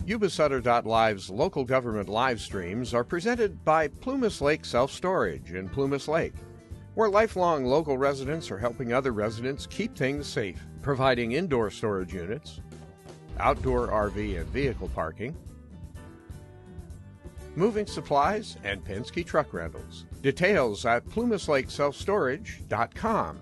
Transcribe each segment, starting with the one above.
Yuba-Sutter.live's local government live streams are presented by Plumas Lake Self-Storage in Plumas Lake, where lifelong local residents are helping other residents keep things safe, providing indoor storage units, outdoor RV and vehicle parking, moving supplies, and Penske truck rentals. Details at plumaslakeselfstorage.com.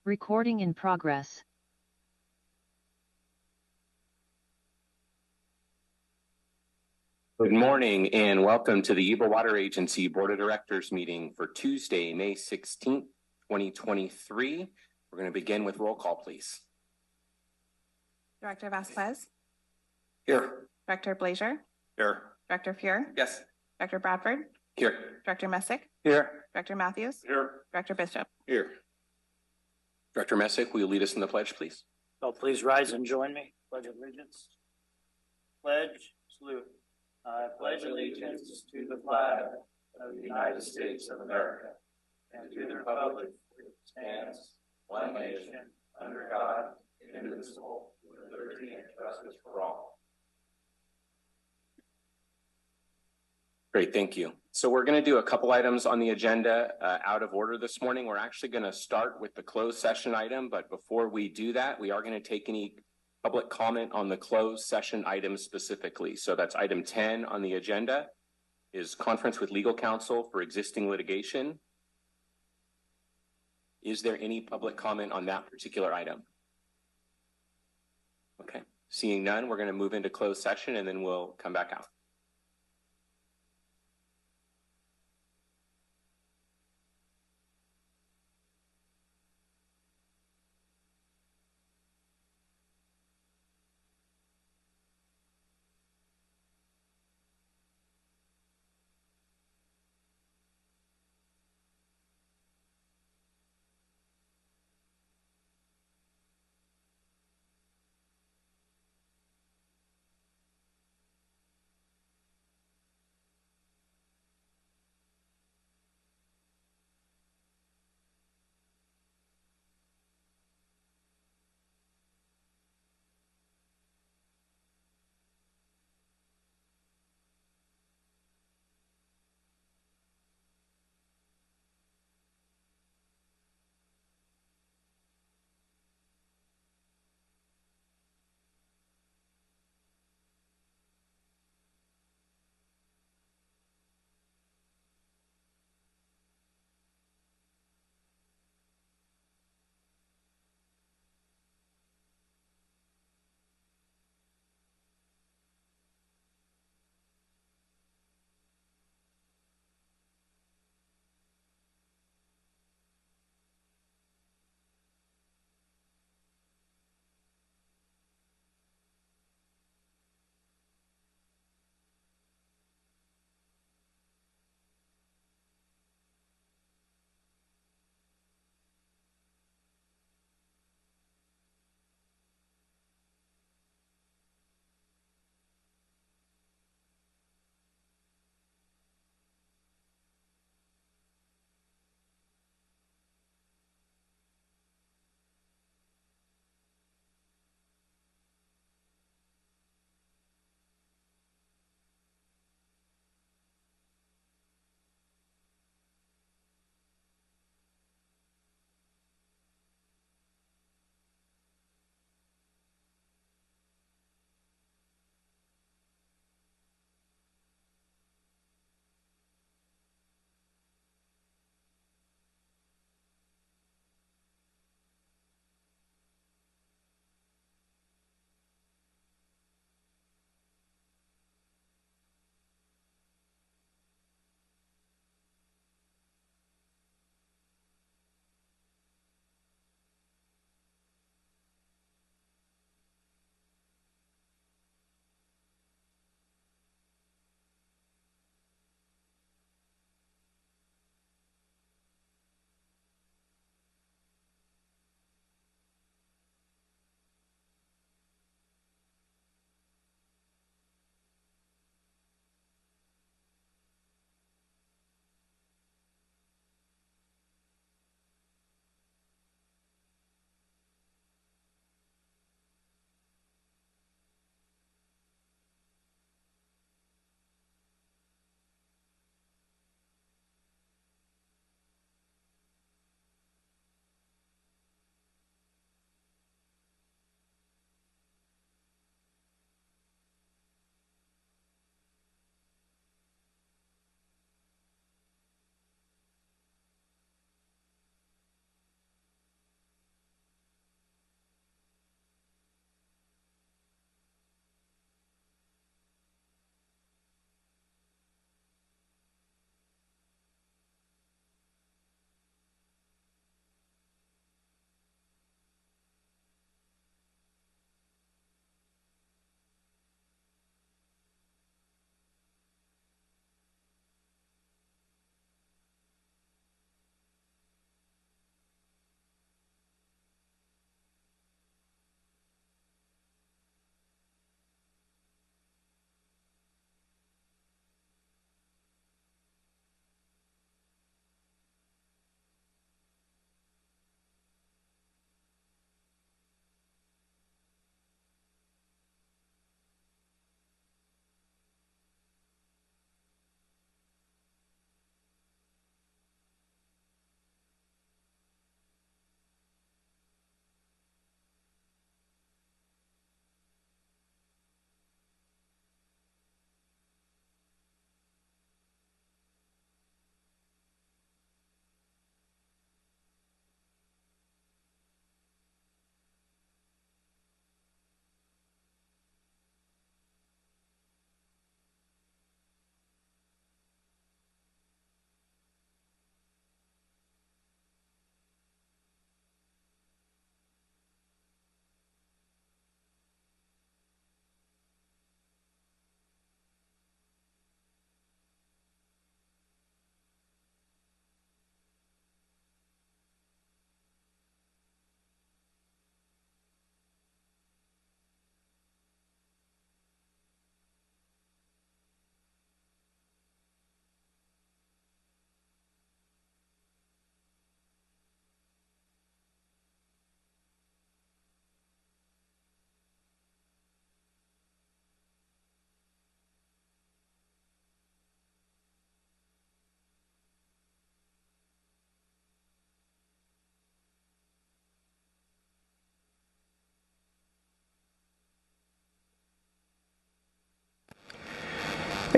Recording in progress. Good morning and welcome to the Yuba Water Agency Board of Directors meeting for Tuesday, May 16th, 2023. We're going to begin with roll call, please. Director Vasquez. Here. Director Blaser. Here. Director Fuhr. Yes. Director Bradford. Here. Director Messick. Here. Director Matthews. Here. Director Bishop. Here. Director Messick, will you lead us in the pledge, please? So please rise and join me. Pledge of allegiance. Pledge, salute. I pledge allegiance to the flag of the United States of America and to the republic which stands one nation under God, indivisible, with liberty and justice for all. Great, thank you. So we're going to do a couple items on the agenda out of order this morning. We're actually going to start with the closed session item, but before we do that, we are going to take any public comment on the closed session item specifically. So that's item 10 on the agenda is conference with legal counsel for existing litigation. Is there any public comment on that particular item? Okay, seeing none, we're going to move into closed session and then we'll come back out.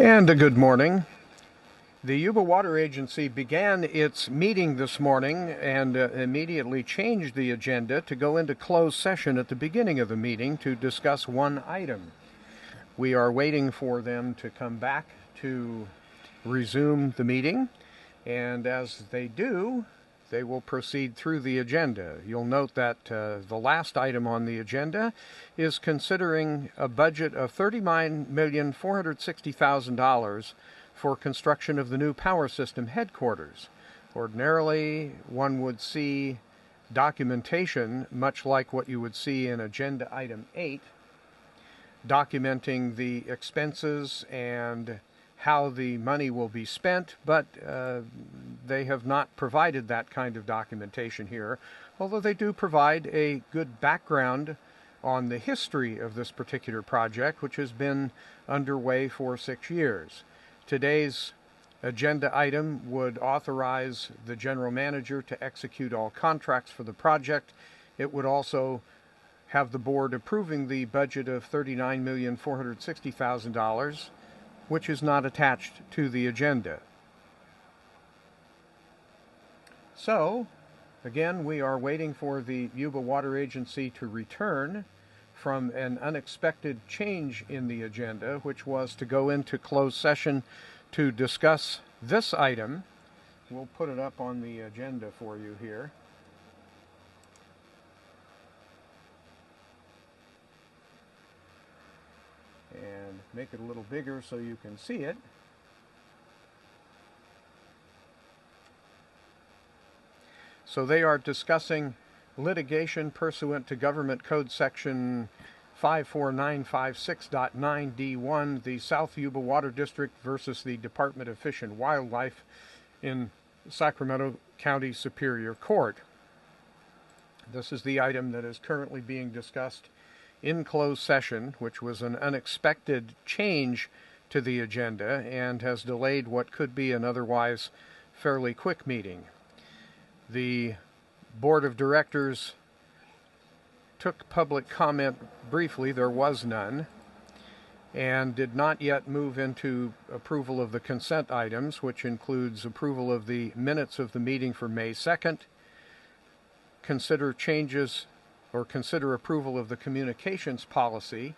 And a good morning. The Yuba Water Agency began its meeting this morning and immediately changed the agenda to go into closed session at the beginning of the meeting to discuss one item. We are waiting for them to come back to resume the meeting, and as they do, they will proceed through the agenda. You'll note that the last item on the agenda is considering a budget of $39,460,000 for construction of the new power system headquarters. Ordinarily, one would see documentation, much like what you would see in Agenda Item 8, documenting the expenses and how the money will be spent, but they have not provided that kind of documentation here, although they do provide a good background on the history of this particular project, which has been underway for 6 years. Today's agenda item would authorize the general manager to execute all contracts for the project. It would also have the board approving the budget of $39,460,000, which is not attached to the agenda. So, again, we are waiting for the Yuba Water Agency to return from an unexpected change in the agenda, which was to go into closed session to discuss this item. We'll put it up on the agenda for you here. And make it a little bigger so you can see it. So they are discussing litigation pursuant to Government Code Section 54956.9D1, the South Yuba Water District versus the Department of Fish and Wildlife in Sacramento County Superior Court. This is the item that is currently being discussed in closed session, which was an unexpected change to the agenda and has delayed what could be an otherwise fairly quick meeting. The Board of Directors took public comment briefly, there was none, and did not yet move into approval of the consent items, which includes approval of the minutes of the meeting for May 2nd, consider changes or consider approval of the communications policy,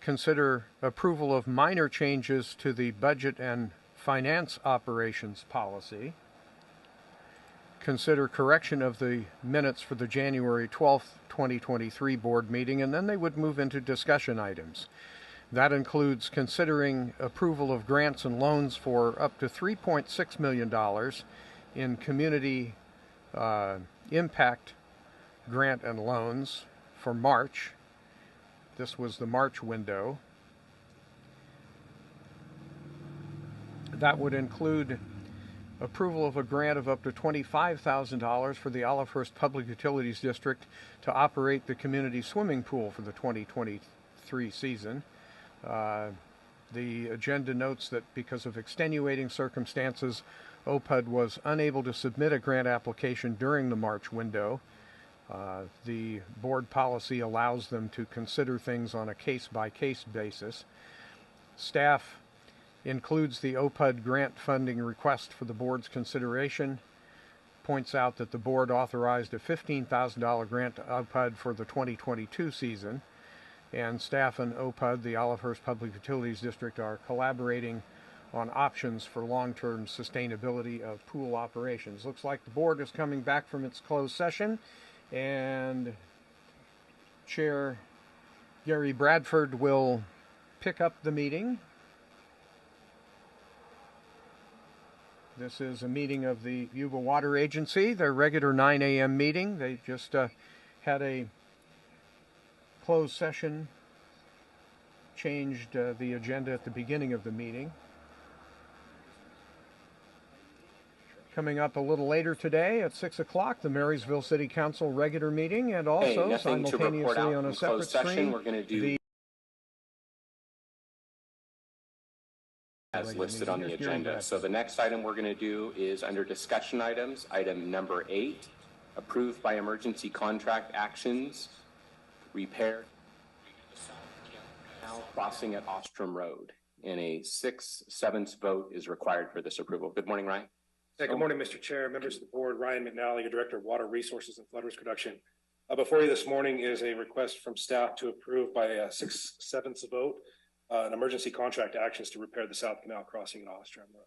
consider approval of minor changes to the budget and finance operations policy, consider correction of the minutes for the January 12th, 2023 board meeting, and then they would move into discussion items. That includes considering approval of grants and loans for up to $3.6 million in community impact grant and loans for March. This was the March window. That would include approval of a grant of up to $25,000 for the Olivehurst Public Utilities District to operate the community swimming pool for the 2023 season. The agenda notes that because of extenuating circumstances, OPUD was unable to submit a grant application during the March window. The board policy allows them to consider things on a case-by-case basis. Staff includes the OPUD grant funding request for the board's consideration, points out that the board authorized a $15,000 grant to OPUD for the 2022 season, and staff and OPUD, the Olivehurst Public Utilities District, are collaborating on options for long-term sustainability of pool operations. Looks like the board is coming back from its closed session, and Chair Gary Bradford will pick up the meeting. This is a meeting of the Yuba Water Agency, their regular 9 a.m. meeting. They just had a closed session, changed the agenda at the beginning of the meeting. Coming up a little later today at 6 o'clock, the Marysville City Council regular meeting, and also simultaneously on a separate screen, we're going to do as listed on the agenda. So the next item we're going to do is under discussion items, item number 8, approved by emergency contract actions, repair. Canal crossing at Ostrom Road. And a 6/7 vote is required for this approval. Good morning, Ryan. Yeah, good morning, Mr. Chair, members of the board. Ryan McNally, your Director of Water Resources and Flood Risk Reduction. Before you this morning is a request from staff to approve by a 6/7 vote an emergency contract actions to repair the South Canal crossing at Ostrom Road.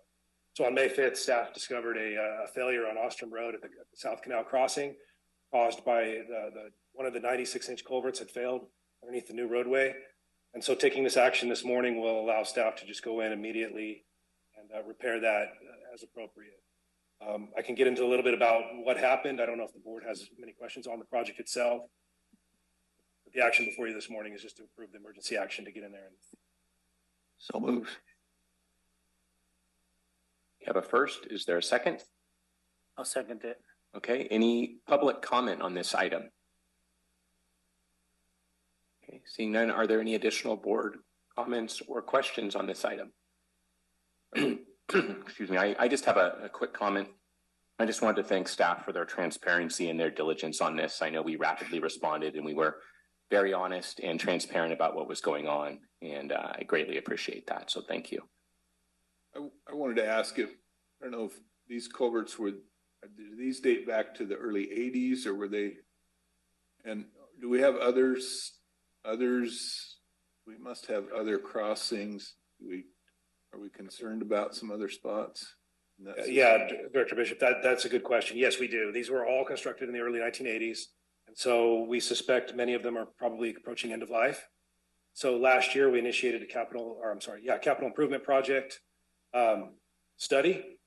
So on May 5th, staff discovered a failure on Ostrom Road at the South Canal crossing caused by one of the 96-inch culverts had failed underneath the new roadway. And so taking this action this morning will allow staff to just go in immediately and repair that as appropriate. I can get into a little bit about what happened. I don't know if the board has many questions on the project itself. But the action before you this morning is just to approve the emergency action to get in there. So moved. You have a first. Is there a second? I'll second it. Okay. Any public comment on this item? Okay. Seeing none, are there any additional board comments or questions on this item? Excuse me. I just have a quick comment. I just wanted to thank staff for their transparency and their diligence on this. I know we rapidly responded and we were very honest and transparent about what was going on. And I greatly appreciate that. So thank you. I wanted to ask if, I don't know if these culverts do these date back to the early 80s or were they, and do we have others, we must have other crossings. Are we concerned about some other spots? Yeah, Director Bishop, that's a good question. Yes, we do. These were all constructed in the early 1980s. And so we suspect many of them are probably approaching end of life. So last year we initiated a capital improvement project study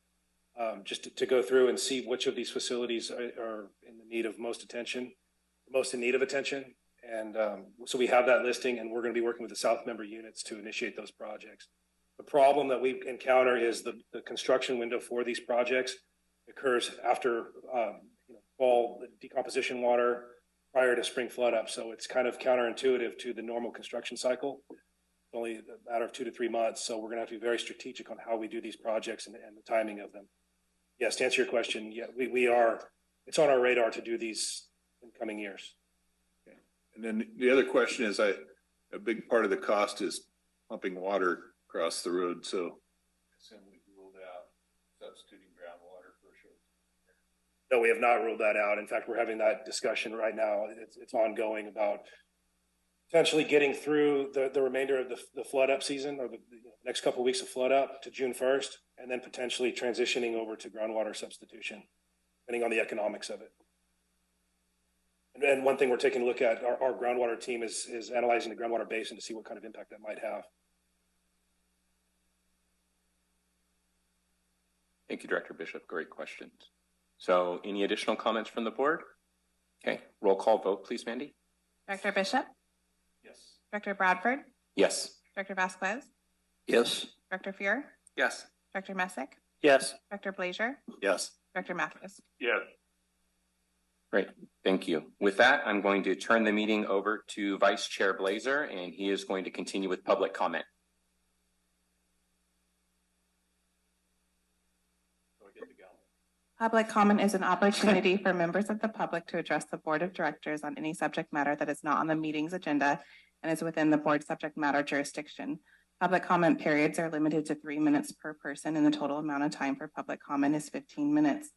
just to go through and see which of these facilities are in the need of most in need of attention. And so we have that listing and we're going to be working with the South member units to initiate those projects. The problem that we encounter is the construction window for these projects occurs after fall decomposition water prior to spring flood up. So it's kind of counterintuitive to the normal construction cycle. It's only a matter of 2 to 3 months. So we're going to have to be very strategic on how we do these projects and the timing of them. Yes, to answer your question, yeah, we are, it's on our radar to do these in coming years. Okay. And then the other question is a big part of the cost is pumping water across the road. So I assume we've ruled out substituting groundwater for sure. No, we have not ruled that out. In fact, we're having that discussion right now. It's ongoing about potentially getting through the remainder of the flood up season or the next couple of weeks of flood up to June 1st, and then potentially transitioning over to groundwater substitution, depending on the economics of it. And one thing we're taking a look at, our groundwater team is analyzing the groundwater basin to see what kind of impact that might have. Thank you, Director Bishop. Great questions. So any additional comments from the board? Okay, roll call vote, please, Mandy. Director Bishop, Yes. Director Bradford, Yes. Director Vasquez, Yes. Director Fuhr, Yes. Director Messick, Yes. Director Blaser, Yes. Director Matthews. Yes. Great, thank you. With that, I'm going to turn the meeting over to Vice Chair Blaser, and he is going to continue with public comment. Public comment is an opportunity for members of the public to address the board of directors on any subject matter that is not on the meeting's agenda and is within the board's subject matter jurisdiction. Public comment periods are limited to 3 minutes per person, and the total amount of time for public comment is 15 minutes.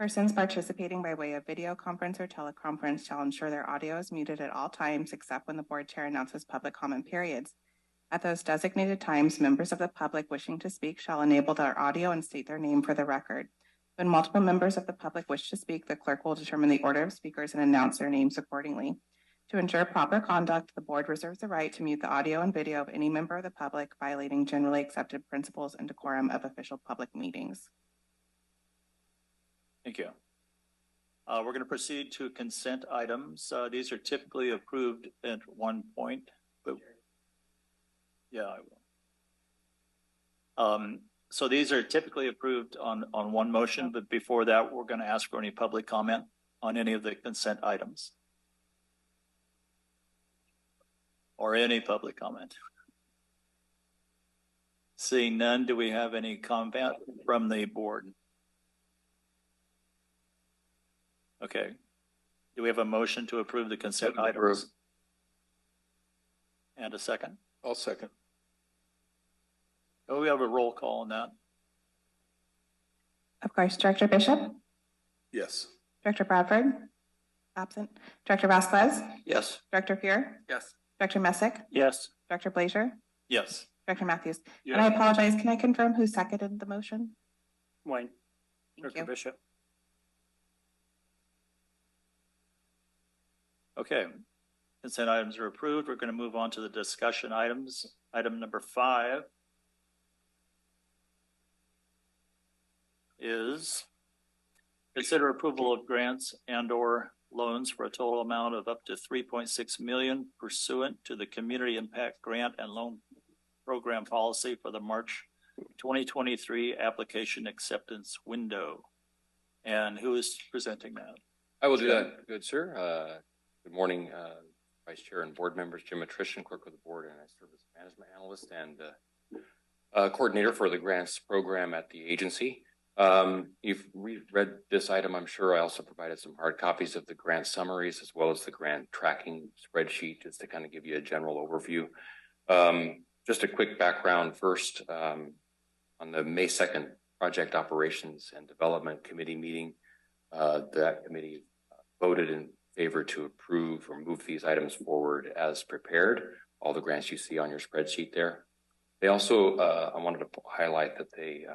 Persons participating by way of video conference or teleconference shall ensure their audio is muted at all times except when the board chair announces public comment periods. At those designated times, members of the public wishing to speak shall enable their audio and state their name for the record. When multiple members of the public wish to speak, the clerk will determine the order of speakers and announce their names accordingly. To ensure proper conduct, the board reserves the right to mute the audio and video of any member of the public, violating generally accepted principles and decorum of official public meetings. Thank you. We're going to proceed to consent items. These are typically approved at one point, but yeah, I will. So these are typically approved on one motion, but before that, we're going to ask for any public comment on any of the consent items. Or any public comment. Seeing none, do we have any comment from the board? Okay. Do we have a motion to approve the consent items? And a second? I'll second. Oh, we have a roll call on that. Of course, Director Bishop, Yes. Director Bradford, absent, Director Vasquez, Yes. Director Fear, Yes. Director Messick, Yes. Director Blaser, Yes. Director Matthews. Yes. And I apologize, can I confirm who seconded the motion? Wayne. Thank Director you. Bishop. Okay. Consent items are approved. We're going to move on to the discussion items. Item number 5 is consider approval of grants and or loans for a total amount of up to 3.6 million pursuant to the Community Impact Grant and Loan Program Policy for the March 2023 application acceptance window. And who is presenting that? I will do that. Good, sir. Good morning, Vice Chair and board members. Jim Attrition, Clerk of the Board, and I serve as Management Analyst and Coordinator for the Grants Program at the agency. You've read this item, I'm sure. I also provided some hard copies of the grant summaries as well as the grant tracking spreadsheet just to kind of give you a general overview. Just a quick background first. On the May 2nd Project Operations and Development Committee meeting, that committee voted in favor to approve or move these items forward as prepared. All the grants you see on your spreadsheet there. They also, I wanted to highlight that they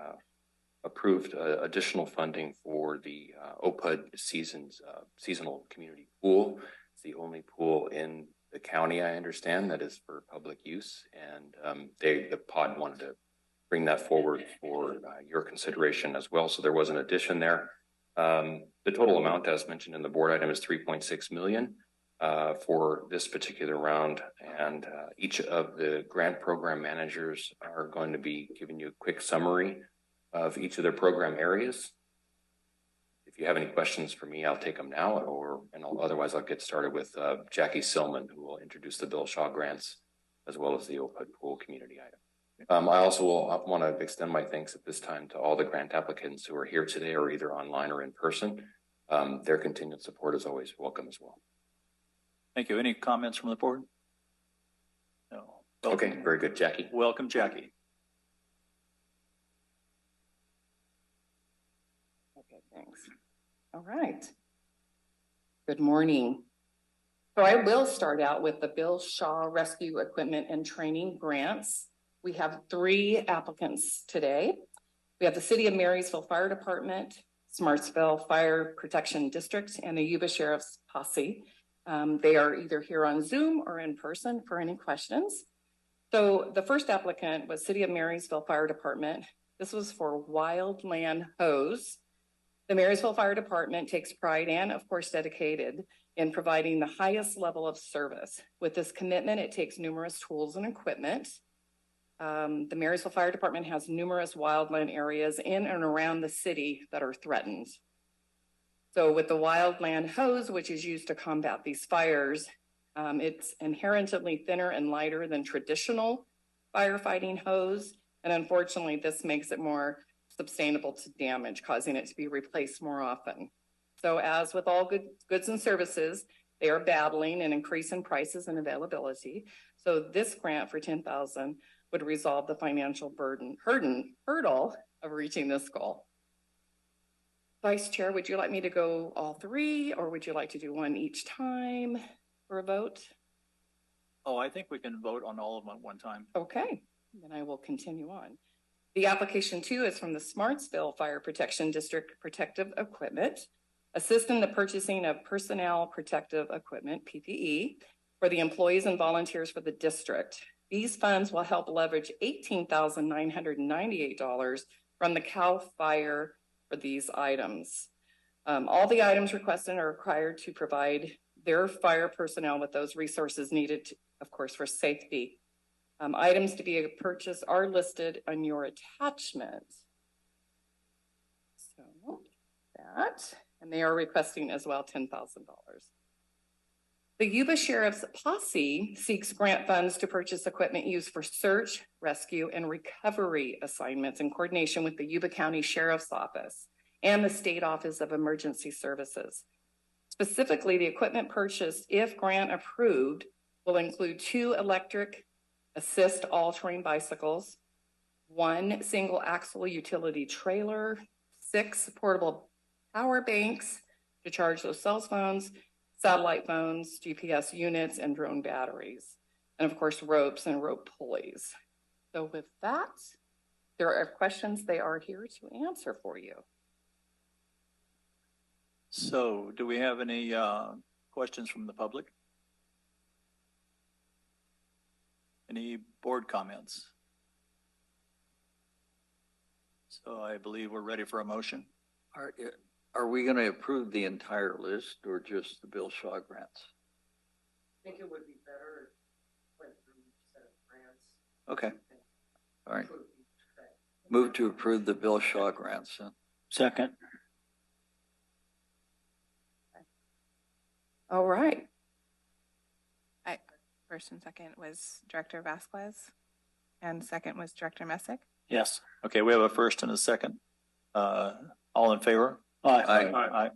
approved additional funding for the OPUD seasonal community pool. It's the only pool in the county, I understand, that is for public use. And the pod wanted to bring that forward for your consideration as well. So there was an addition there. The total amount, as mentioned in the board item, is 3.6 million for this particular round. And each of the grant program managers are going to be giving you a quick summary of each of their program areas. If you have any questions for me, I'll take them now, otherwise I'll get started with Jackie Silman, who will introduce the Bill Shaw grants as well as the OPUD pool community item. I also will want to extend my thanks at this time to all the grant applicants who are here today or either online or in person. Their continued support is always welcome as well. Thank you. Any comments from the board? No. Welcome. Okay, very good, Jackie. Welcome, Jackie. Okay, thanks. All right. Good morning. So I will start out with the Bill Shaw Rescue Equipment and Training Grants. We have 3 applicants today. We have the City of Marysville Fire Department, Smartsville Fire Protection District, and the Yuba Sheriff's Posse. They are either here on Zoom or in person for any questions. So the first applicant was City of Marysville Fire Department. This was for wildland hose. The Marysville Fire Department takes pride and, of course, dedicated in providing the highest level of service. With this commitment, it takes numerous tools and equipment. The Marysville Fire Department has numerous wildland areas in and around the city that are threatened. So with the wildland hose, which is used to combat these fires, it's inherently thinner and lighter than traditional firefighting hose. And unfortunately, this makes it more sustainable to damage, causing it to be replaced more often. So as with all goods and services, they are battling an increase in prices and availability. So this grant for $10,000 would resolve the financial hurdle of reaching this goal. Vice Chair, would you like me to go all 3, or would you like to do one each time for a vote? Oh, I think we can vote on all of them at one time. Okay, then I will continue on. The application 2 is from the Smartsville Fire Protection District Protective Equipment, assist in the purchasing of personnel protective equipment, PPE, for the employees and volunteers for the district. These funds will help leverage $18,998 from the CAL FIRE for these items. All the items requested are required to provide their fire personnel with those resources needed, of course, for safety. Items to be purchased are listed on your attachment. So that, and they are requesting as well $10,000. The Yuba Sheriff's Posse seeks grant funds to purchase equipment used for search, rescue, and recovery assignments in coordination with the Yuba County Sheriff's Office and the State Office of Emergency Services. Specifically, the equipment purchased, if grant approved, will include 2 electric assist all-terrain bicycles, 1 single axle utility trailer, 6 portable power banks to charge those cell phones, satellite phones, GPS units, and drone batteries. And of course, ropes and rope pulleys. So with that, there are questions they are here to answer for you. So do we have any questions from the public? Any board comments? So I believe we're ready for a motion. Are we going to approve the entire list or just the Bill Shaw grants? I think it would be better if we went through each set of grants. Okay. All right. Move to approve the Bill Shaw grants. Second. All right. First and second was Director Vasquez, and second was Director Messick. Yes. Okay, we have a first and a second. All in favor? Aye. Aye.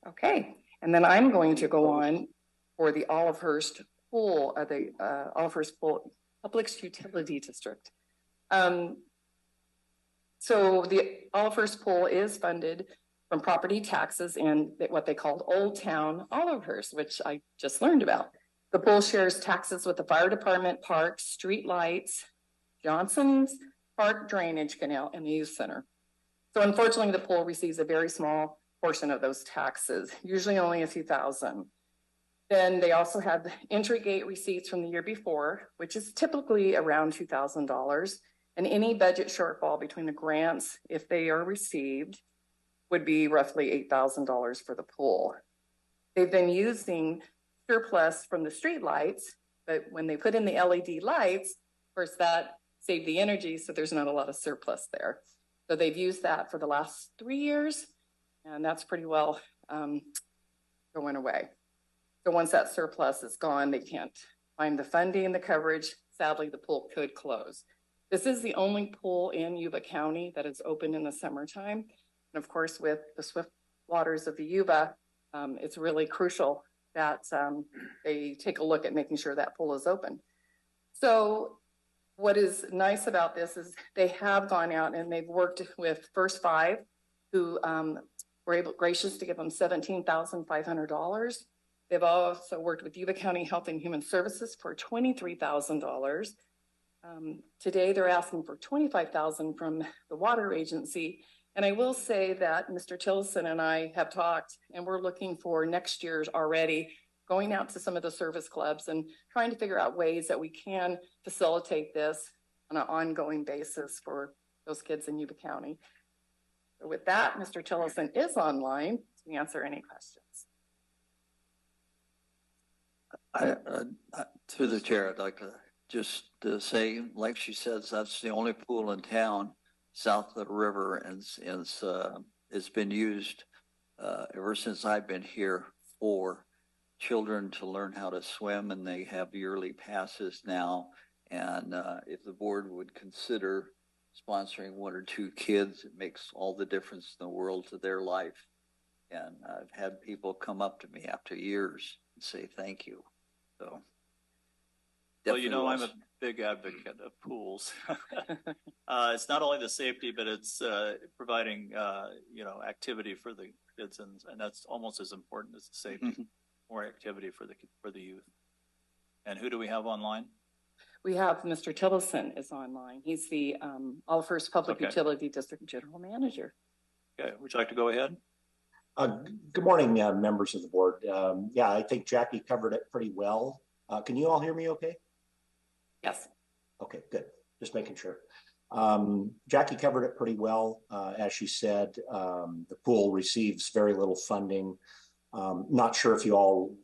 Okay, and then I'm going to go on for the Olivehurst Pool, Olivehurst Pool Public Utility District. So the Olivehurst Pool is funded from property taxes and what they called Old Town Olivehurst, which I just learned about. The pool shares taxes with the fire department, parks, street lights, Johnson's Park Drainage Canal, and the youth center. So unfortunately, the pool receives a very small portion of those taxes, usually only a few thousand. Then they also have entry gate receipts from the year before, which is typically around $2,000. And any budget shortfall between the grants, if they are received, would be roughly $8,000 for the pool. They've been using surplus from the street lights, but when they put in the LED lights, of course that saved the energy, so there's not a lot of surplus there. So they've used that for the last 3 years, and that's pretty well going away. So once that surplus is gone, they can't find the funding, the coverage. Sadly, the pool could close. This is the only pool in Yuba County that is open in the summertime. And of course, with the swift waters of the Yuba, it's really crucial that they take a look at making sure that pool is open. So what is nice about this is they have gone out and they've worked with First Five, who were gracious to give them $17,500. They've also worked with Yuba County Health and Human Services for $23,000. Today, they're asking for $25,000 from the Water Agency. And I will say that Mr. Tillison and I have talked, and we're looking for next year's already, going out to some of the service clubs and trying to figure out ways that we can facilitate this on an ongoing basis for those kids in Yuba County. So with that, Mr. Tillison is online to answer any questions. Through the chair, I'd like to just say, like she says, that's the only pool in town south of the river, and it's been used ever since I've been here for children to learn how to swim, and they have yearly passes now. And if the board would consider sponsoring 1 or 2 kids, it makes all the difference in the world to their life. And I've had people come up to me after years and say thank you. So, well, you know, I'm a big advocate of pools. It's not only the safety, but it's providing, you know, activity for the kids, and that's almost as important as the safety. More activity for the youth. And who do we have online? We have Mr. Tillison is online. He's the Olivehurst Public Utility District General Manager. Okay, would you like to go ahead? Good morning, members of the board. Yeah, I think Jackie covered it pretty well. Can you all hear me okay? Yes. Okay, good. Just making sure. Jackie covered it pretty well. As she said, the pool receives very little funding. Not sure if you all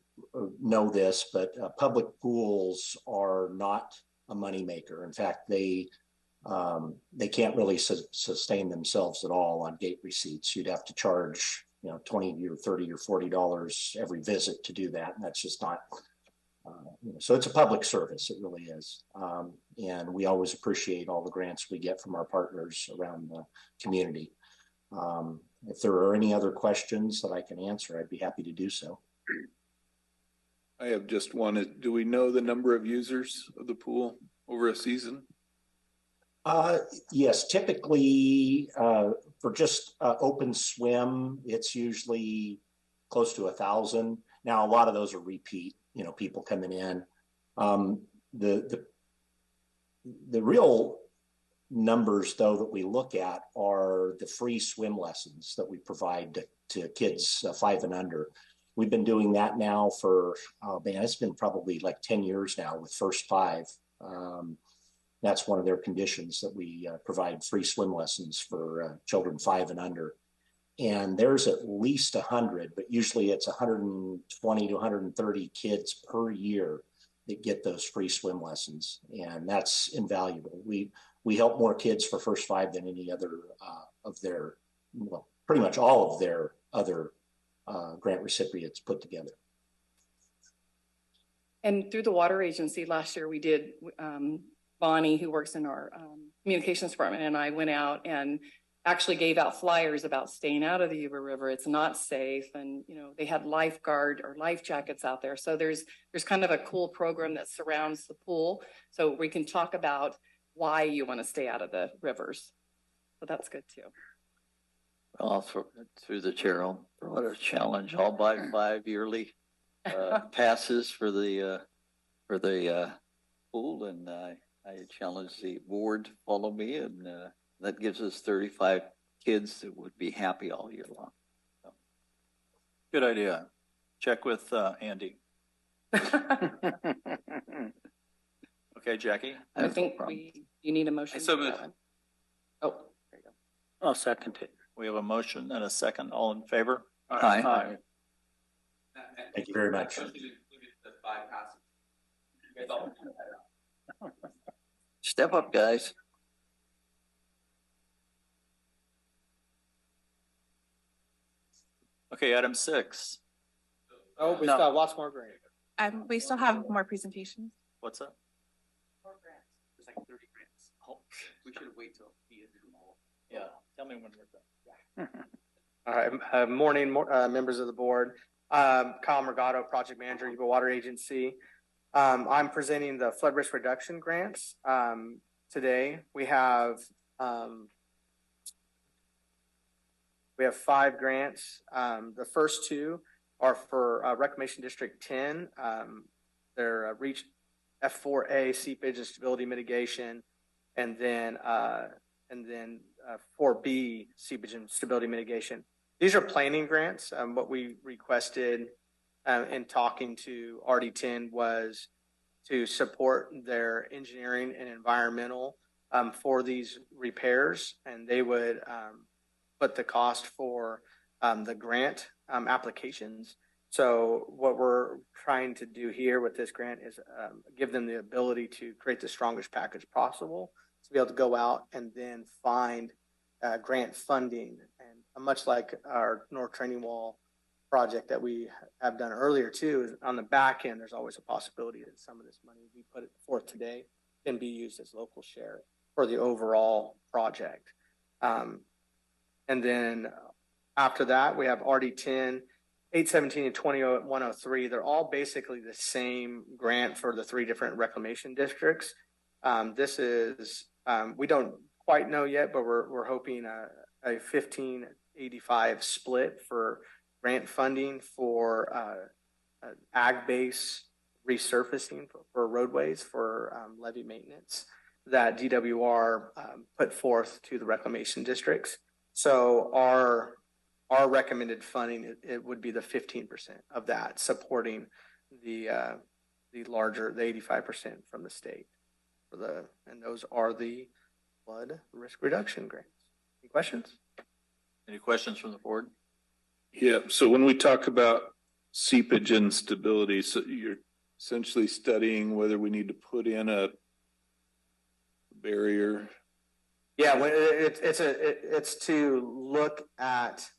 know this, but public pools are not a moneymaker. In fact, they can't really sustain themselves at all on gate receipts. You'd have to charge, you know, $20 or $30 or $40 every visit to do that, and that's just not. You know, so it's a public service, it really is. And we always appreciate all the grants we get from our partners around the community. If there are any other questions that I can answer, I'd be happy to do so. I have just one. Do we know the number of users of the pool over a season? Yes, typically for just open swim, it's usually close to 1,000. Now, a lot of those are repeat, people coming in. The real numbers, though, that we look at are the free swim lessons that we provide to kids 5 and under. We've been doing that now for, it's been probably like 10 years now with First Five. That's one of their conditions, that we provide free swim lessons for children 5 and under. And there's at least 100, but usually it's 120 to 130 kids per year that get those free swim lessons. And that's invaluable. We help more kids for First Five than any other of their, pretty much all of their other grant recipients put together. And through the water agency last year, we did, Bonnie, who works in our communications department, and I went out and actually gave out flyers about staying out of the Yuba River. It's not safe. And, they had lifeguard or life jackets out there. So there's kind of a cool program that surrounds the pool. So we can talk about why you want to stay out of the rivers. So that's good too. Well, through the chair, I'll throw out a challenge. I'll buy 5 yearly passes for the pool, and I challenge the board to follow me, and that gives us 35 kids that would be happy all year long. So. Good idea. Check with Andy. Okay, Jackie. I think you need a motion. So moved. Oh, there you go. I'll second it. We have a motion and a second. All in favor? Aye. Aye. Thank you very much. Step up, guys. Okay, item 6. Oh, we still have lots more grant. We still have more presentations. What's that? More grants. There's like 30 grants. Oh, we should wait till the end of them all. Yeah, tell me when we're done. All right, morning, members of the board. Kyle Morgado, project manager, Yuba Water Agency. I'm presenting the flood risk reduction grants today. We have 5 grants. The first 2 are for Reclamation District 10. They're reach F4A seepage and stability mitigation, and then 4B seepage and stability mitigation. These are planning grants. What we requested in talking to RD10 was to support their engineering and environmental for these repairs, and they would put the cost for the grant applications. So what we're trying to do here with this grant is give them the ability to create the strongest package possible to be able to go out and then find grant funding. And much like our North Training Wall project that we have done earlier too, is on the back end, there's always a possibility that some of this money we put it forth today can be used as local share for the overall project. And then after that, we have RD10, 817 and 20103. They're all basically the same grant for the 3 different reclamation districts. This is, we don't quite know yet, but we're hoping a 1585 split for grant funding for ag base resurfacing for roadways for levee maintenance that DWR put forth to the reclamation districts. So our recommended funding, it would be the 15% of that, supporting the larger, the 85% from the state and those are the flood risk reduction grants. Any questions? Any questions from the board? Yeah, so when we talk about seepage and stability, so you're essentially studying whether we need to put in a barrier. Yeah, it's to look at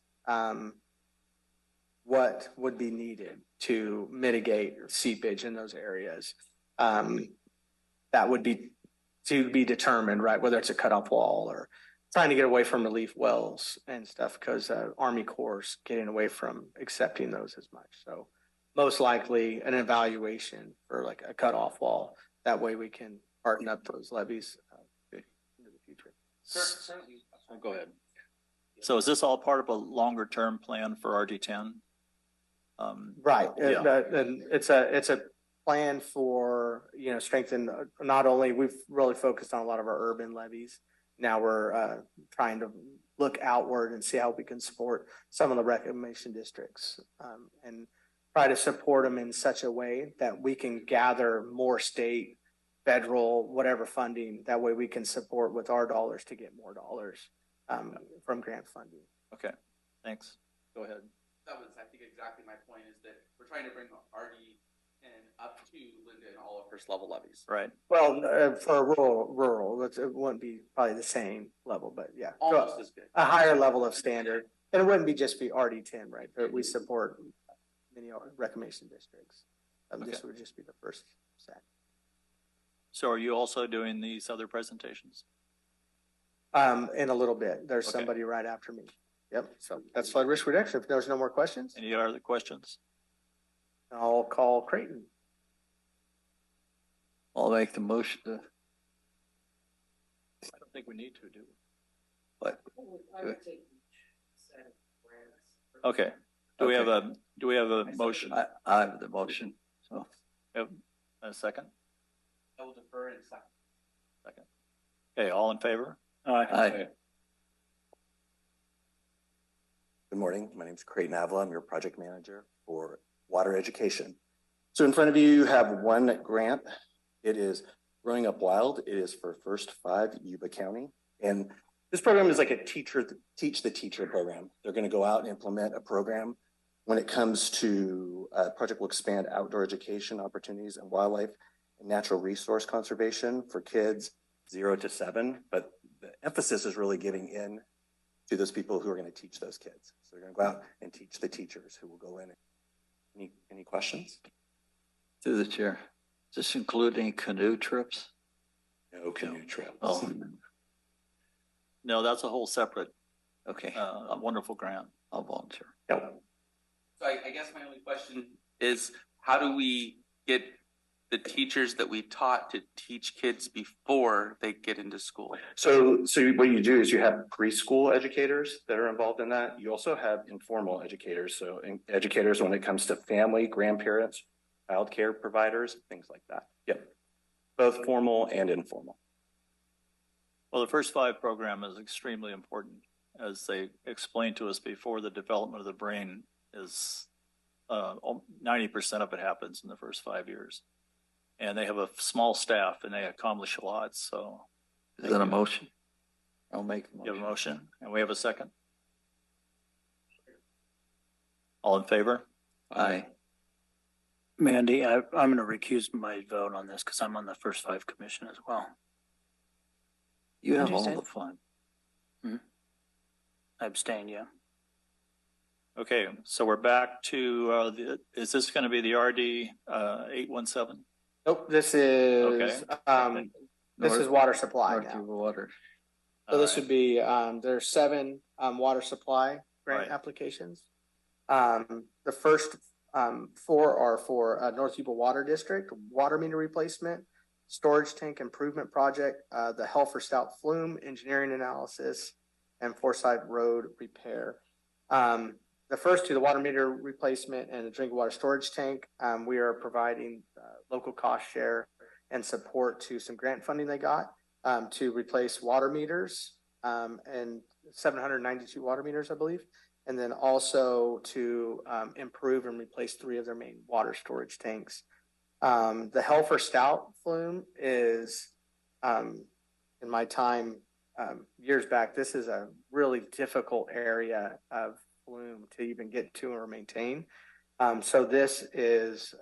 what would be needed to mitigate seepage in those areas. That would be to be determined, right? Whether it's a cutoff wall or trying to get away from relief wells and stuff, because Army Corps getting away from accepting those as much. So most likely an evaluation for like a cutoff wall. That way we can harden up those levees into the future. Go ahead. So is this all part of a longer term plan for RD10? Right. Yeah. And it's a plan for, strengthen, not only, we've really focused on a lot of our urban levees. Now we're trying to look outward and see how we can support some of the reclamation districts and try to support them in such a way that we can gather more state, federal, whatever funding. That way we can support with our dollars to get more dollars from grant funding. Okay, thanks. Go ahead. That was, I think, exactly my point, is that we're trying to bring RD and up to Linda and all of first level levies. Right. Well, for rural, it wouldn't be probably the same level, but yeah. Almost as good. A higher level of standard. And it wouldn't be just be RD10, right? But we support many reclamation districts. This would just be the first set. So are you also doing these other presentations? In a little bit. There's somebody right after me. Yep. So that's flood risk reduction. If there's no more questions. Any other questions? I'll call Creighton. I'll make the motion to. I don't think we need to, do we? What? Okay. Do we have a motion? I have the motion. So. Have a second? I will defer in a second. Second. Okay, all in favor? Aye. Good morning. My name is Creighton Avila. I'm your project manager for water education. So in front of you have one grant. It is Growing Up Wild. It is for First 5 Yuba County. And this program is like a teach the teacher program. They're going to go out and implement a program when it comes to project will expand outdoor education opportunities and wildlife and natural resource conservation for kids 0 to 7. But the emphasis is really giving in to those people who are going to teach those kids. So they're going to go out and teach the teachers who will go in. Any questions? To the chair. Does this include any canoe trips? No canoe trips. Oh. No, that's a whole separate, okay. A wonderful grant. I'll volunteer. Yep. So I guess my only question is, how do we get the teachers that we taught to teach kids before they get into school? So what you do is you have preschool educators that are involved in that. You also have informal educators. So educators when it comes to family, grandparents, child care providers, things like that. Yep. Both formal and informal. Well, the First 5 program is extremely important. As they explained to us before, the development of the brain is 90% of it happens in the first 5 years. And they have a small staff and they accomplish a lot. So is that a motion? I'll make a motion. You have a motion and we have a second. All in favor? Aye. Mandy, I'm going to recuse my vote on this because I'm on the First 5 commission as well. You have all the fun. I abstain, yeah. Okay, so we're back to, is this going to be the RD 817? Nope, this is this is water supply North now. Yuba Water. So this would be there's 7 water supply grant applications. The first 4 are for North Yuba Water District, water meter replacement, storage tank improvement project, the Helfer Stout Flume engineering analysis, and Forsyth Road repair. The first 2, the water meter replacement and the drinking water storage tank, we are providing local cost share and support to some grant funding they got to replace water meters and 792 water meters, I believe. And then also to improve and replace 3 of their main water storage tanks. The Helfer Stout Flume is, in my time years back, this is a really difficult area of flume to even get to or maintain. So this is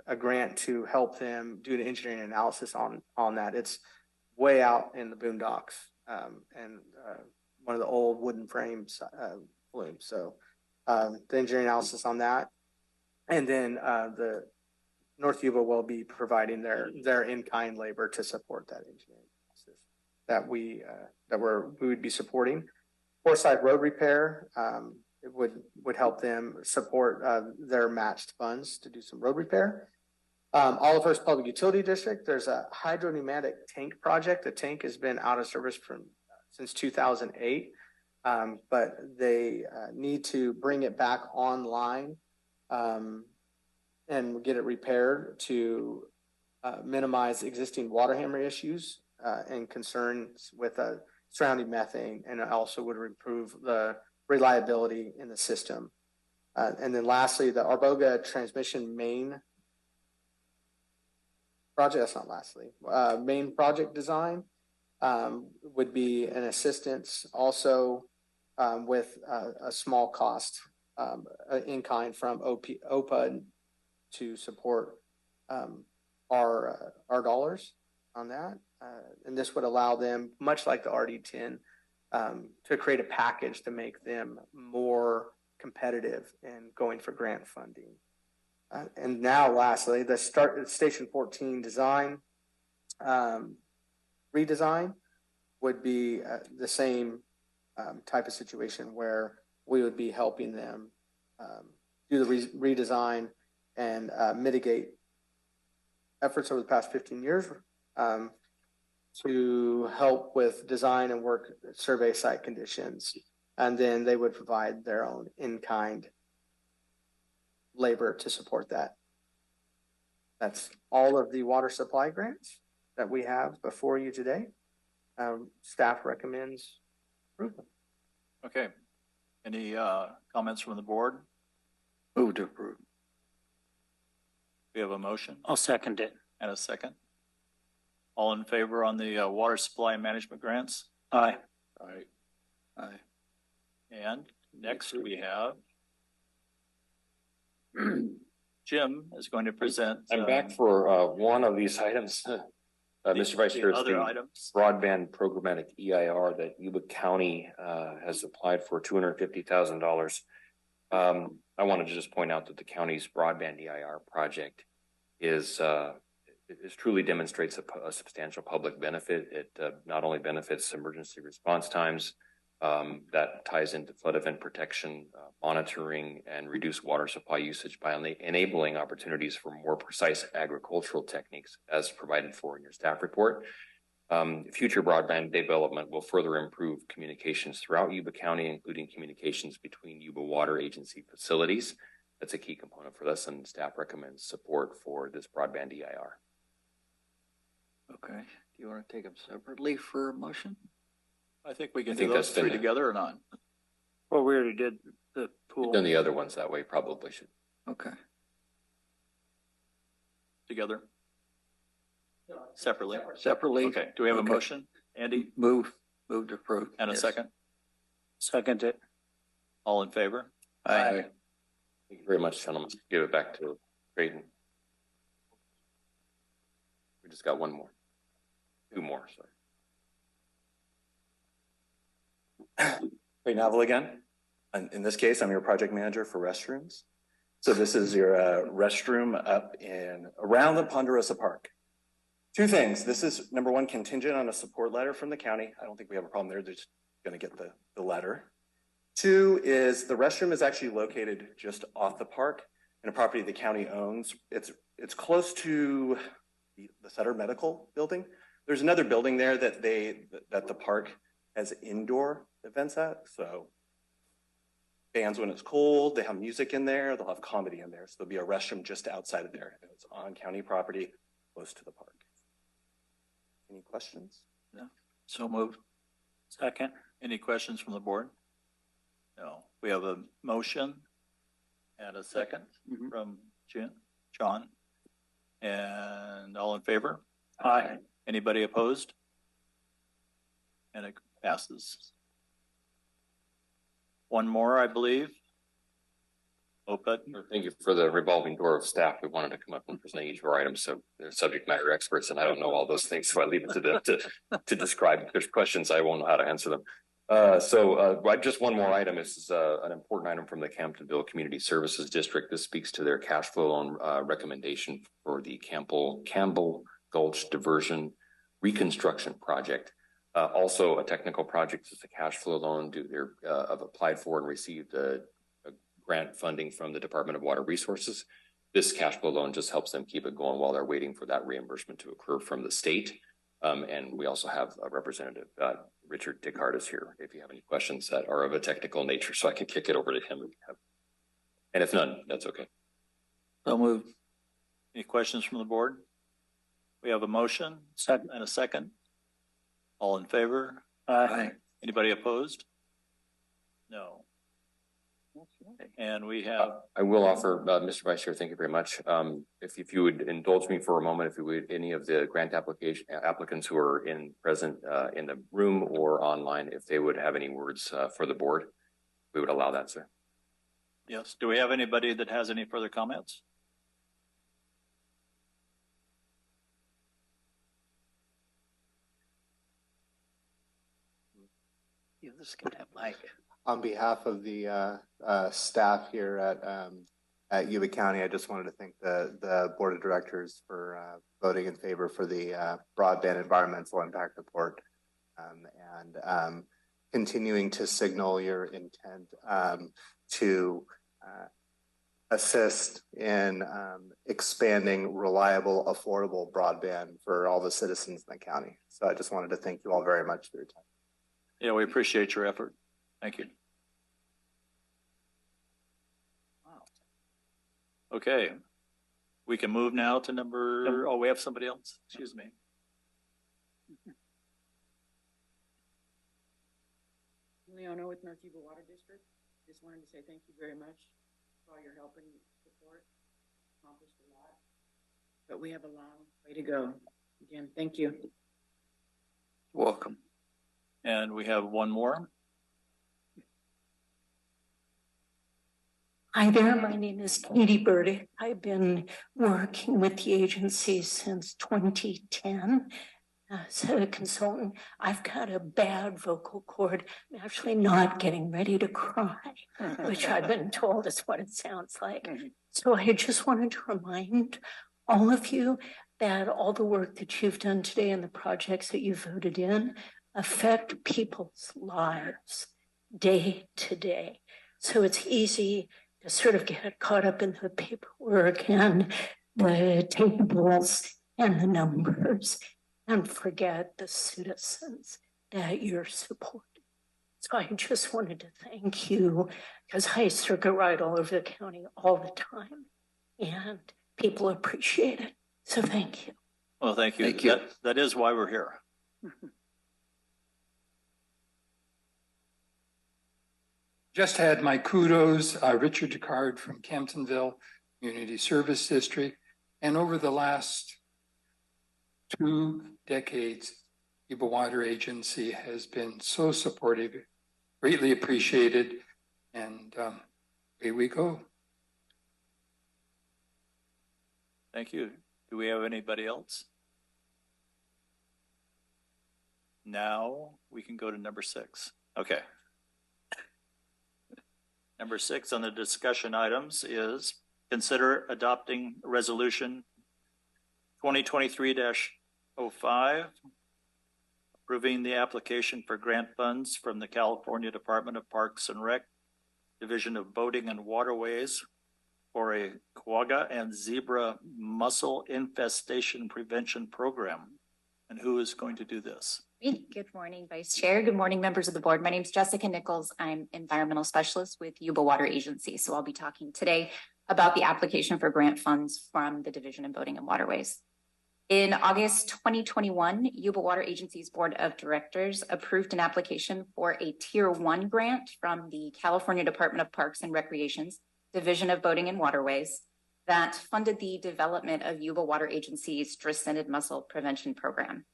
a grant to help them do the engineering analysis on that. It's way out in the boondocks and one of the old wooden frames flume. So the engineering analysis on that. And then the North Yuba will be providing their in-kind labor to support that engineering analysis that we would be supporting. Forsyth Road repair it would help them support their matched funds to do some road repair. Olive Hurst Public Utility District, there's a hydro-pneumatic tank project. The tank has been out of service since 2008, but they need to bring it back online and get it repaired to minimize existing water hammer issues and concerns with surrounding methane, and it also would improve the reliability in the system. And then lastly, the Arboga transmission main project, that's not lastly, main project design would be an assistance also with a small cost in kind from OPA to support our dollars on that. And this would allow them, much like the RD10, to create a package to make them more competitive in going for grant funding. And now lastly, the Station 14 design redesign would be the same type of situation where we would be helping them do the redesign and mitigate efforts over the past 15 years to help with design and work survey site conditions. And then they would provide their own in-kind labor to support that. That's all of the water supply grants that we have before you today. Staff recommends approval. Okay. Any comments from the board? Move to approve. We have a motion. I'll second it. And a second. All in favor on the water supply management grants? Aye. Aye. Aye. And next we have Jim is going to present. I'm back for one of these items. Mr. Vice Chair, other items. Broadband programmatic EIR that Yuba County has applied for $250,000. I wanted to just point out that the county's broadband EIR project is truly demonstrates a substantial public benefit. It not only benefits emergency response times, that ties into flood event protection, monitoring, and reduced water supply usage by enabling opportunities for more precise agricultural techniques as provided for in your staff report. Future broadband development will further improve communications throughout Yuba County, including communications between Yuba Water Agency facilities. That's a key component for this, and staff recommends support for this broadband EIR. Okay. Do you want to take them separately for a motion? I think we can do those three together or not. Well, we already did the pool. We've done the other ones that way, probably should. Okay. Together? Separately? Separately. Okay. Do we have a motion? Andy? Move to approve. And a second? Second it. All in favor? Aye. Thank you very much, gentlemen. Give it back to Creighton. We just got one more. Two more, sorry. Creighton Avila again. And in this case, I'm your project manager for restrooms. So this is your restroom up around the Ponderosa Park. Two things. This is number one, contingent on a support letter from the county. I don't think we have a problem there. They're just going to get the letter. Two is the restroom is actually located just off the park in a property the county owns. It's close to the Sutter Medical Building. There's another building there that the park has indoor events at. So bands when it's cold, they have music in there, they'll have comedy in there. So there'll be a restroom just outside of there. And it's on county property, close to the park. Any questions? No. So moved. Second. Any questions from the board? No. We have a motion and a second from Jon. And all in favor? Aye. Anybody opposed? And it passes. One more, I believe. OPED. Thank you for the revolving door of staff. We wanted to come up and present each of our items. So they're subject matter experts, and I don't know all those things. So I leave it to them to describe. If there's questions, I won't know how to answer them. Just one more item. This is an important item from the Campbellville Community Services District. This speaks to their cash flow loan recommendation for the Campbell Gulch Diversion Reconstruction Project. Also a technical project is a cash flow loan. They've applied for and received grant funding from the Department of Water Resources. This cash flow loan just helps them keep it going while they're waiting for that reimbursement to occur from the state. And we also have a representative, Richard Dickard is here if you have any questions that are of a technical nature, so I can kick it over to him. And if none, that's okay. So moved. Any questions from the board? We have a motion and a second. All in favor? Aye. Anybody opposed? No. And we have. I will offer, Mr. Vice Chair, thank you very much. If you would indulge me for a moment, if you would, any of the grant applicants who are present in the room or online, if they would have any words for the board, we would allow that, sir. Yes. Do we have anybody that has any further comments? This can have Mike. On behalf of the staff here at Yuba County, I just wanted to thank the board of directors for voting in favor for the broadband environmental impact report and continuing to signal your intent to assist in expanding reliable, affordable broadband for all the citizens in the county. So I just wanted to thank you all very much for your time. Yeah, we appreciate your effort. Thank you. Wow. Okay. We can move now to number, oh, we have somebody else. Excuse me. Leona with North Yuba Water District. Just wanted to say thank you very much for all your help and support. Accomplished a lot, but we have a long way to go. Again, thank you. Welcome. And we have one more. Hi there, my name is Katie Burdick. I've been working with the agency since 2010 as a consultant. I've got a bad vocal cord. I'm actually not getting ready to cry, which I've been told is what it sounds like. So I just wanted to remind all of you that all the work that you've done today and the projects that you voted in affect people's lives day to day. So it's easy to sort of get caught up in the paperwork and the tables and the numbers and forget the citizens that you're supporting. So I just wanted to thank you because I circuit ride all over the county all the time and people appreciate it. So thank you. Well, thank you. Thank you. That is why we're here. Just had my kudos, Richard Dickard from Camptonville Community Service District. And over the last 2 decades, Yuba Water Agency has been so supportive, greatly appreciated, and away we go. Thank you. Do we have anybody else? Now we can go to number 6. Okay. Number 6 on the discussion items is consider adopting resolution 2023-05, approving the application for grant funds from the California Department of Parks and Rec, Division of Boating and Waterways for a quagga and zebra mussel infestation prevention program. And who is going to do this? Good morning, Vice Chair. Good morning, members of the board. My name is Jessica Nichols. I'm environmental specialist with Yuba Water Agency. So I'll be talking today about the application for grant funds from the Division of Boating and Waterways. In August 2021, Yuba Water Agency's Board of Directors approved an application for a Tier 1 grant from the California Department of Parks and Recreation's Division of Boating and Waterways that funded the development of Yuba Water Agency's Drew-scented mussel prevention program.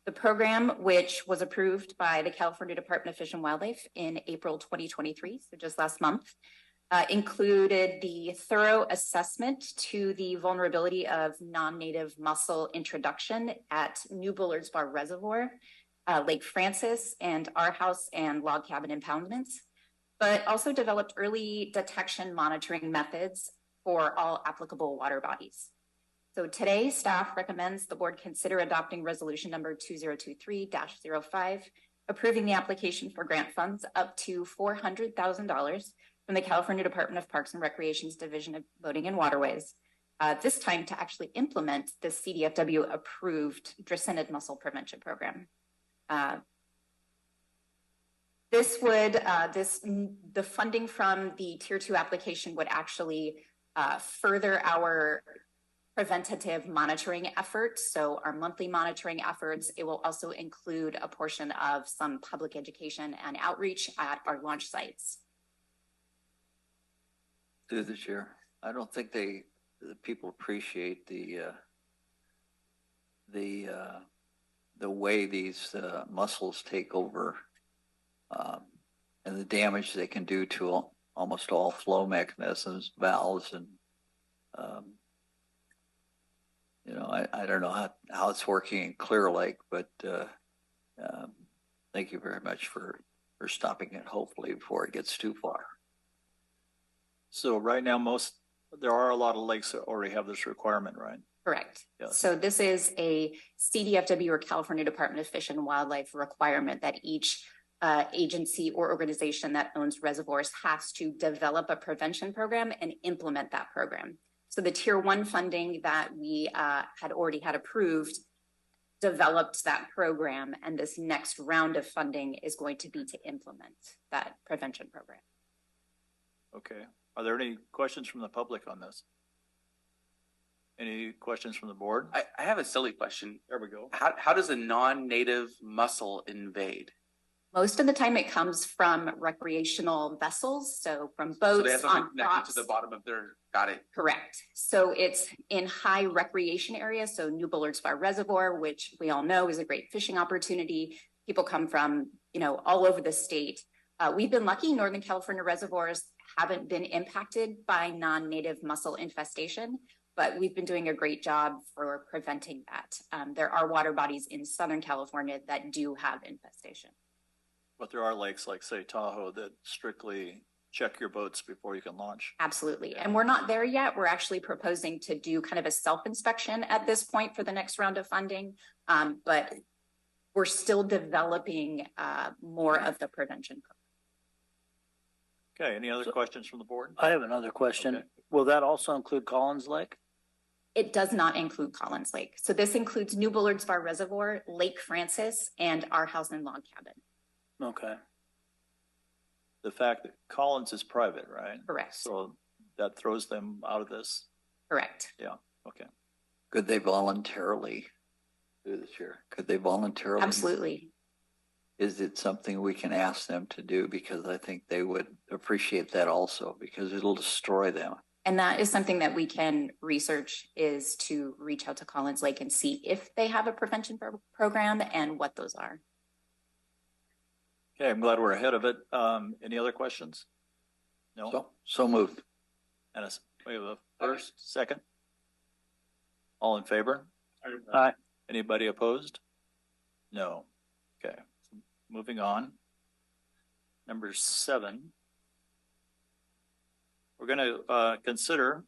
The program, which was approved by the California Department of Fish and Wildlife in April 2023, so just last month, included the thorough assessment to the vulnerability of non-native mussel introduction at New Bullards Bar Reservoir, Lake Francis, and our house and log cabin impoundments, but also developed early detection monitoring methods for all applicable water bodies. So today, staff recommends the board consider adopting resolution number 2023-05, approving the application for grant funds up to $400,000 from the California Department of Parks and Recreation's Division of Boating and Waterways, this time to actually implement the CDFW approved Dreissenid mussel prevention program. The funding from the Tier 2 application would actually further our preventative monitoring efforts. So our monthly monitoring efforts, it will also include a portion of some public education and outreach at our launch sites. Through the chair, I don't think the people appreciate the way these mussels take over and the damage they can do to almost all flow mechanisms, valves, and you know, I don't know how it's working in Clear Lake, but thank you very much for stopping it, hopefully before it gets too far. So right now, there are a lot of lakes that already have this requirement, right? Correct. Yes. So this is a CDFW or California Department of Fish and Wildlife requirement that each agency or organization that owns reservoirs has to develop a prevention program and implement that program. So the Tier 1 funding that we had already had approved developed that program, and this next round of funding is going to be to implement that prevention program. Okay. Are there any questions from the public on this? Any questions from the board? I have a silly question. There we go. How does a non-native mussel invade? Most of the time it comes from recreational vessels, so from boats, so they have something on connected props. to the bottom of their, got it. Correct. So it's in high recreation areas. So New Bullard's Bar Reservoir, which we all know is a great fishing opportunity. People come from, you know, all over the state. We've been lucky. Northern California reservoirs haven't been impacted by non-native mussel infestation, but we've been doing a great job for preventing that. There are water bodies in Southern California that do have infestation. But there are lakes like, say, Tahoe that strictly check your boats before you can launch. Absolutely. And we're not there yet. We're actually proposing to do kind of a self-inspection at this point for the next round of funding. But we're still developing more of the prevention program. Okay. Any other questions from the board? I have another question. Okay. Will that also include Collins Lake? It does not include Collins Lake. So this includes New Bullard's Bar Reservoir, Lake Francis, and our house and log cabin. Okay. The fact that Collins is private, right? Correct. So that throws them out of this. Correct. Yeah. Okay. Could they voluntarily do this year? Could they voluntarily? Absolutely. Is it something we can ask them to do? Because I think they would appreciate that also, because it'll destroy them. And that is something that we can research, is to reach out to Collins Lake and see if they have a prevention program and what those are. Okay, I'm glad we're ahead of it. Any other questions? No. So moved. And we have a first, second. All in favor? Aye. Anybody opposed? No. Okay. Moving on. Number 7. We're going to consider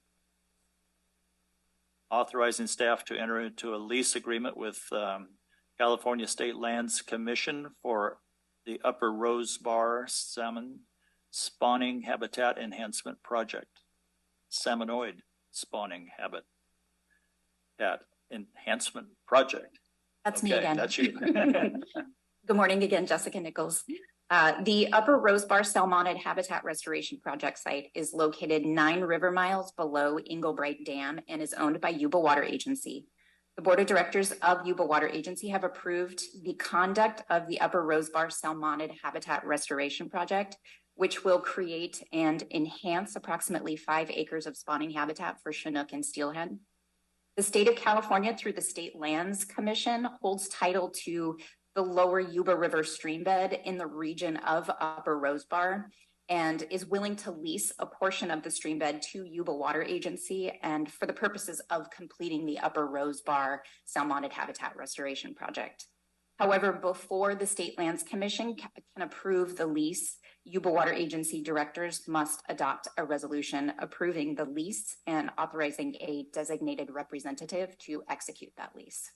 authorizing staff to enter into a lease agreement with California State Lands Commission for the Upper Rose Bar Salmon Spawning Habitat Enhancement Project. Salmonoid Spawning Habitat Enhancement Project. That's me again. That's you. Good morning again, Jessica Nichols. The Upper Rose Bar Salmonid Habitat Restoration Project site is located 9 river miles below Inglebright Dam and is owned by Yuba Water Agency. The Board of Directors of Yuba Water Agency have approved the conduct of the Upper Rose Bar Salmonid Habitat Restoration Project, which will create and enhance approximately 5 acres of spawning habitat for Chinook and steelhead. The state of California, through the State Lands Commission, holds title to the lower Yuba River streambed in the region of Upper Rose Bar, and is willing to lease a portion of the streambed to Yuba Water Agency and for the purposes of completing the Upper Rose Bar Salmonid Habitat Restoration Project. However, before the State Lands Commission can approve the lease, Yuba Water Agency directors must adopt a resolution approving the lease and authorizing a designated representative to execute that lease.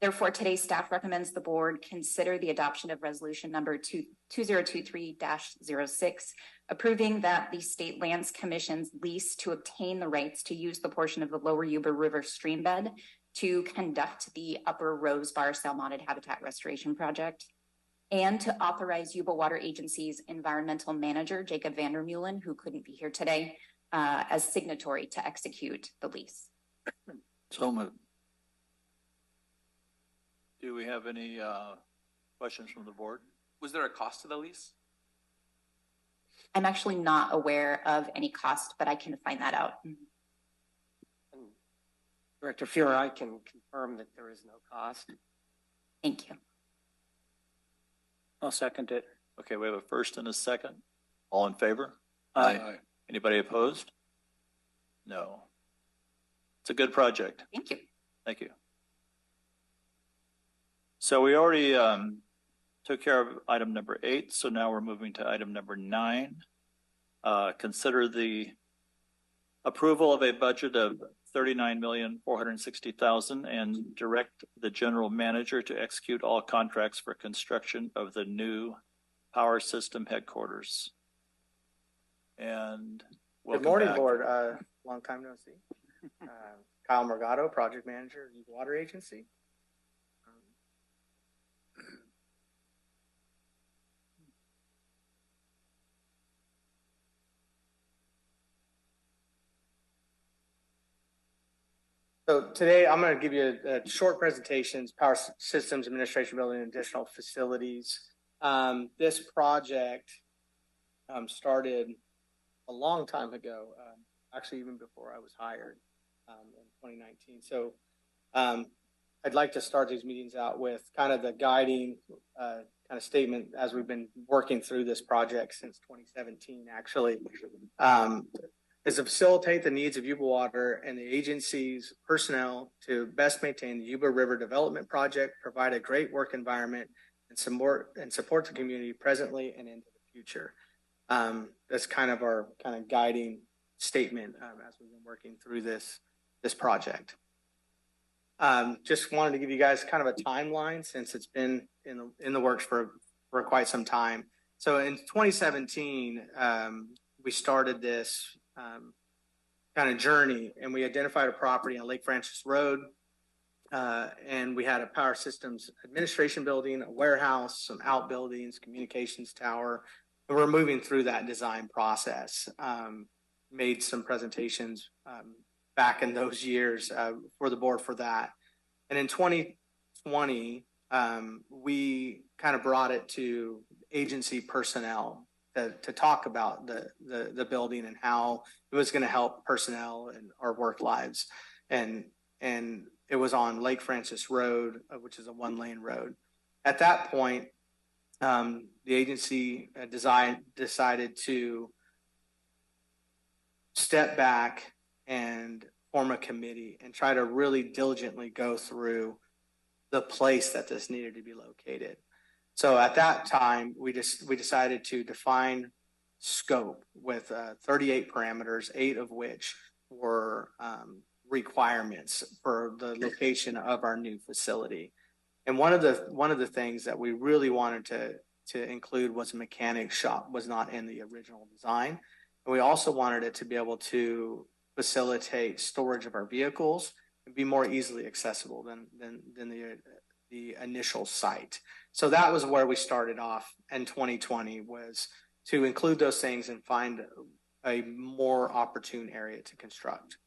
Therefore, today's staff recommends the board consider the adoption of resolution number 2023-06, approving that the State Lands Commission's lease to obtain the rights to use the portion of the Lower Yuba River streambed to conduct the Upper Rose Bar Salmonid Habitat Restoration Project, and to authorize Yuba Water Agency's environmental manager, Jacob Vandermeulen, who couldn't be here today, as signatory to execute the lease. So moved. Do we have any questions from the board? Was there a cost to the lease? I'm actually not aware of any cost, but I can find that out. Director Fuhrer, I can confirm that there is no cost. Thank you. I'll second it. Okay, we have a first and a second. All in favor? Aye. Anybody opposed? No. It's a good project. Thank you. Thank you. So we already took care of item number 8. So now we're moving to item number 9. Consider the approval of a budget of $39,460,000 and direct the general manager to execute all contracts for construction of the new power system headquarters. And good morning, board. Long time no see. Kyle Morgado, project manager, Yuba Water Agency. So today I'm going to give you a short presentations, power systems administration building and additional facilities. This project started a long time ago, actually even before I was hired in 2019. So I'd like to start these meetings out with kind of the guiding kind of statement as we've been working through this project since 2017, actually. Is to facilitate the needs of Yuba Water and the agency's personnel to best maintain the Yuba River Development Project, provide a great work environment, and support the community presently and into the future. That's kind of our kind of guiding statement as we've been working through this project. Just wanted to give you guys kind of a timeline since it's been in the works for quite some time. So in 2017, we started this kind of journey, and we identified a property on Lake Francis Road, and we had a power systems administration building, a warehouse, some outbuildings, communications tower, and we're moving through that design process. Made some presentations back in those years for the board for that, and in 2020 we kind of brought it to agency personnel to talk about the building and how it was going to help personnel and our work lives. And it was on Lake Francis Road, which is a 1-lane road. At that point, the agency decided to step back and form a committee and try to really diligently go through the place that this needed to be located. So at that time, we decided to define scope with 38 parameters, 8 of which were requirements for the location of our new facility. And one of the things that we really wanted to include was a mechanic shop, was not in the original design. And we also wanted it to be able to facilitate storage of our vehicles and be more easily accessible than the initial site. So that was where we started off in 2020, was to include those things and find a more opportune area to construct.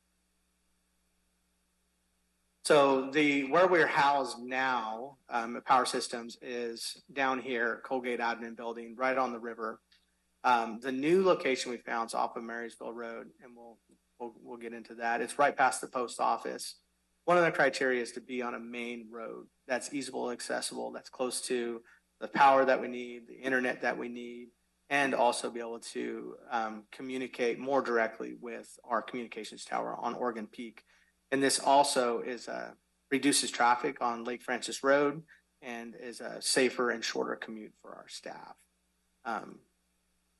So where we're housed now at Power Systems is down here, Colgate Admin Building, right on the river. The new location we found is off of Marysville Road, and we'll get into that. It's right past the post office. One of the criteria is to be on a main road that's easily accessible, that's close to the power that we need, the internet that we need, and also be able to communicate more directly with our communications tower on Oregon Peak. And this also reduces traffic on Lake Francis Road and is a safer and shorter commute for our staff.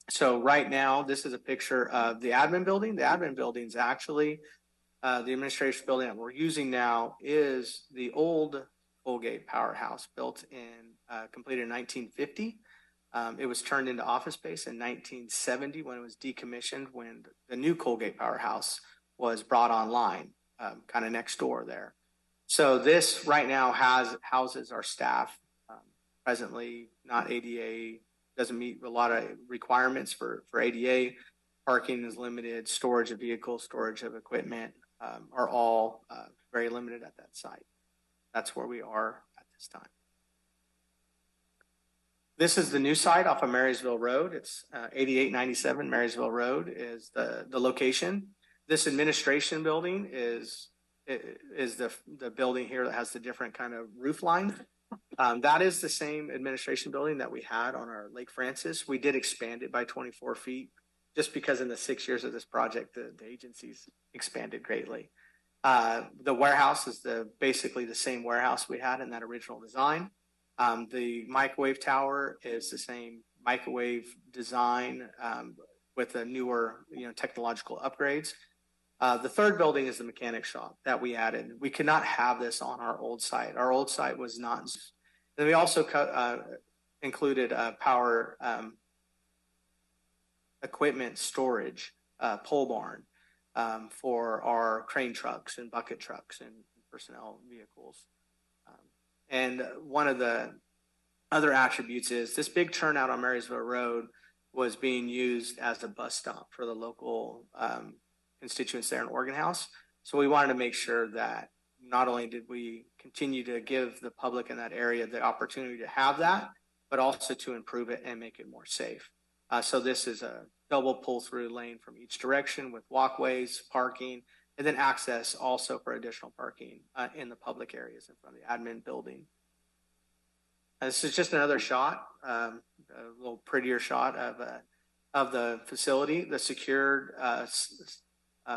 So right now, this is a picture of the admin building. The admin building is actually the administration building that we're using now is the old Colgate powerhouse built completed in 1950. It was turned into office space in 1970 when it was decommissioned, when the new Colgate powerhouse was brought online, kind of next door there. So this right now houses our staff. Presently not ADA, doesn't meet a lot of requirements for ADA. Parking is limited, storage of vehicles, storage of equipment are all very limited at that site. That's where we are at this time. This is the new site off of Marysville Road. It's 8897 Marysville Road is the location. This administration building is the building here that has the different kind of roof line. That is the same administration building that we had on our Lake Francis. We did expand it by 24 feet just because in the 6 years of this project, the agencies expanded greatly. The warehouse is basically the same warehouse we had in that original design. The microwave tower is the same microwave design with the newer, technological upgrades. The third building is the mechanic shop that we added. We could not have this on our old site. Our old site was not. Then we also included power equipment storage pole barn for our crane trucks and bucket trucks and personnel vehicles. And one of the other attributes is this big turnout on Marysville Road was being used as a bus stop for the local constituents there in Organ House. So we wanted to make sure that not only did we continue to give the public in that area the opportunity to have that, but also to improve it and make it more safe. So this is a double pull-through lane from each direction with walkways, parking, and then access also for additional parking in the public areas in front of the admin building. This is just another shot, a little prettier shot of the facility. The secured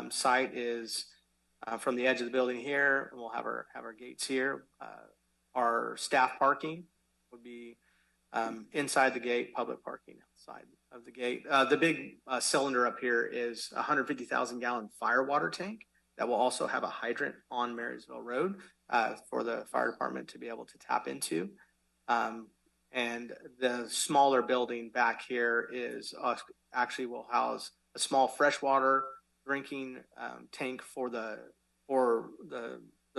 site is from the edge of the building here, and we'll have our gates here. Our staff parking would be inside the gate, public parking outside of the gate. The big cylinder up here is a 150,000 gallon fire water tank that will also have a hydrant on Marysville Road for the fire department to be able to tap into. And the smaller building back here is actually will house a small freshwater drinking tank for the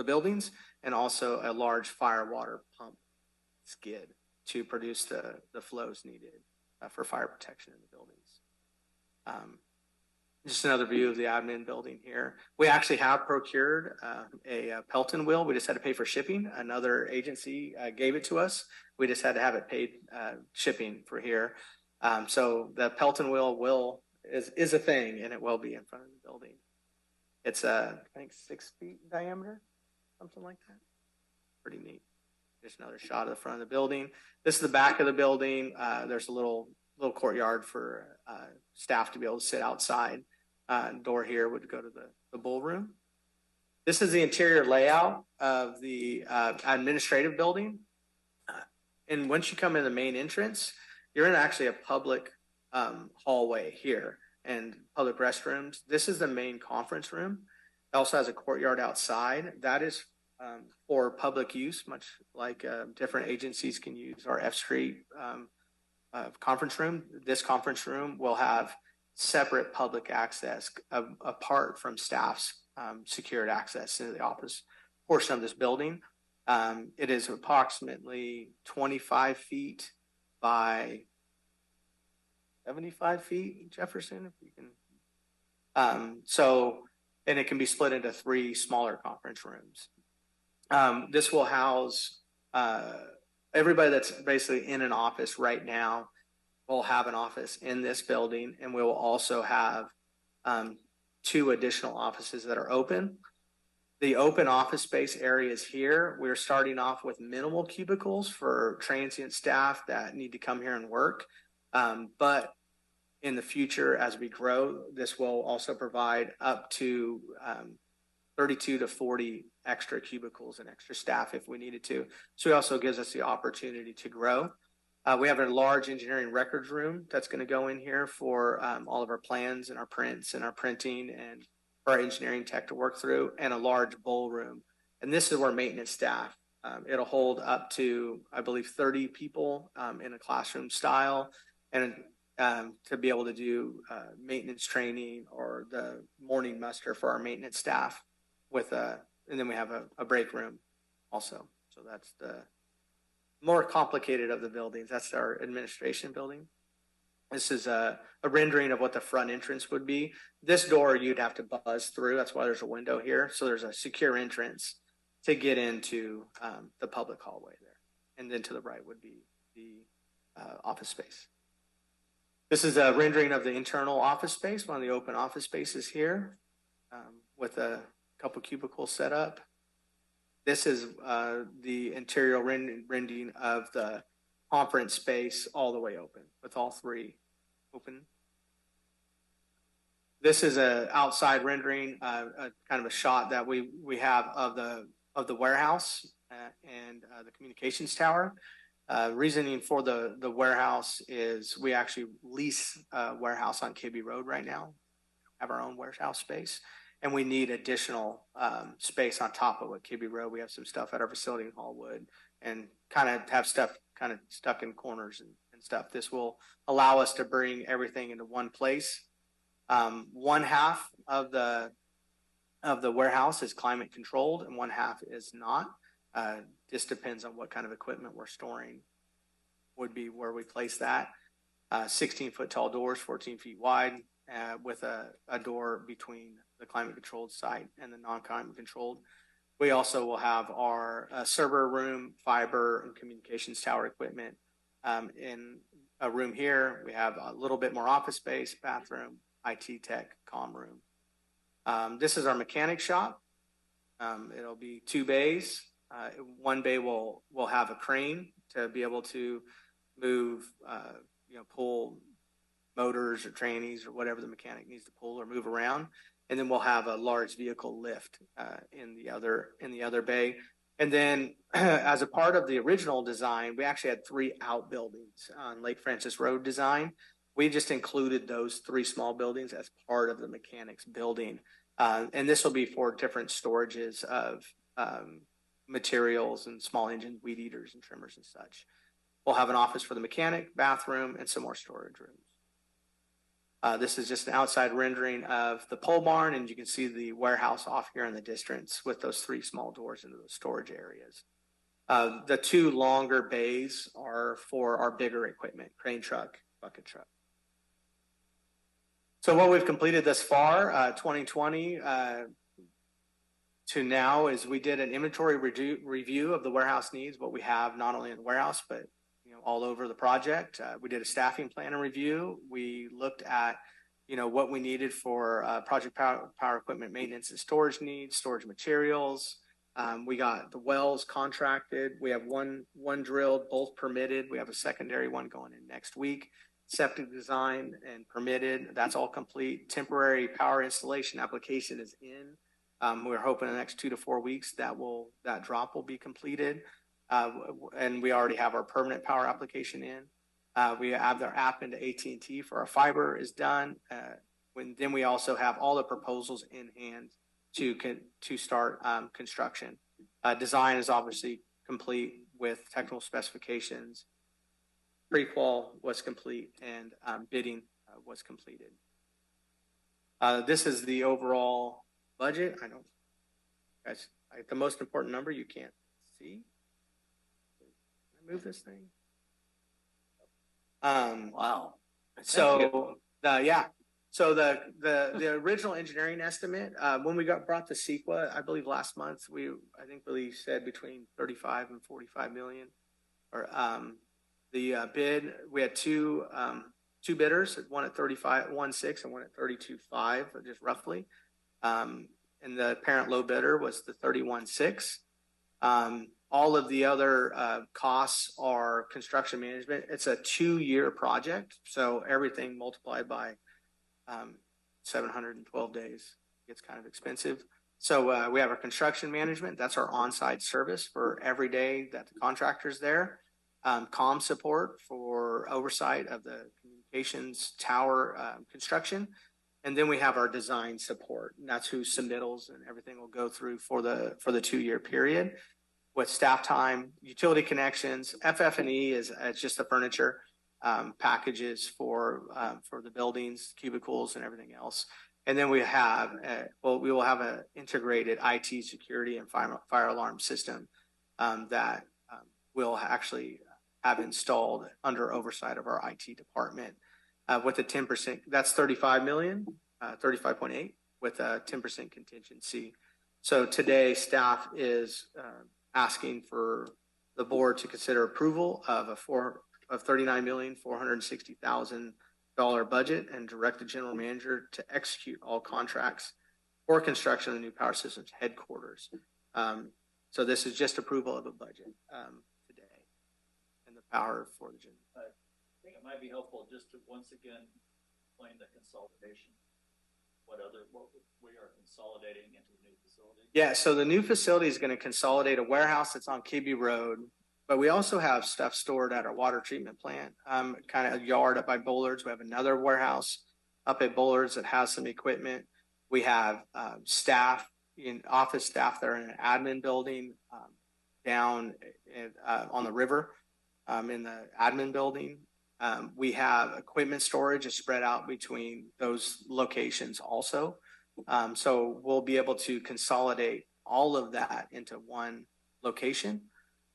buildings, and also a large fire water pump skid to produce the flows needed for fire protection in the buildings. Just another view of the admin building here. We actually have procured a Pelton wheel. We just had to pay for shipping. Another agency gave it to us. We just had to have it paid shipping for here. So the Pelton wheel is a thing, and it will be in front of the building. It's I think 6 feet in diameter, something like that. Pretty neat. Just another shot of the front of the building. This is the back of the building. There's a little courtyard for staff to be able to sit outside. Door here would go to the ballroom. This is the interior layout of the administrative building. And once you come in the main entrance, you're in actually a public hallway here and public restrooms. This is the main conference room. It also has a courtyard outside. That is for public use, much like different agencies can use our F Street conference room. This conference room will have separate public access apart from staff's secured access to the office portion of this building. It is approximately 25 feet by 75 feet, Jefferson, if you can. And it can be split into 3 smaller conference rooms. This will house everybody that's basically in an office right now. We'll have an office in this building, and we will also have 2 additional offices that are open. The open office space areas here, we're starting off with minimal cubicles for transient staff that need to come here and work. But in the future, as we grow, this will also provide up to 32 to 40 extra cubicles and extra staff if we needed to. So it also gives us the opportunity to grow. We have a large engineering records room that's going to go in here for all of our plans and our prints and our printing and for our engineering tech to work through, and a large bowl room. And this is where maintenance staff It'll hold up to, I believe, 30 people in a classroom style, and to be able to do maintenance training or the morning muster for our maintenance staff and then we have a break room also. So that's the more complicated of the buildings. That's our administration building. This is a rendering of what the front entrance would be. This door you'd have to buzz through. That's why there's a window here. So there's a secure entrance to get into the public hallway there. And then to the right would be the office space. This is a rendering of the internal office space, one of the open office spaces here, with a couple cubicles set up. This is the interior rendering of the conference space all the way open, with all three open. This is a outside rendering, a kind of a shot that we have of the warehouse and the communications tower. Reasoning for the warehouse is we actually lease a warehouse on KB Road right now, have our own warehouse space, and we need additional space on top of what KB Road. We have some stuff at our facility in Hallwood and kind of have stuff kind of stuck in corners and stuff. This will allow us to bring everything into one place. One half of the warehouse is climate controlled and one half is not. Just depends on what kind of equipment we're storing would be where we place that. 16-foot tall doors, 14 feet wide, with a door between the climate controlled site and the non-climate controlled. We also will have our server room, fiber, and communications tower equipment in a room here. We have a little bit more office space, bathroom, IT tech, comm room. This is our mechanic shop. It'll be 2 bays. One bay will have a crane to be able to move, pull motors or trannies or whatever the mechanic needs to pull or move around. And then we'll have a large vehicle lift in the other bay. And then as a part of the original design, we actually had 3 outbuildings on Lake Francis Road design. We just included those 3 small buildings as part of the mechanics building. And this will be for different storages of materials and small engines, weed eaters and trimmers and such. We'll have an office for the mechanic, bathroom, and some more storage rooms. This is just an outside rendering of the pole barn, and you can see the warehouse off here in the distance with those 3 small doors into those storage areas. The 2 longer bays are for our bigger equipment, crane truck, bucket truck. So what we've completed thus far, 2020 to now, is we did an inventory review of the warehouse needs, what we have not only in the warehouse, but all over the project. We did a staffing plan and review. We looked at, what we needed for project power equipment maintenance and storage needs, storage materials. We got the wells contracted. We have one drilled, both permitted. We have a secondary one going in next week. Septic design and permitted. That's all complete. Temporary power installation application is in. We're hoping in the next 2 to 4 weeks that drop will be completed. And we already have our permanent power application in. We have their app into AT&T for our fiber is done. Then we also have all the proposals in hand to start construction. Design is obviously complete with technical specifications. Pre-qual was complete and bidding was completed. This is the overall budget. Guys, the most important number you can't see. Move this thing. Wow. So So the original engineering estimate, when we brought the CEQA, I believe last month, we said between 35 and 45 million. Or the bid, we had two bidders, one at 35.16 and one at 32.5, just roughly. And the parent low bidder was the 31.6. All of the other costs are construction management. It's a 2-year project, so everything multiplied by 712 days gets kind of expensive. So we have our construction management. That's our on-site service for every day that the contractor's there. Comm support for oversight of the communications tower construction. And then we have our design support, and that's who submittals and everything will go through for the 2-year period. with staff time, utility connections. FF&E is just the furniture, packages for the buildings, cubicles, and everything else. And then we have, we will have an integrated IT security and fire alarm system that we'll actually have installed under oversight of our IT department with a 10%. That's 35 million, 35.8 with a 10% contingency. So today, staff is asking for the board to consider approval of $39,460,000 budget and direct the general manager to execute all contracts for construction of the new power systems headquarters. So this is just approval of a budget today and the power for the general. I think it might be helpful just to once again explain the consolidation. What we are consolidating into the new facility? Yeah, so the new facility is going to consolidate a warehouse that's on Kibbe Road, but we also have stuff stored at our water treatment plant, kind of a yard up by Bullards. We have another warehouse up at Bullards that has some equipment. We have staff, office staff that are in an admin building down on the river in the admin building. We have equipment storage is spread out between those locations also. So we'll be able to consolidate all of that into one location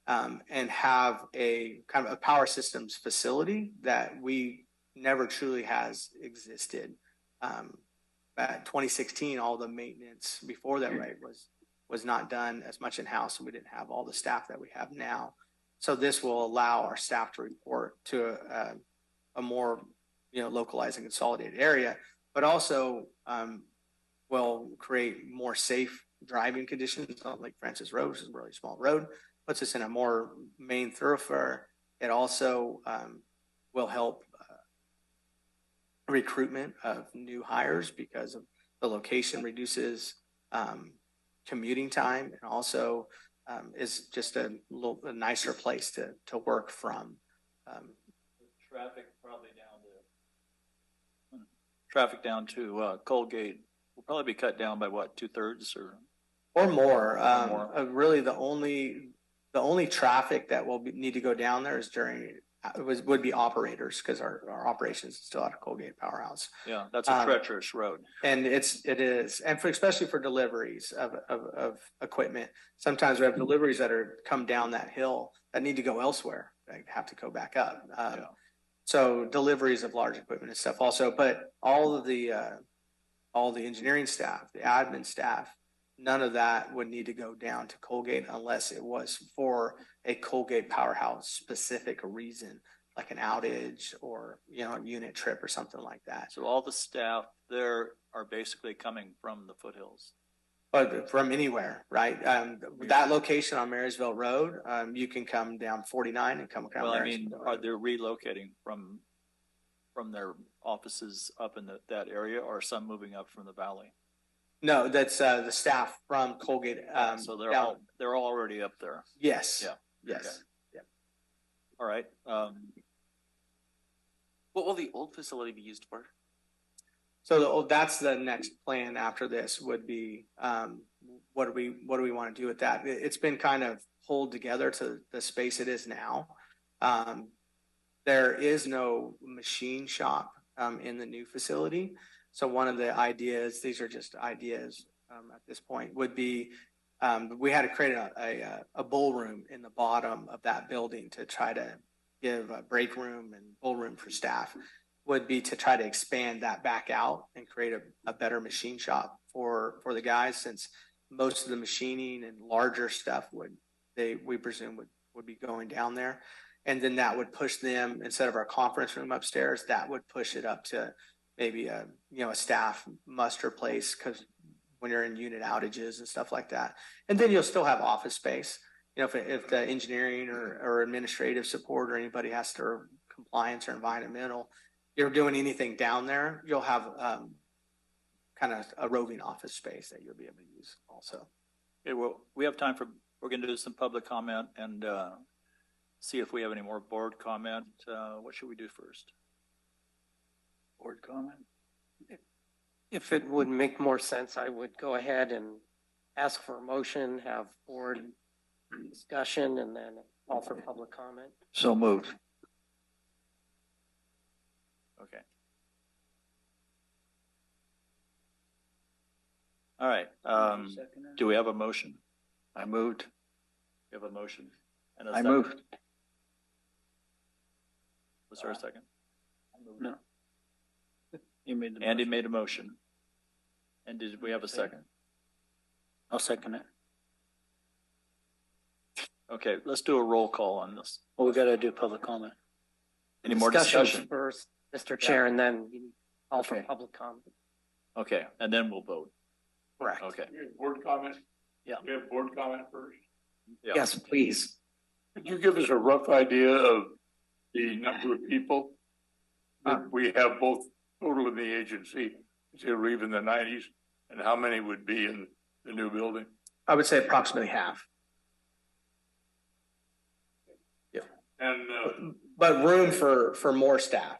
and have a kind of a power systems facility that we never truly has existed. At 2016, all the maintenance before that was not done as much in-house, and we didn't have all the staff that we have now. So this will allow our staff to report to a more, localized and consolidated area, but also will create more safe driving conditions on Lake Francis Road, which is a really small road, puts us in a more main thoroughfare. It also will help recruitment of new hires because of the location reduces commuting time, and also is just a nicer place to work from. Traffic down to Colgate will probably be cut down by what, 2/3 or more. Really, the only traffic that will need to go down there is would be operators, because our operations is still out of Colgate Powerhouse. Yeah, that's a treacherous road. And it is, and especially for deliveries of equipment. Sometimes we have deliveries that come down that hill that need to go elsewhere. They have to go back up. So deliveries of large equipment and stuff also, but all the engineering staff, the admin staff, none of that would need to go down to Colgate unless it was for a Colgate Powerhouse specific reason, like an outage or, a unit trip or something like that. So all the staff there are basically coming from the foothills. But from anywhere, right? That location on Marysville Road, you can come down 49 and come down. Well, I mean, are they relocating from their offices up in that area, or some moving up from the valley? No, that's the staff from Colgate. So they're all already up there. Yes. Yeah. Yes. Okay. Yeah. All right. What will the old facility be used for? So that's the next plan after this would be, what do we want to do with that? It's been kind of pulled together to the space it is now. There is no machine shop in the new facility. So one of the ideas, these are just ideas at this point, would be we had to create a bull room in the bottom of that building to try to give a break room and bull room for staff, would be to try to expand that back out and create a better machine shop for the guys, since most of the machining and larger stuff we presume would be going down there. And then that would push them, instead of our conference room upstairs, that would push it up to maybe a staff muster place, because when you're in unit outages and stuff like that. And then you'll still have office space. If the engineering or administrative support or anybody has to, or compliance or environmental, you're doing anything down there, you'll have kind of a roving office space that you'll be able to use also. Okay, well, we're going to do some public comment and see if we have any more board comment. What should we do first? Board comment? If it would make more sense, I would go ahead and ask for a motion, have board discussion and then call for public comment. So moved. Okay. All right, do we have a motion? I moved. We have a motion. And a I second. moved. Was there a second? No. You made the Andy made a motion. And did we have a second? I'll second it. Okay, let's do a roll call on this. Well, we gotta do public comment. Any more discussion? First, Mr. Chair, and then you call for public comment. Okay, and then we'll vote. Correct. Okay. Board comment? Yeah. We have board comment first. Yeah. Yes, please. Could you give us a rough idea of the number of people that we have both total in the agency, say leave in the 90s, and how many would be in the new building? I would say approximately half. Yeah. And But room for more staff,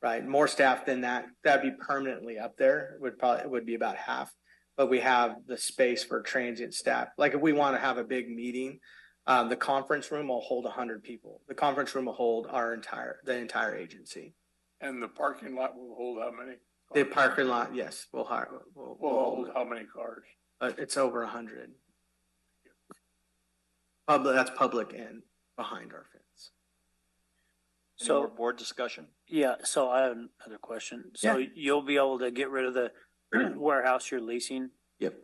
right? More staff than that, that'd be permanently up there, would be about half. But we have the space for transient staff. Like if we want to have a big meeting, the conference room will hold 100 people. The conference room will hold the entire agency. And the parking lot will hold how many? The parking lot, yes, we'll hold how many cars? It's over 100. Public, that's public and behind our fence. Any more board discussion? Yeah, so I have another question. So you'll be able to get rid of the warehouse you're leasing? Yep.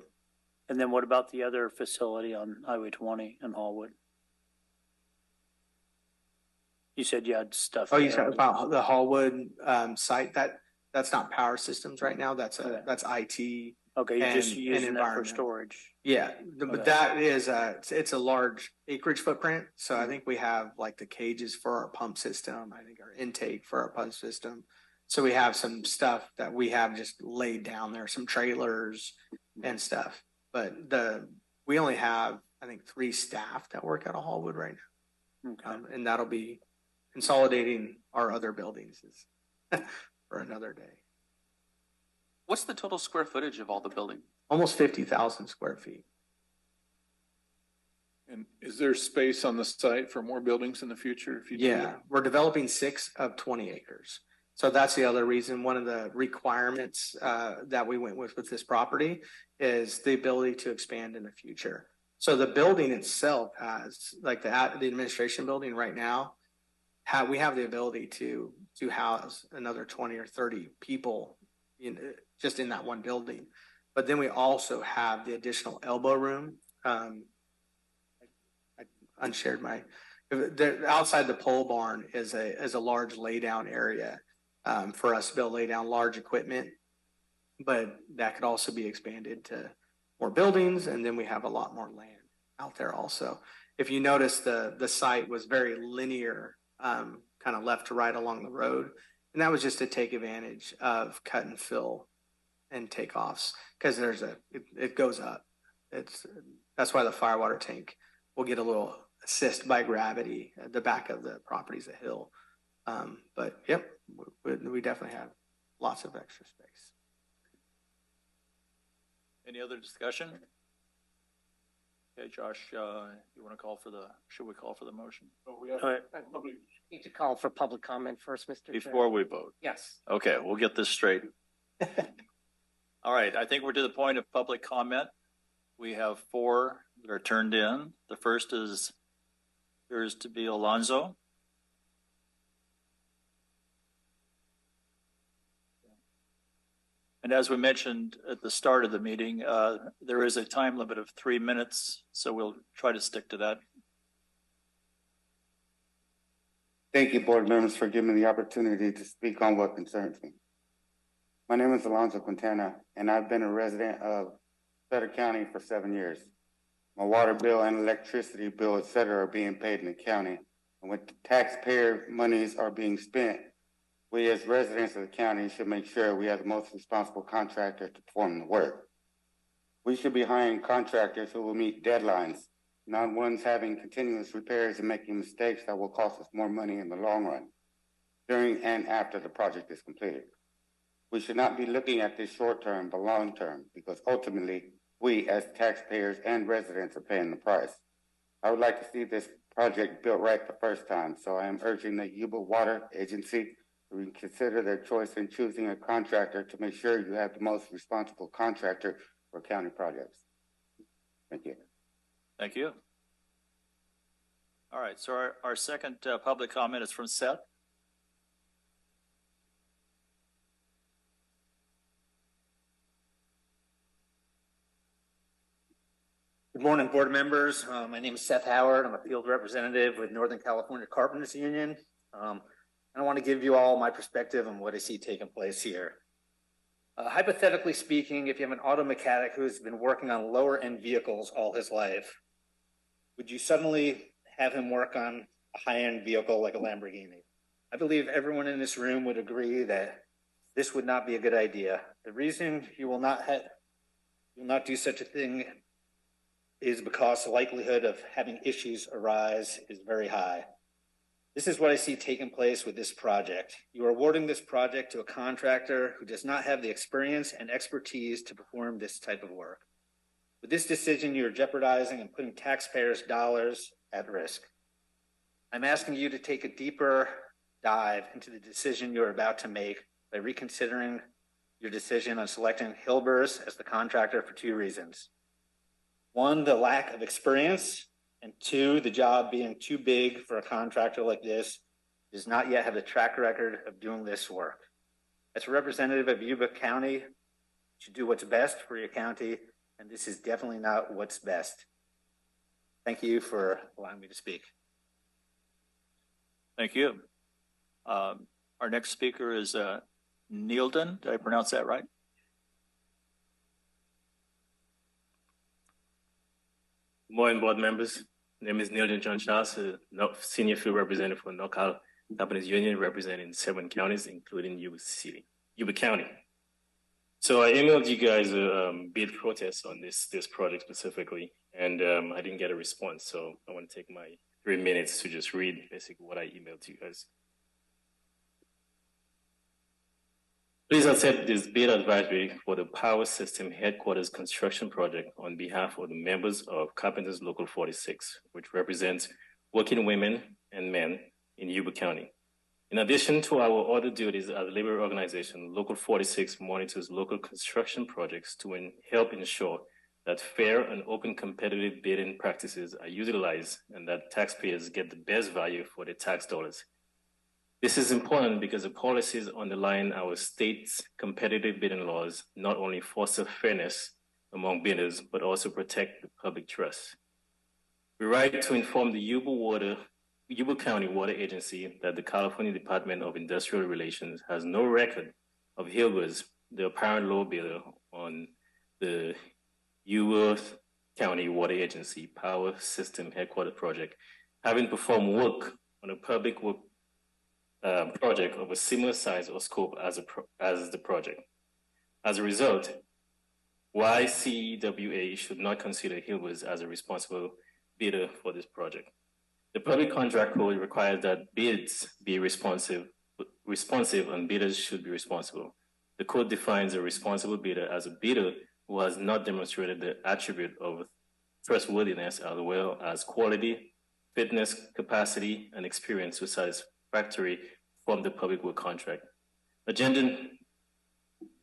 And then what about the other facility on Highway 20 in Hallwood? You said you had stuff. Oh, you said about the Hallwood site, that's not power systems right now. That's IT. Okay, you're just using that for storage. Yeah, but that is it's a large acreage footprint. So I think we have like the cages for our pump system. I think our intake for our pump system. So we have some stuff that we have just laid down there, some trailers and stuff. But we only have, I think, 3 staff that work out of Hallwood right now. Okay. And that'll be consolidating our other buildings for another day. What's the total square footage of all the building? Almost 50,000 square feet. And is there space on the site for more buildings in the future? If you do that? We're developing 6 of 20 acres. So that's the other reason. One of the requirements that we went with this property is the ability to expand in the future. So the building itself has, like the administration building right now, we have the ability to house another 20 or 30 people just in that one building. But then we also have the additional elbow room. I unshared outside the pole barn is a large laydown area for us to be able to lay down large equipment, but that could also be expanded to more buildings. And then we have a lot more land out there also. If you notice, the site was very linear, kind of left to right along the road. And that was just to take advantage of cut and fill and takeoffs, because it goes up. That's why the firewater tank will get a little assist by gravity at the back of the property's a hill. But yep, we definitely have lots of extra space. Any other discussion? Okay, Josh, you want to should we call for the motion? Need to call for public comment first, Mr. Chair. Before we vote? Yes. Okay, we'll get this straight. All right, I think we're to the point of public comment. We have 4 that are turned in. The first appears to be Alonzo. And as we mentioned at the start of the meeting, there is a time limit of 3 minutes, so we'll try to stick to that. Thank you, board members, for giving me the opportunity to speak on what concerns me. My name is Alonzo Quintana, and I've been a resident of Sutter County for 7 years. My water bill and electricity bill, et cetera, are being paid in the county. And when taxpayer monies are being spent, we as residents of the county should make sure we have the most responsible contractor to perform the work. We should be hiring contractors who will meet deadlines, not ones having continuous repairs and making mistakes that will cost us more money in the long run, during and after the project is completed. We should not be looking at this short term, but long term, because ultimately we as taxpayers and residents are paying the price. I would like to see this project built right the first time, so I am urging the Yuba Water Agency to reconsider their choice in choosing a contractor to make sure you have the most responsible contractor for county projects. Thank you. Thank you. All right, so our second public comment is from Seth. Good morning, board members. My name is Seth Howard. I'm a field representative with Northern California Carpenters Union. I want to give you all my perspective on what I see taking place here. Hypothetically speaking, if you have an auto mechanic who's been working on lower end vehicles all his life, would you suddenly have him work on a high end vehicle like a Lamborghini? I believe everyone in this room would agree that this would not be a good idea. The reason you will not do such a thing is because the likelihood of having issues arise is very high. This is what I see taking place with this project. You are awarding this project to a contractor who does not have the experience and expertise to perform this type of work. With this decision, you are jeopardizing and putting taxpayers' dollars at risk. I'm asking you to take a deeper dive into the decision you're about to make by reconsidering your decision on selecting Hilbers as the contractor for two reasons. One, the lack of experience, and two, the job being too big for a contractor like this who does not yet have the track record of doing this work. As a representative of Yuba County, you should do what's best for your county, and this is definitely not what's best. Thank you for allowing me to speak. Thank you. Our next speaker is Neilden. Did I pronounce that right? Good morning, board members. My name is Neilden John Charles, Senior Field Representative for NorCal Carpenters Union, representing 7 counties, including Yuba County. So I emailed you guys a bid protest on this project specifically, and I didn't get a response. So I want to take my 3 minutes to just read basically what I emailed to you guys. Please accept this bid advisory for the Power System Headquarters Construction Project on behalf of the members of Carpenters Local 46, which represents working women and men in Yuba County. In addition to our other duties as a labor organization, Local 46 monitors local construction projects to help ensure that fair and open competitive bidding practices are utilized and that taxpayers get the best value for their tax dollars. This is important because the policies underlying our state's competitive bidding laws not only foster fairness among bidders, but also protect the public trust. We write to inform the Yuba County Water Agency that the California Department of Industrial Relations has no record of Hilbers, the apparent low bidder on the Yuba County Water Agency Power System Headquarters Project, having performed work on a public work project of a similar size or scope as the project. As a result, YCWA should not consider Hilbers as a responsible bidder for this project. The Public Contract Code requires that bids be responsive and bidders should be responsible. The code defines a responsible bidder as a bidder who has not demonstrated the attribute of trustworthiness as well as quality, fitness, capacity, and experience to satisfactory from the public work contract. Agenda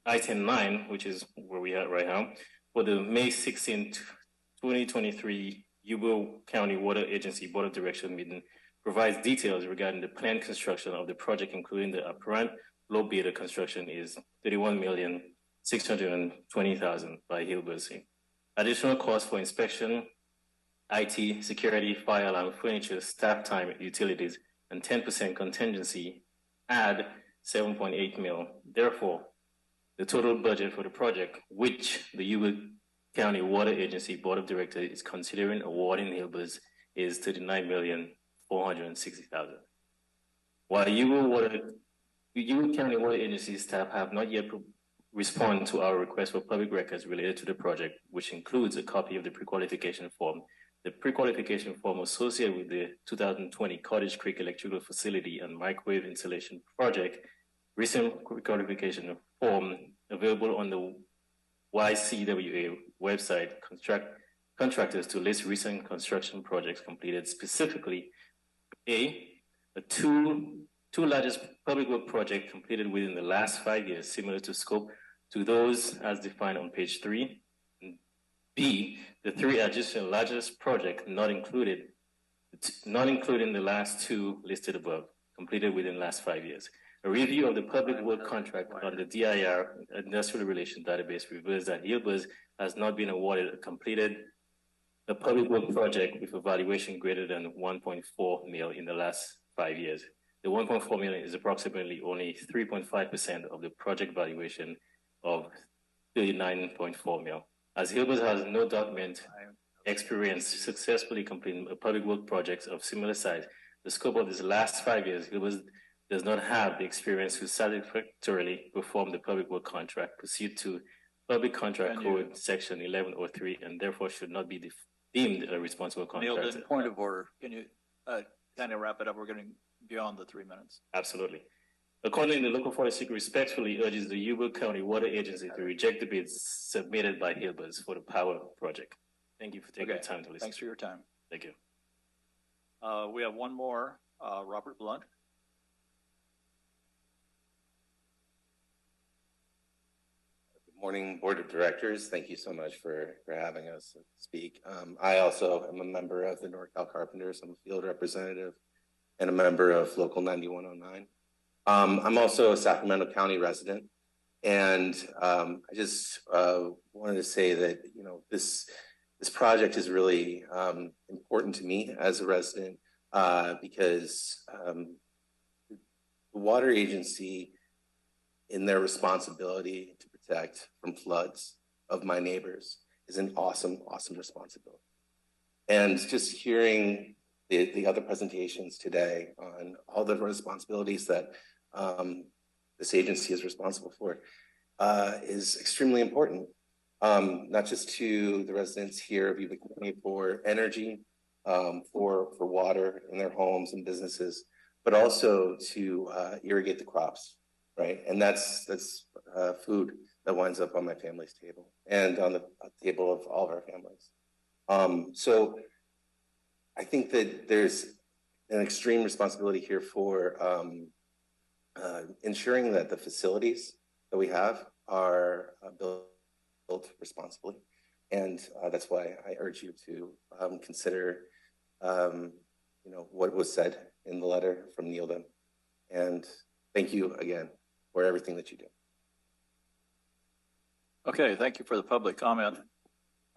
item 9, which is where we are right now, for the May 16, 2023 Yuba County Water Agency Board of Directors meeting provides details regarding the planned construction of the project, including the apparent low bidder construction is $31,620,000 by Hilbers. Additional costs for inspection, IT, security, fire alarm, furniture, staff time, utilities, and 10% contingency add $7.8 million. Therefore, the total budget for the project, which the Yuba County Water Agency Board of Directors is considering awarding Hilbers, is $39,460,000. While Yuba County Water Agency staff have not yet responded to our request for public records related to the project, which includes a copy of the pre-qualification form. The pre-qualification form associated with the 2020 Cottage Creek Electrical Facility and Microwave Installation Project, recent pre-qualification form available on the YCWA website, contractors to list recent construction projects completed, specifically the two largest public work projects completed within the last 5 years, similar to scope to those as defined on page 3. And B, the 3 additional largest projects not including the last 2 listed above, completed within the last 5 years. A review of the public work contract on the DIR Industrial Relations Database reveals that Yuba has not been awarded or completed a public work project with a valuation greater than 1.4 million in the last 5 years. The 1.4 million is approximately only 3.5% of the project valuation of 39.4 million. As Hilbers has no document experience successfully completing a public work projects of similar size, the scope of this last 5 years, Hilbers does not have the experience to satisfactorily perform the public work contract pursuant to Public Contract Code Section 1103, and therefore should not be deemed a responsible contractor. Neil, point of order. Can you kind of wrap it up? We're getting beyond the 3 minutes. Absolutely. Accordingly, the Local 46 respectfully urges the Yuba County Water Agency to reject the bids submitted by Hilbers for the power project. Thank you for taking the time to listen. Thanks for your time. Thank you. We have one more, Robert Blunt. Morning, Board of Directors. Thank you so much for having us speak. I also am a member of the NorCal Carpenters. I'm a field representative and a member of Local 9109. I'm also a Sacramento County resident, and I just wanted to say that this project is really important to me as a resident because the water agency, in their responsibility to protect from floods of my neighbors, is an awesome responsibility. And just hearing the other presentations today on all the responsibilities that this agency is responsible for is extremely important, not just to the residents here of Yuba County for energy, for water in their homes and businesses, but also to irrigate the crops, right? And that's food that winds up on my family's table and on the table of all of our families. So I think that there's an extreme responsibility here for ensuring that the facilities that we have are built responsibly. And that's why I urge you to consider what was said in the letter from Neildon. And thank you again for everything that you do. Okay, thank you for the public comment.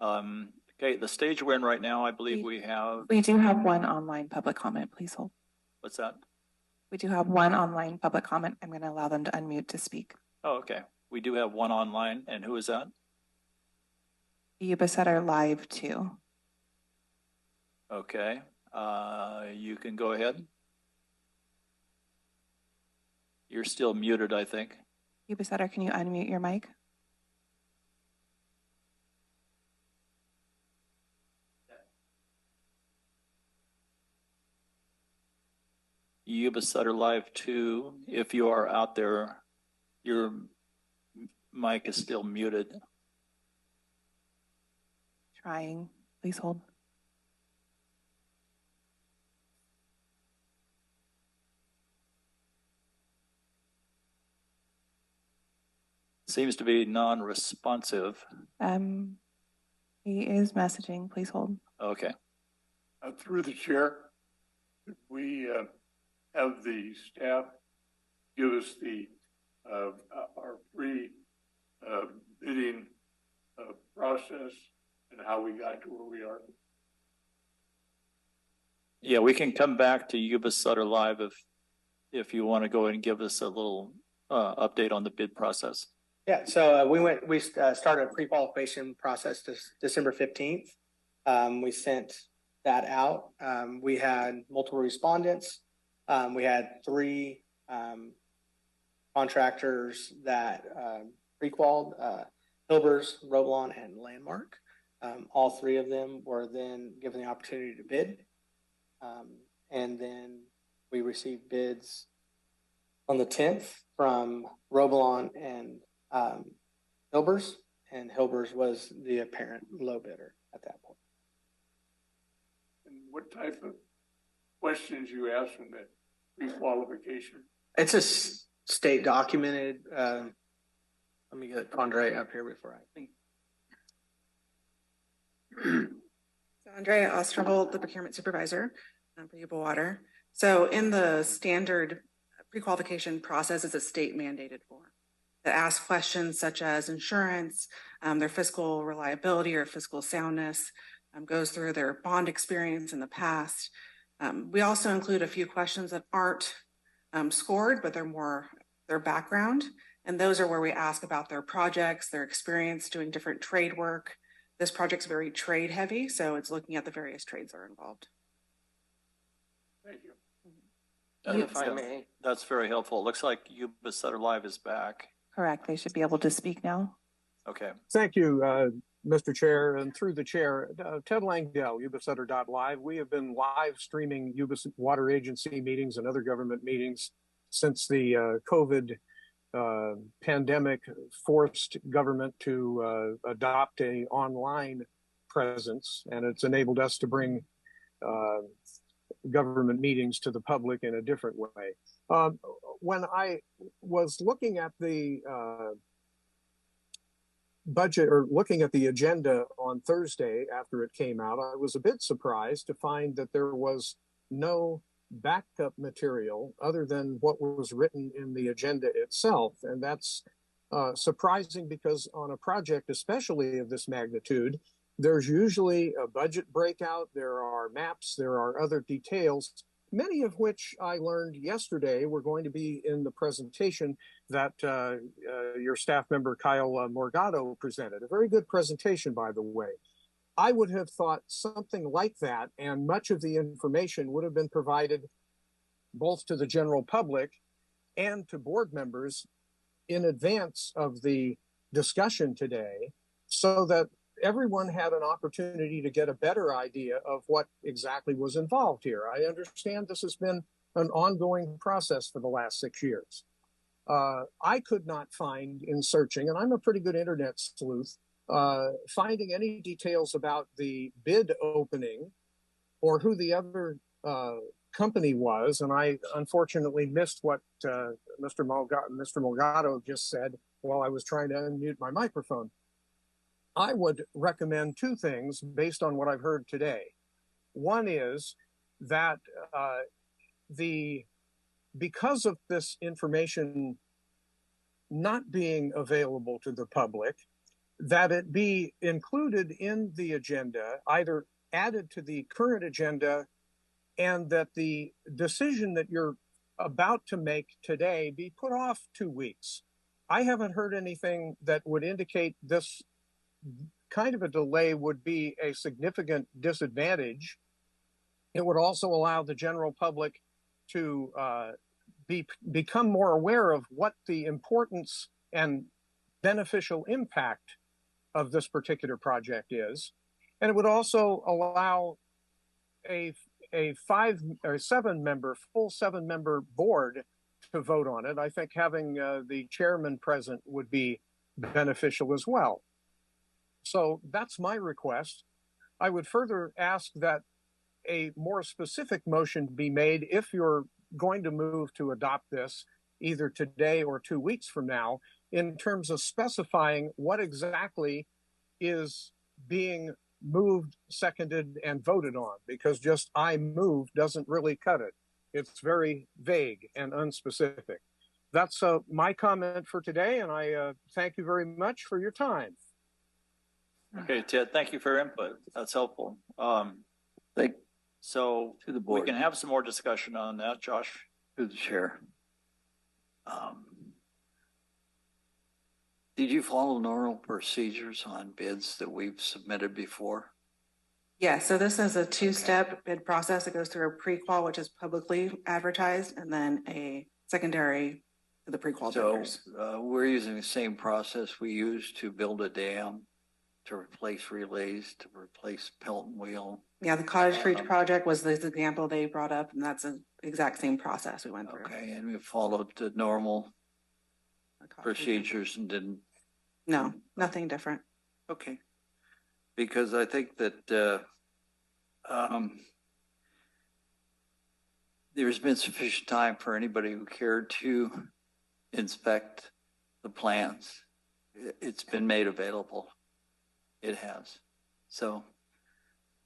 Okay, the stage we're in right now, I believe we do have one online public comment. Please hold. What's that? We do have one online public comment. I'm going to allow them to unmute to speak. Oh, okay. We do have one online, and who is that? Yuba-Sutter Live 2. Okay, you can go ahead. You're still muted, I think. Yuba-Sutter, can you unmute your mic? Yuba-Sutter Live 2, if you are out there, your mic is still muted. Trying. Please hold. Seems to be non-responsive. He is messaging. Please hold. Okay. Through the chair, could we have the staff give us our bidding process and how we got to where we are? Yeah, we can come back to Yuba-Sutter Live if you want to go and give us a little update on the bid process. Yeah, so we started a pre-qualification process this December 15th. We sent that out. We had multiple respondents. We had 3 contractors that pre-qualified, Hilbers, Roblon, and Landmark. All 3 of them were then given the opportunity to bid. And then we received bids on the 10th from Roblon and Hilbers, and Hilbers was the apparent low bidder at that point. what type of questions you ask from that pre-qualification? It's a state documented, let me get Andre up here before I think. So Andrea Osterholt, the procurement supervisor for Yuba Water. So in the standard pre-qualification process, it's a state mandated form that asks questions such as insurance, their fiscal reliability or fiscal soundness, goes through their bond experience in the past. We also include a few questions that aren't scored, but they're more their background. And those are where we ask about their projects, their experience doing different trade work. This project's very trade heavy, so it's looking at the various trades that are involved. Thank you. And If I may. That's very helpful. It looks like Yuba-Sutter Live is back. Correct. They should be able to speak now. Okay. Thank you, Mr. Chair, and through the chair, Ted Langdell, Yuba-Sutter.live. We have been live streaming Yuba Water Agency meetings and other government meetings since the COVID pandemic forced government to adopt a online presence, and it's enabled us to bring government meetings to the public in a different way. When I was looking at the budget or looking at the agenda on Thursday after it came out, I was a bit surprised to find that there was no backup material other than what was written in the agenda itself. And that's surprising because on a project, especially of this magnitude, there's usually a budget breakout, there are maps, there are other details, many of which I learned yesterday were going to be in the presentation that your staff member Kyle Morgado presented. A very good presentation, by the way. I would have thought something like that, and much of the information would have been provided both to the general public and to board members in advance of the discussion today, so that everyone had an opportunity to get a better idea of what exactly was involved here. I understand this has been an ongoing process for the last 6 years. I could not find in searching, and I'm a pretty good internet sleuth, finding any details about the bid opening or who the other company was. And I unfortunately missed what Mr. Morgado just said while I was trying to unmute my microphone. I would recommend two things based on what I've heard today. One is that because of this information not being available to the public, that it be included in the agenda, either added to the current agenda, and that the decision that you're about to make today be put off 2 weeks. I haven't heard anything that would indicate this kind of a delay would be a significant disadvantage. It would also allow the general public to become more aware of what the importance and beneficial impact of this particular project is. And it would also allow a full seven member board to vote on it. I think having the chairman present would be beneficial as well. So that's my request. I would further ask that a more specific motion be made if you're going to move to adopt this either today or 2 weeks from now, in terms of specifying what exactly is being moved, seconded, and voted on, because just I move doesn't really cut it. It's very vague and unspecific. That's my comment for today, and I thank you very much for your time. Okay, Ted, thank you for your input. That's helpful. So to the board. We can have some more discussion on that, Josh. To the chair. Did you follow normal procedures on bids that we've submitted before? Yeah, so this is a two-step bid process. It goes through a pre-qual, which is publicly advertised, and then a secondary to the pre-qual bidders. We're using the same process we used to build a dam, to replace relays, to replace Pelton wheel. Yeah, the Cottage Creek project was the example they brought up, and that's the exact same process we went through. Okay, and we followed the normal procedures and didn't. No, nothing different. Okay, because I think that there's been sufficient time for anybody who cared to inspect the plans. It's been made available. It has. So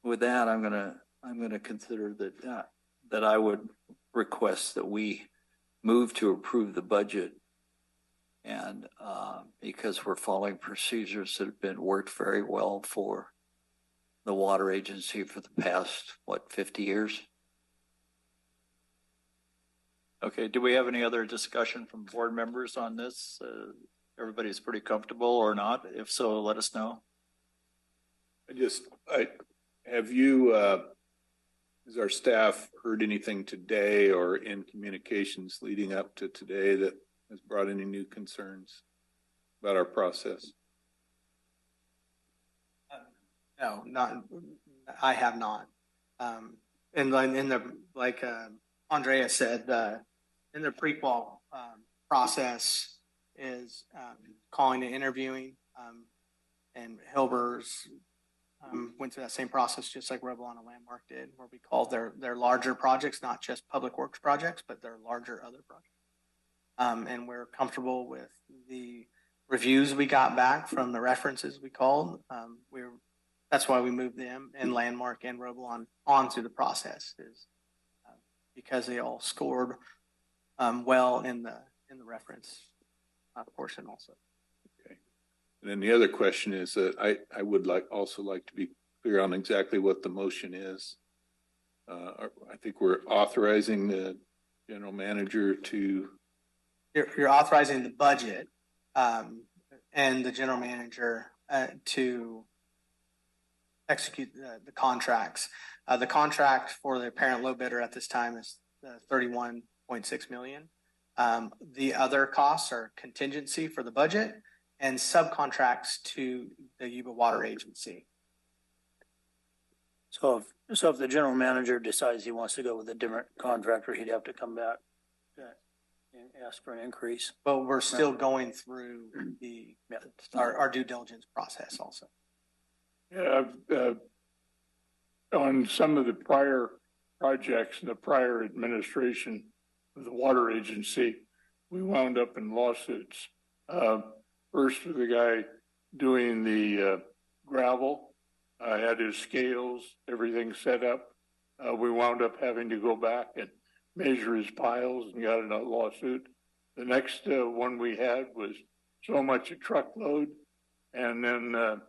with that, I'm gonna consider that I would request that we move to approve the budget. And because we're following procedures that have been worked very well for the water agency for the past, 50 years? Okay, do we have any other discussion from board members on this? Everybody's pretty comfortable or not? If so, let us know. Have you, has our staff heard anything today or in communications leading up to today that has brought any new concerns about our process? No, not, I have not. And then in the, like Andrea said, in the pre-qual process is calling and interviewing, and Hilber's went through that same process just like Revlon and Landmark did, where we called their larger projects, not just public works projects, but their larger other projects. And we're comfortable with the reviews we got back from the references we called. That's why we moved them and Landmark and Revlon onto the process, is because they all scored well in the reference portion also. Okay. And then the other question is that I would also like to be clear on exactly what the motion is. I think we're authorizing the general manager to. You're authorizing the budget and the general manager to execute the contracts. The contract for the apparent low bidder at this time is $31.6 million. The other costs are contingency for the budget and subcontracts to the Yuba Water Agency. So if the general manager decides he wants to go with a different contractor, he'd have to come back and ask for an increase. But we're still going through our due diligence process also. Yeah, on some of the prior projects in the prior administration of the water agency, we wound up in lawsuits. First with the guy doing the gravel, had his scales, everything set up. We wound up having to go back and measure his piles and got in a lawsuit. The next one we had was so much a truckload, and then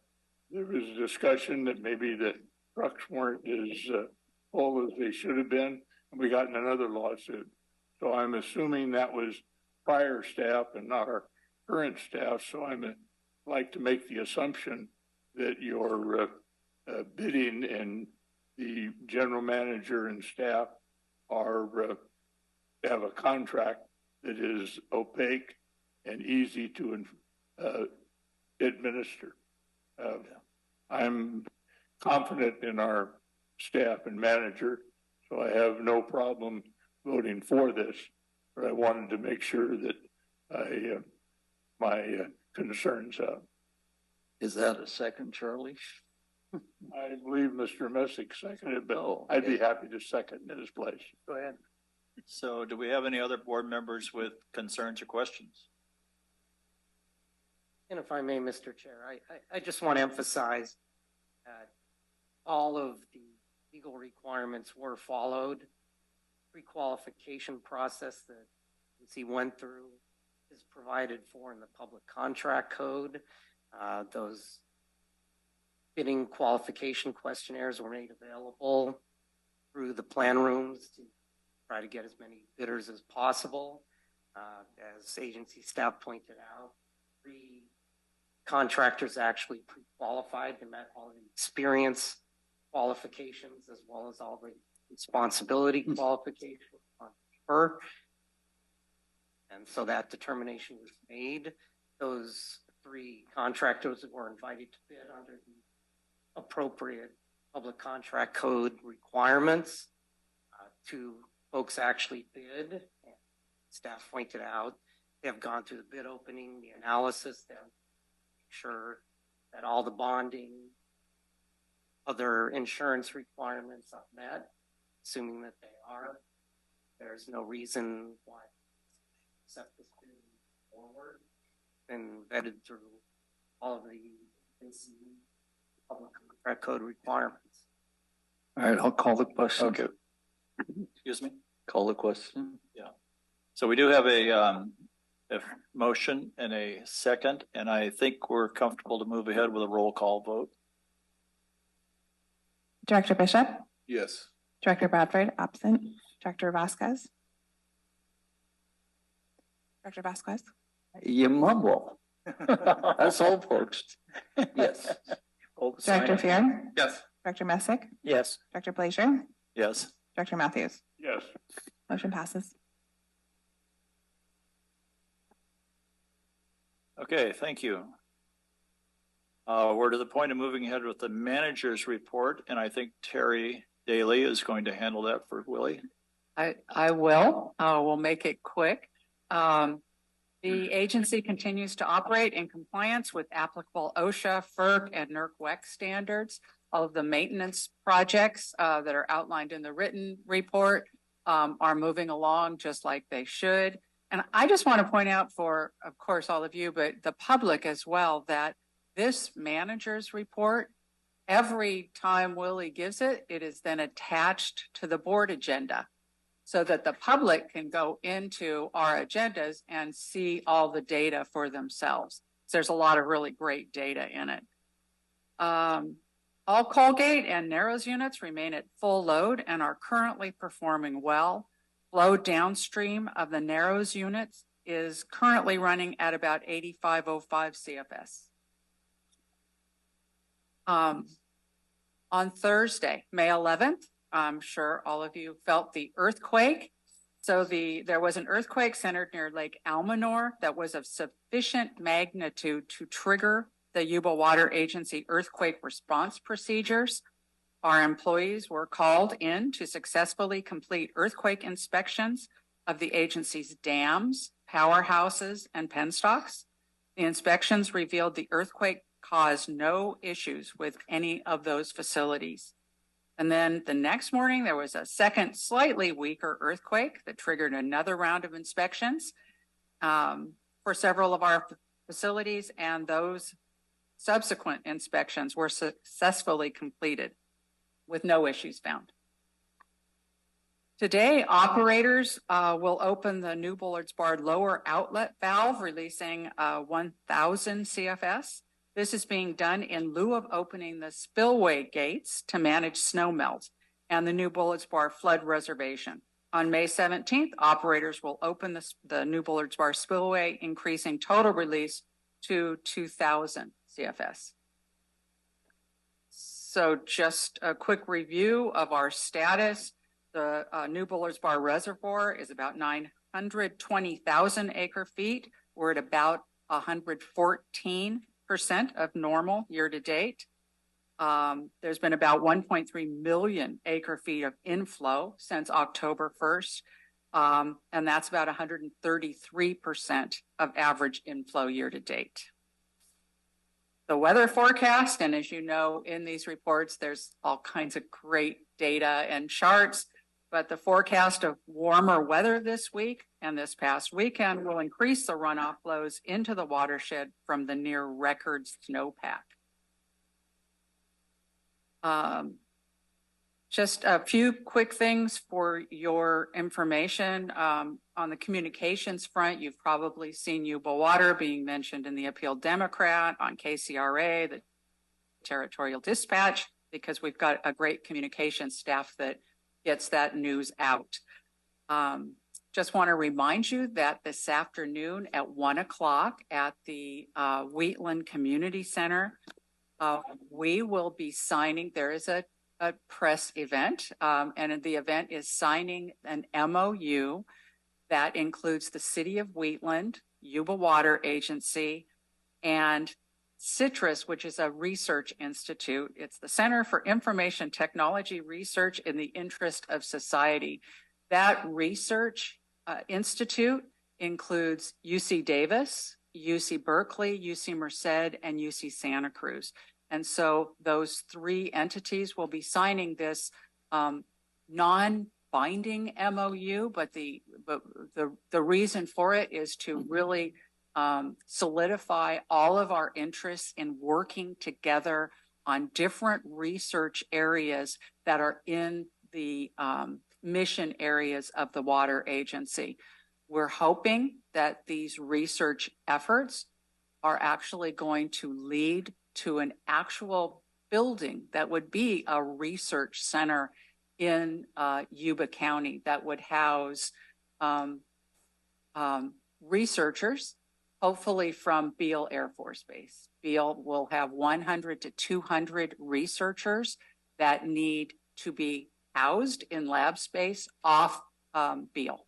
there was a discussion that maybe the trucks weren't as full as they should have been, and we got in another lawsuit. So I'm assuming that was prior staff and not our current staff. So I'm like to make the assumption that your bidding and the general manager and staff are have a contract that is opaque and easy to administer. I'm confident in our staff and manager, so I have no problem voting for this, but I wanted to make sure that my concerns out. Is that a second, Charlie? I believe Mr. Messick seconded, but I'd be happy to second in his place. Go ahead. So do we have any other board members with concerns or questions? And if I may, Mr. Chair, I just want to emphasize that all of the legal requirements were followed. Pre-qualification process that he went through is provided for in the public contract code. Those bidding qualification questionnaires were made available through the plan rooms to try to get as many bidders as possible. As agency staff pointed out, 3 contractors actually pre-qualified. They met all the experience qualifications as well as all the responsibility qualifications on paper. And so that determination was made. Those 3 contractors were invited to bid under the appropriate public contract code requirements. 2 folks actually bid. And staff pointed out they have gone through the bid opening, the analysis, they have make sure that all the bonding, other insurance requirements are met, assuming that they are. there's no reason why except this forward and vetted through all of the public contract code requirements. All right, I'll call the question. Okay. Excuse me? Call the question. Yeah. So we do have a motion and a second, and I think we're comfortable to move ahead with a roll call vote. Director Bishop, Yes. Director Bradford, absent. Director Vasquez. Director Vasquez. You mumble. That's all, folks. Yes. Director Fear. Yes. Director Messick. Yes. Director Blaser. Yes. Director Matthews. Yes. Motion passes. Okay, thank you. We're to the point of moving ahead with the manager's report, and I think Terry Daly is going to handle that for Willie. I will. We'll make it quick. The agency continues to operate in compliance with applicable OSHA, FERC, and NERC-WEC standards. All of the maintenance projects that are outlined in the written report are moving along just like they should. And I just want to point out for, of course, all of you, but the public as well, that this manager's report, every time Willie gives it, it is then attached to the board agenda so that the public can go into our agendas and see all the data for themselves. So there's a lot of really great data in it. All Colgate and Narrows units remain at full load and are currently performing well. Flow downstream of the Narrows units is currently running at about 8505 CFS. On Thursday, May 11th, I'm sure all of you felt the earthquake. So there was an earthquake centered near Lake Almanor that was of sufficient magnitude to trigger the Yuba Water Agency earthquake response procedures. Our employees were called in to successfully complete earthquake inspections of the agency's dams, powerhouses, and penstocks. The inspections revealed the earthquake caused no issues with any of those facilities. And then the next morning, there was a second, slightly weaker earthquake that triggered another round of inspections for several of our facilities, and those subsequent inspections were successfully completed with no issues found. Today, operators will open the new Bullard's Bar lower outlet valve, releasing 1,000 CFS. This is being done in lieu of opening the spillway gates to manage snow melt and the new Bullard's Bar flood reservation. On May 17th, operators will open the new Bullard's Bar spillway, increasing total release to 2,000 CFS. So just a quick review of our status. The new Bullard's Bar reservoir is about 920,000 acre feet. We're at about 114% of normal year to date. There's been about 1.3 million acre feet of inflow since October 1st. And that's about 133% of average inflow year to date. The weather forecast, and as you know, in these reports, there's all kinds of great data and charts, but the forecast of warmer weather this week and this past weekend will increase the runoff flows into the watershed from the near record snowpack. Just a few quick things for your information. On the communications front, you've probably seen Yuba Water being mentioned in the Appeal Democrat, on KCRA, the Territorial Dispatch, because we've got a great communications staff that gets that news out. Just want to remind you that this afternoon at 1 o'clock at the Wheatland Community Center, we will be signing, there is a press event, and the event is signing an MOU that includes the City of Wheatland, Yuba Water Agency, and CITRIS, which is a research institute. It's the Center for Information Technology Research in the Interest of Society. That research institute includes UC Davis, UC Berkeley, UC Merced, and UC Santa Cruz. And so those three entities will be signing this non-binding binding MOU, but the reason for it is to really solidify all of our interests in working together on different research areas that are in the mission areas of the water agency. We're hoping that these research efforts are actually going to lead to an actual building that would be a research center in Yuba County that would house researchers, hopefully from Beale Air Force Base. Beale will have 100 to 200 researchers that need to be housed in lab space off Beale.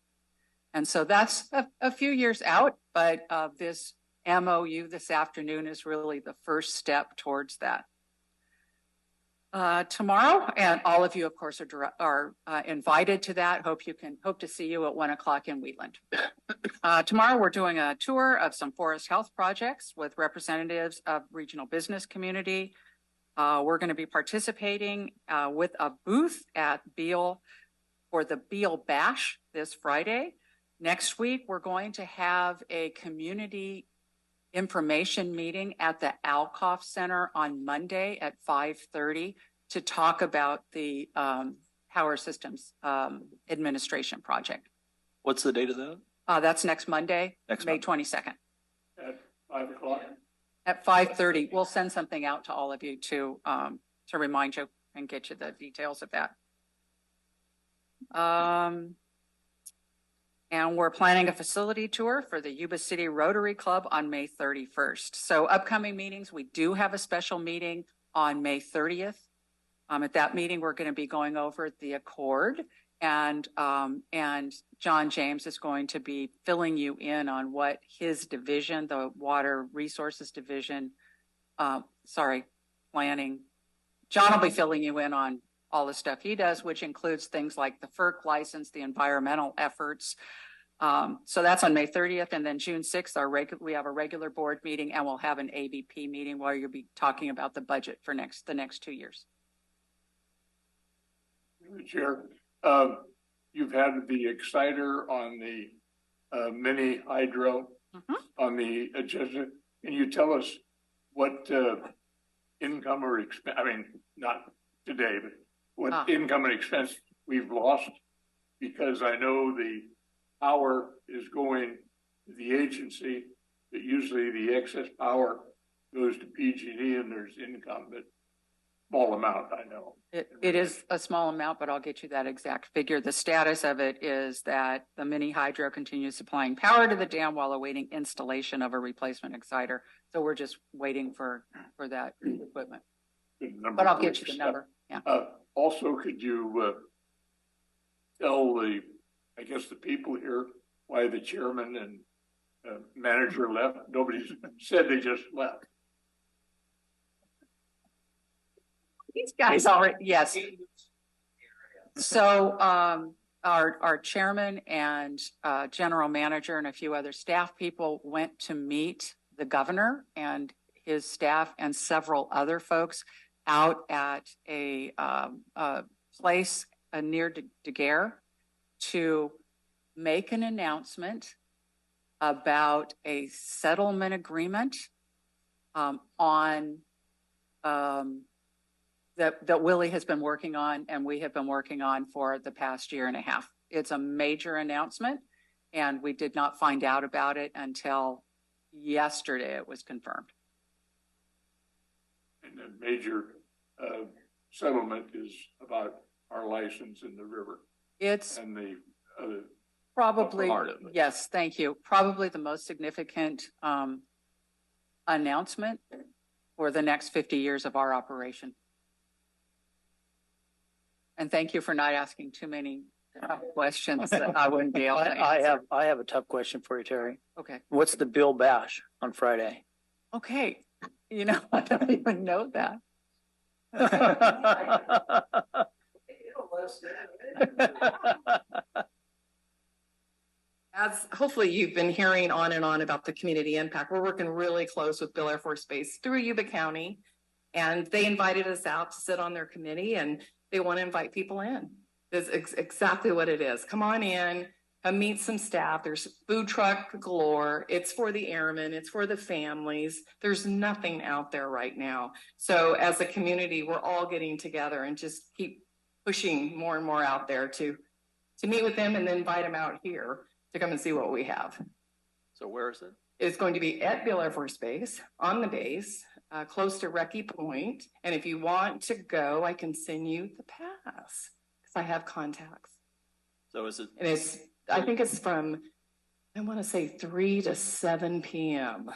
And so that's a few years out, but this MOU this afternoon is really the first step towards that. Tomorrow, and all of you, of course, are invited to that. Hope to see you at 1 o'clock in Wheatland. Tomorrow, we're doing a tour of some forest health projects with representatives of regional business community. We're going to be participating with a booth at Beale for the Beale Bash this Friday. Next week, we're going to have a community information meeting at the Alcoff Center on Monday at 5:30 to talk about the Power Systems Administration project. What's the date of that? That's next Monday, May 22nd. At 5 o'clock? At 5:30. We'll send something out to all of you to remind you and get you the details of that. And we're planning a facility tour for the Yuba City Rotary Club on May 31st. So upcoming meetings, we do have a special meeting on May 30th. At that meeting, we're going to be going over the Accord, and John James is going to be filling you in on what his division, the Water Resources Division, planning. John will be filling you in on all the stuff he does, which includes things like the FERC license, the environmental efforts. So that's on May 30th, and then June 6th, we have a regular board meeting, and we'll have an ABP meeting where you'll be talking about the budget for the next 2 years. Chair, you've had the exciter on the mini hydro on the agenda. Can you tell us what income or expense? I mean, not today, but what income and expense we've lost? Because I know the power is going to the agency, but usually the excess power goes to PG&E and there's income, but small amount, I know. It is a small amount, but I'll get you that exact figure. The status of it is that the mini hydro continues supplying power to the dam while awaiting installation of a replacement exciter. So we're just waiting for that equipment. But I'll get you the number. Yeah. Also, could you tell the people here why the chairman and manager left? Nobody's said, they just left. These guys already, yes. So our chairman and general manager and a few other staff people went to meet the governor and his staff and several other folks out at a place near Daguerre to make an announcement about a settlement agreement on that Willie has been working on and we have been working on for the past year and a half. It's a major announcement, and we did not find out about it until yesterday it was confirmed. And the major settlement is about our license in the river. It's and the probably, yes, thank you. Probably the most significant announcement for the next 50 years of our operation. And thank you for not asking too many tough questions that I wouldn't be able to answer. I have a tough question for you, Terry. Okay. What's the Bill Bash on Friday? Okay. You know, I don't even know that. As hopefully you've been hearing on and on about the community impact, we're working really close with Beale Air Force Base through Yuba County, and they invited us out to sit on their committee, and they want to invite people in. It's exactly what it is. Come on in, come meet some staff. There's food truck galore. It's for the airmen. It's for the families. There's nothing out there right now. So as a community, we're all getting together and just keep pushing more and more out there to meet with them and then invite them out here to come and see what we have. So where is it? It's going to be at Beale Air Force Base, on the base, close to Recce Point. And if you want to go, I can send you the pass because I have contacts. So is it? And I think it's from, I want to say 3 to 7 p.m.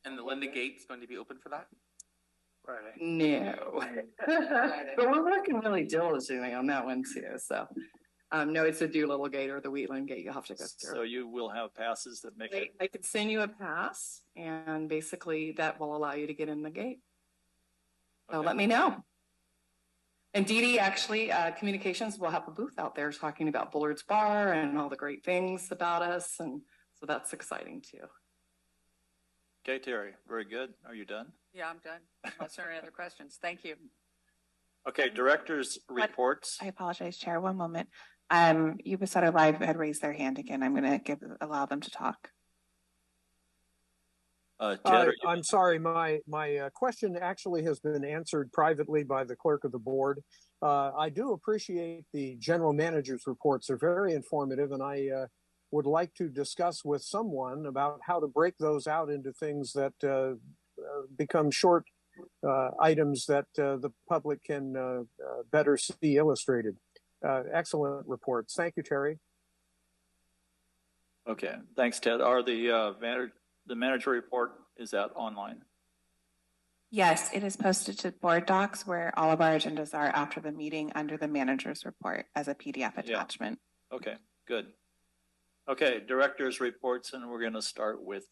And the Linda Gate's going to be open for that? Friday. No. But we're working really diligently on that one too. So, no, it's the Doolittle Gate or the Wheatland Gate. You'll have to go through. So you will have passes that make it. I could send you a pass, and basically that will allow you to get in the gate. So let me know. And Dee Dee, actually, communications will have a booth out there talking about Bullard's Bar and all the great things about us. And so that's exciting too. Okay, Terry, very good. Are you done? Yeah, I'm done. Unless there are any other questions. Thank you. Okay, director's reports. I apologize, Chair. One moment. Yuba-Sutter Live had raised their hand again. I'm going to allow them to talk. I'm sorry. My question actually has been answered privately by the clerk of the board. I do appreciate the general manager's reports. They're very informative, and I would like to discuss with someone about how to break those out into things that become short items that the public can better see illustrated. Excellent reports. Thank you, Terry. Okay, thanks, Ted. Are the manager report, is that online? Yes, it is posted to board docs where all of our agendas are after the meeting under the manager's report as a PDF attachment. Yeah. Okay, good. Okay, director's reports, and we're going to start with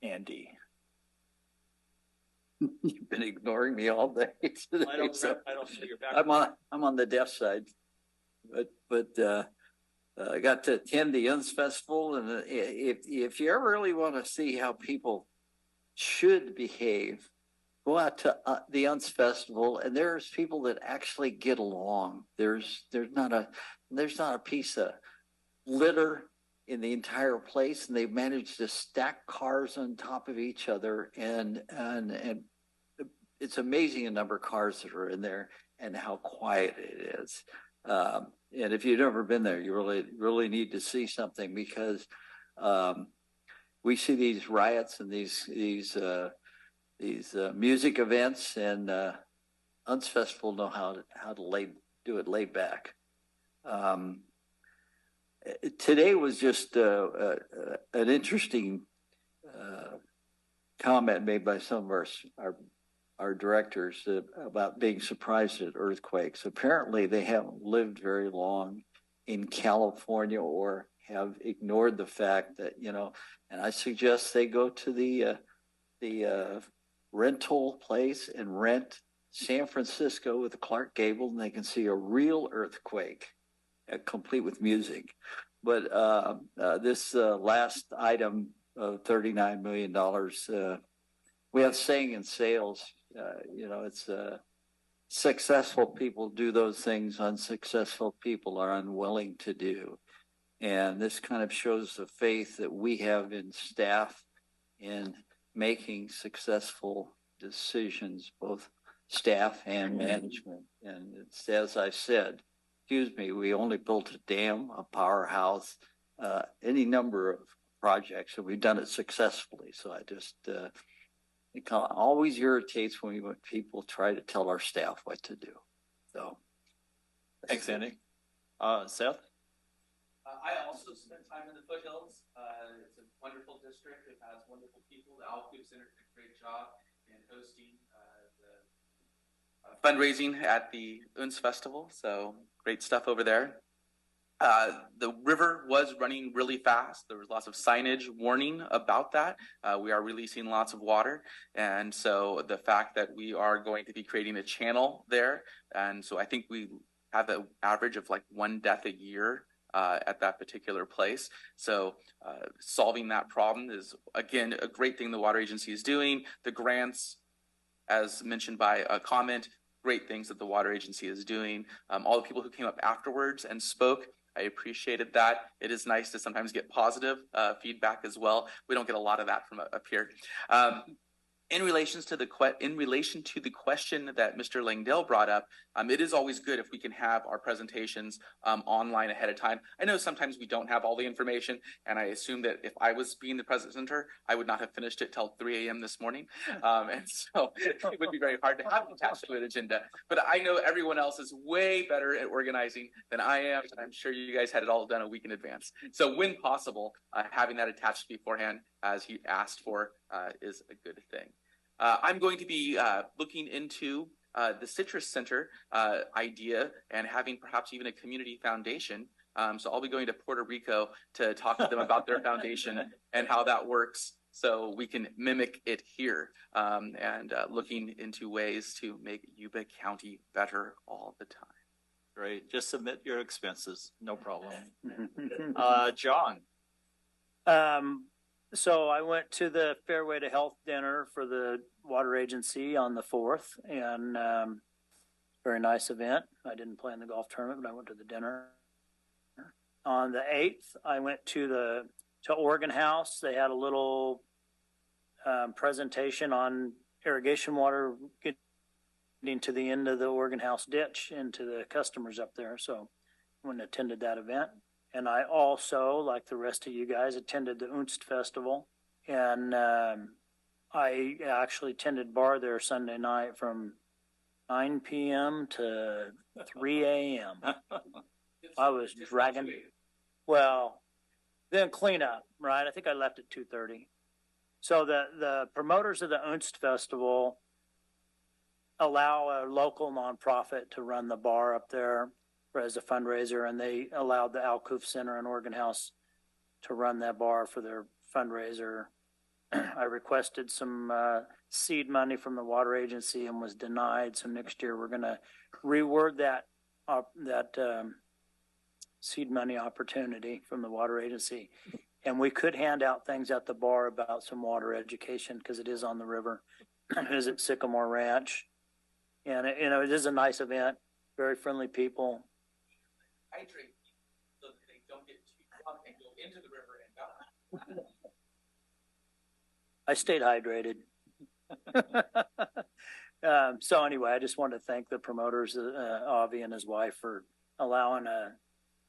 Andy. You've been ignoring me all day today. I don't see your back. I'm on the deaf side, but I got to attend the UNS Festival, and if you ever really want to see how people should behave, go out to the UNS Festival, and there's people that actually get along. There's not a piece of litter in the entire place, and they've managed to stack cars on top of each other, and it's amazing the number of cars that are in there and how quiet it is. And if you've never been there, you really need to see something, because we see these riots and these music events, and UNS Festival know how to do it laid back. Today was just an interesting comment made by some of our directors about being surprised at earthquakes. Apparently, they haven't lived very long in California, or have ignored the fact that, and I suggest they go to the rental place and rent San Francisco with the Clark Gable, and they can see a real earthquake, complete with music. But this last item of $39 million, we have saying in sales, it's successful people do those things unsuccessful people are unwilling to do. And this kind of shows the faith that we have in staff in making successful decisions, both staff and management. And it's, as I said, we only built a dam, a powerhouse, any number of projects, and we've done it successfully. So I just, it kind of always irritates when people try to tell our staff what to do. So, thanks, Andy. Seth? I also spent time in the foothills. It's a wonderful district. It has wonderful people. The Owl Group Center did a great job in hosting the fundraising at the UNS Festival. So great stuff over there. The river was running really fast. There was lots of signage warning about that. We are releasing lots of water. And so the fact that we are going to be creating a channel there. And so I think we have an average of like 1 death a year at that particular place. So solving that problem is, again, a great thing the Water Agency is doing. The grants, as mentioned by a comment, great things that the water agency is doing. All the people who came up afterwards and spoke, I appreciated that. It is nice to sometimes get positive feedback as well. We don't get a lot of that from up here. In relation to the question that Mr. Langdale brought up, it is always good if we can have our presentations online ahead of time. I know sometimes we don't have all the information, and I assume that if I was being the presenter, I would not have finished it till 3 a.m. this morning. And so it would be very hard to have it attached to an agenda. But I know everyone else is way better at organizing than I am, and I'm sure you guys had it all done a week in advance. So when possible, having that attached beforehand, as he asked for, is a good thing. I'm going to be looking into the Citrus Center idea and having perhaps even a community foundation. So I'll be going to Puerto Rico to talk to them about their foundation and how that works so we can mimic it here, and looking into ways to make Yuba County better all the time. Great. Just submit your expenses. No problem. John. So I went to the Fairway to Health dinner for the water agency on the 4th, and very nice event. I didn't play in the golf tournament, but I went to the dinner. On the 8th, I went to Oregon House. They had a little presentation on irrigation water getting to the end of the Oregon House ditch and to the customers up there. So I went and attended that event. And I also, like the rest of you guys, attended the Unst Festival. And I actually attended bar there Sunday night from 9 p.m. to 3 a.m. I was dragging. Well, then clean up, right? I think I left at 2:30. So the promoters of the Unst Festival allow a local nonprofit to run the bar up there as a fundraiser, and they allowed the Alcoof Center and Oregon House to run that bar for their fundraiser. I requested some seed money from the water agency and was denied. So next year we're going to reword that seed money opportunity from the water agency, and we could hand out things at the bar about some water education because it is on the river. It is at Sycamore Ranch, and it is a nice event. Very friendly people. Hydrate so that they don't get too drunk and go into the river and die. I stayed hydrated. So anyway, I just wanted to thank the promoters, Avi and his wife, for allowing a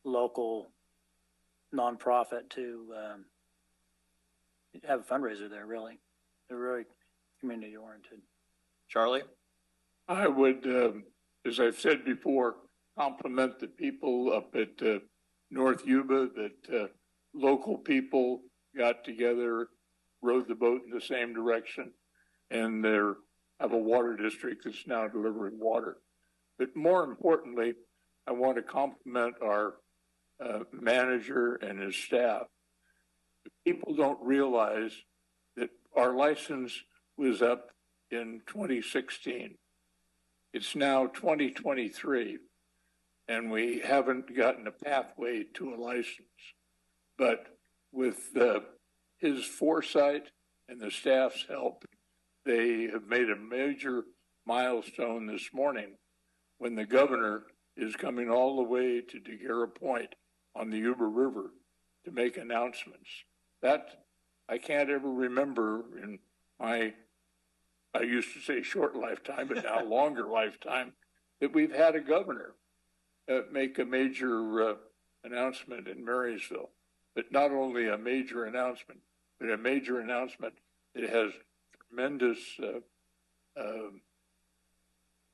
local nonprofit to have a fundraiser there. Really, they're really community oriented. Charlie? I would, as I've said before, compliment the people up at North Yuba that local people got together, rowed the boat in the same direction, and they have a water district that's now delivering water. But more importantly, I want to compliment our manager and his staff. People don't realize that our license was up in 2016. It's now 2023. And we haven't gotten a pathway to a license. But with his foresight and the staff's help, they have made a major milestone this morning when the governor is coming all the way to Daguerre Point on the Yuba River to make announcements. That I can't ever remember in my, I used to say short lifetime, but now longer lifetime, that we've had a governor make a major announcement in Marysville. But not only a major announcement, but a major announcement that has tremendous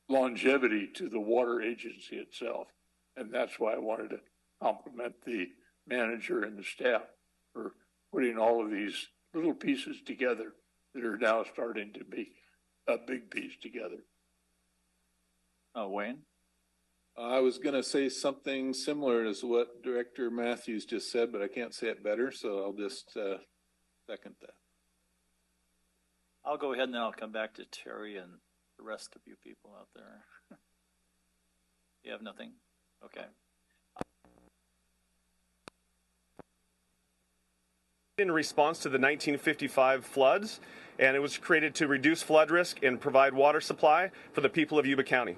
longevity to the water agency itself. And that's why I wanted to compliment the manager and the staff for putting all of these little pieces together that are now starting to be a big piece together. Wayne? I was going to say something similar as what Director Matthews just said, but I can't say it better, so I'll just second that. I'll go ahead and then I'll come back to Terry and the rest of you people out there. You have nothing? Okay. In response to the 1955 floods, and it was created to reduce flood risk and provide water supply for the people of Yuba County.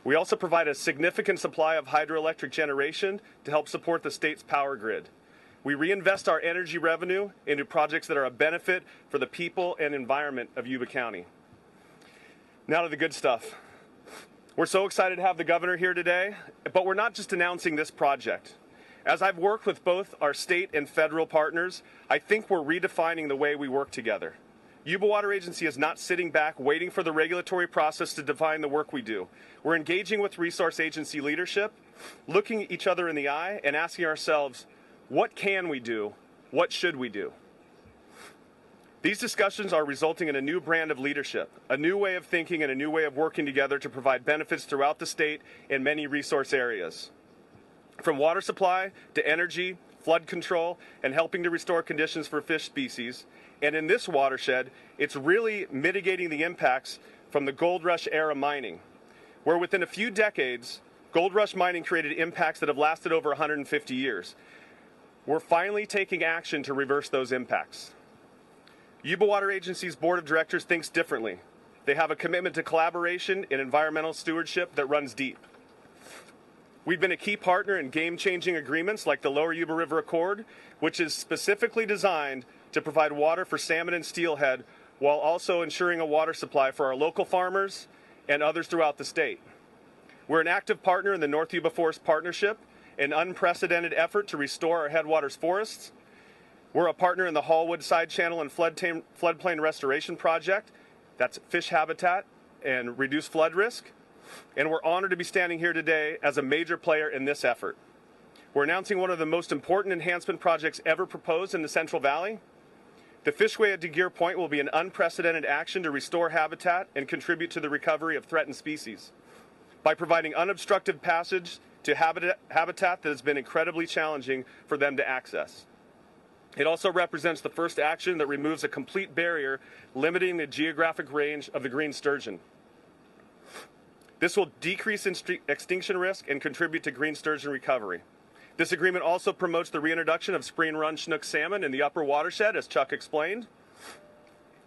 We also provide a significant supply of hydroelectric generation to help support the state's power grid. We reinvest our energy revenue into projects that are a benefit for the people and environment of Yuba County. Now to the good stuff. We're so excited to have the governor here today, but we're not just announcing this project. As I've worked with both our state and federal partners, I think we're redefining the way we work together. Yuba Water Agency is not sitting back waiting for the regulatory process to define the work we do. We're engaging with resource agency leadership, looking each other in the eye and asking ourselves, what can we do? What should we do? These discussions are resulting in a new brand of leadership, a new way of thinking and a new way of working together to provide benefits throughout the state in many resource areas. From water supply to energy, flood control, and helping to restore conditions for fish species. And in this watershed, it's really mitigating the impacts from the gold rush era mining, where within a few decades, gold rush mining created impacts that have lasted over 150 years. We're finally taking action to reverse those impacts. Yuba Water Agency's board of directors thinks differently. They have a commitment to collaboration and environmental stewardship that runs deep. We've been a key partner in game-changing agreements like the Lower Yuba River Accord, which is specifically designed to provide water for salmon and steelhead while also ensuring a water supply for our local farmers and others throughout the state. We're an active partner in the North Yuba Forest Partnership, an unprecedented effort to restore our headwaters forests. We're a partner in the Hallwood Side Channel and Floodplain Restoration Project, that's fish habitat and reduce flood risk. And we're honored to be standing here today as a major player in this effort. We're announcing one of the most important enhancement projects ever proposed in the Central Valley. The Fishway at DeGear Point will be an unprecedented action to restore habitat and contribute to the recovery of threatened species by providing unobstructed passage to habitat that has been incredibly challenging for them to access. It also represents the first action that removes a complete barrier limiting the geographic range of the green sturgeon. This will decrease extinction risk and contribute to green sturgeon recovery. This agreement also promotes the reintroduction of spring run Chinook salmon in the upper watershed, as Chuck explained.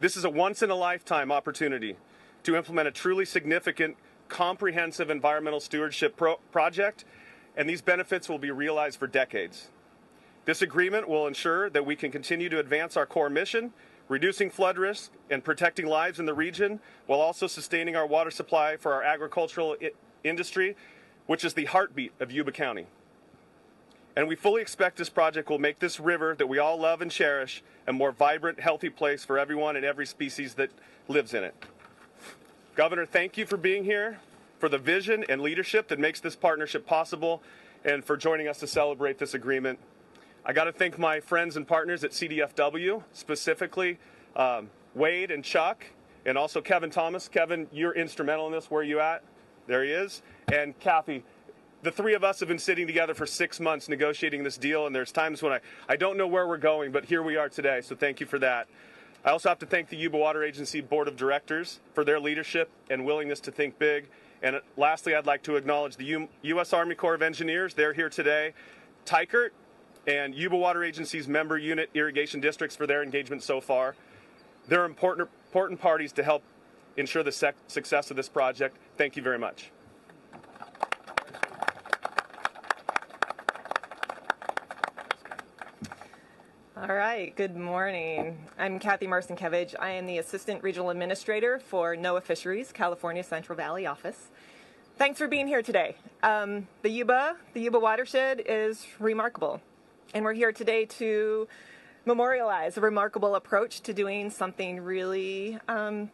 This is a once-in-a-lifetime opportunity to implement a truly significant, comprehensive environmental stewardship project, and these benefits will be realized for decades. This agreement will ensure that we can continue to advance our core mission, reducing flood risk and protecting lives in the region, while also sustaining our water supply for our agricultural industry, which is the heartbeat of Yuba County. And we fully expect this project will make this river that we all love and cherish a more vibrant, healthy place for everyone and every species that lives in it. Governor, thank you for being here, for the vision and leadership that makes this partnership possible, and for joining us to celebrate this agreement. I got to thank my friends and partners at CDFW, specifically Wade and Chuck, and also Kevin Thomas. Kevin, you're instrumental in this. Where are you at? There he is. And Kathy. The three of us have been sitting together for 6 months negotiating this deal, and there's times when I don't know where we're going, but here we are today, so thank you for that. I also have to thank the Yuba Water Agency Board of Directors for their leadership and willingness to think big. And lastly, I'd like to acknowledge the U.S. Army Corps of Engineers. They're here today. Tykert and Yuba Water Agency's member unit irrigation districts for their engagement so far. They're important parties to help ensure the success of this project. Thank you very much. All right, good morning. I'm Kathy Marcinkiewicz. I am the Assistant Regional Administrator for NOAA Fisheries, California Central Valley Office. Thanks for being here today. The Yuba watershed is remarkable, and we're here today to memorialize a remarkable approach to doing something really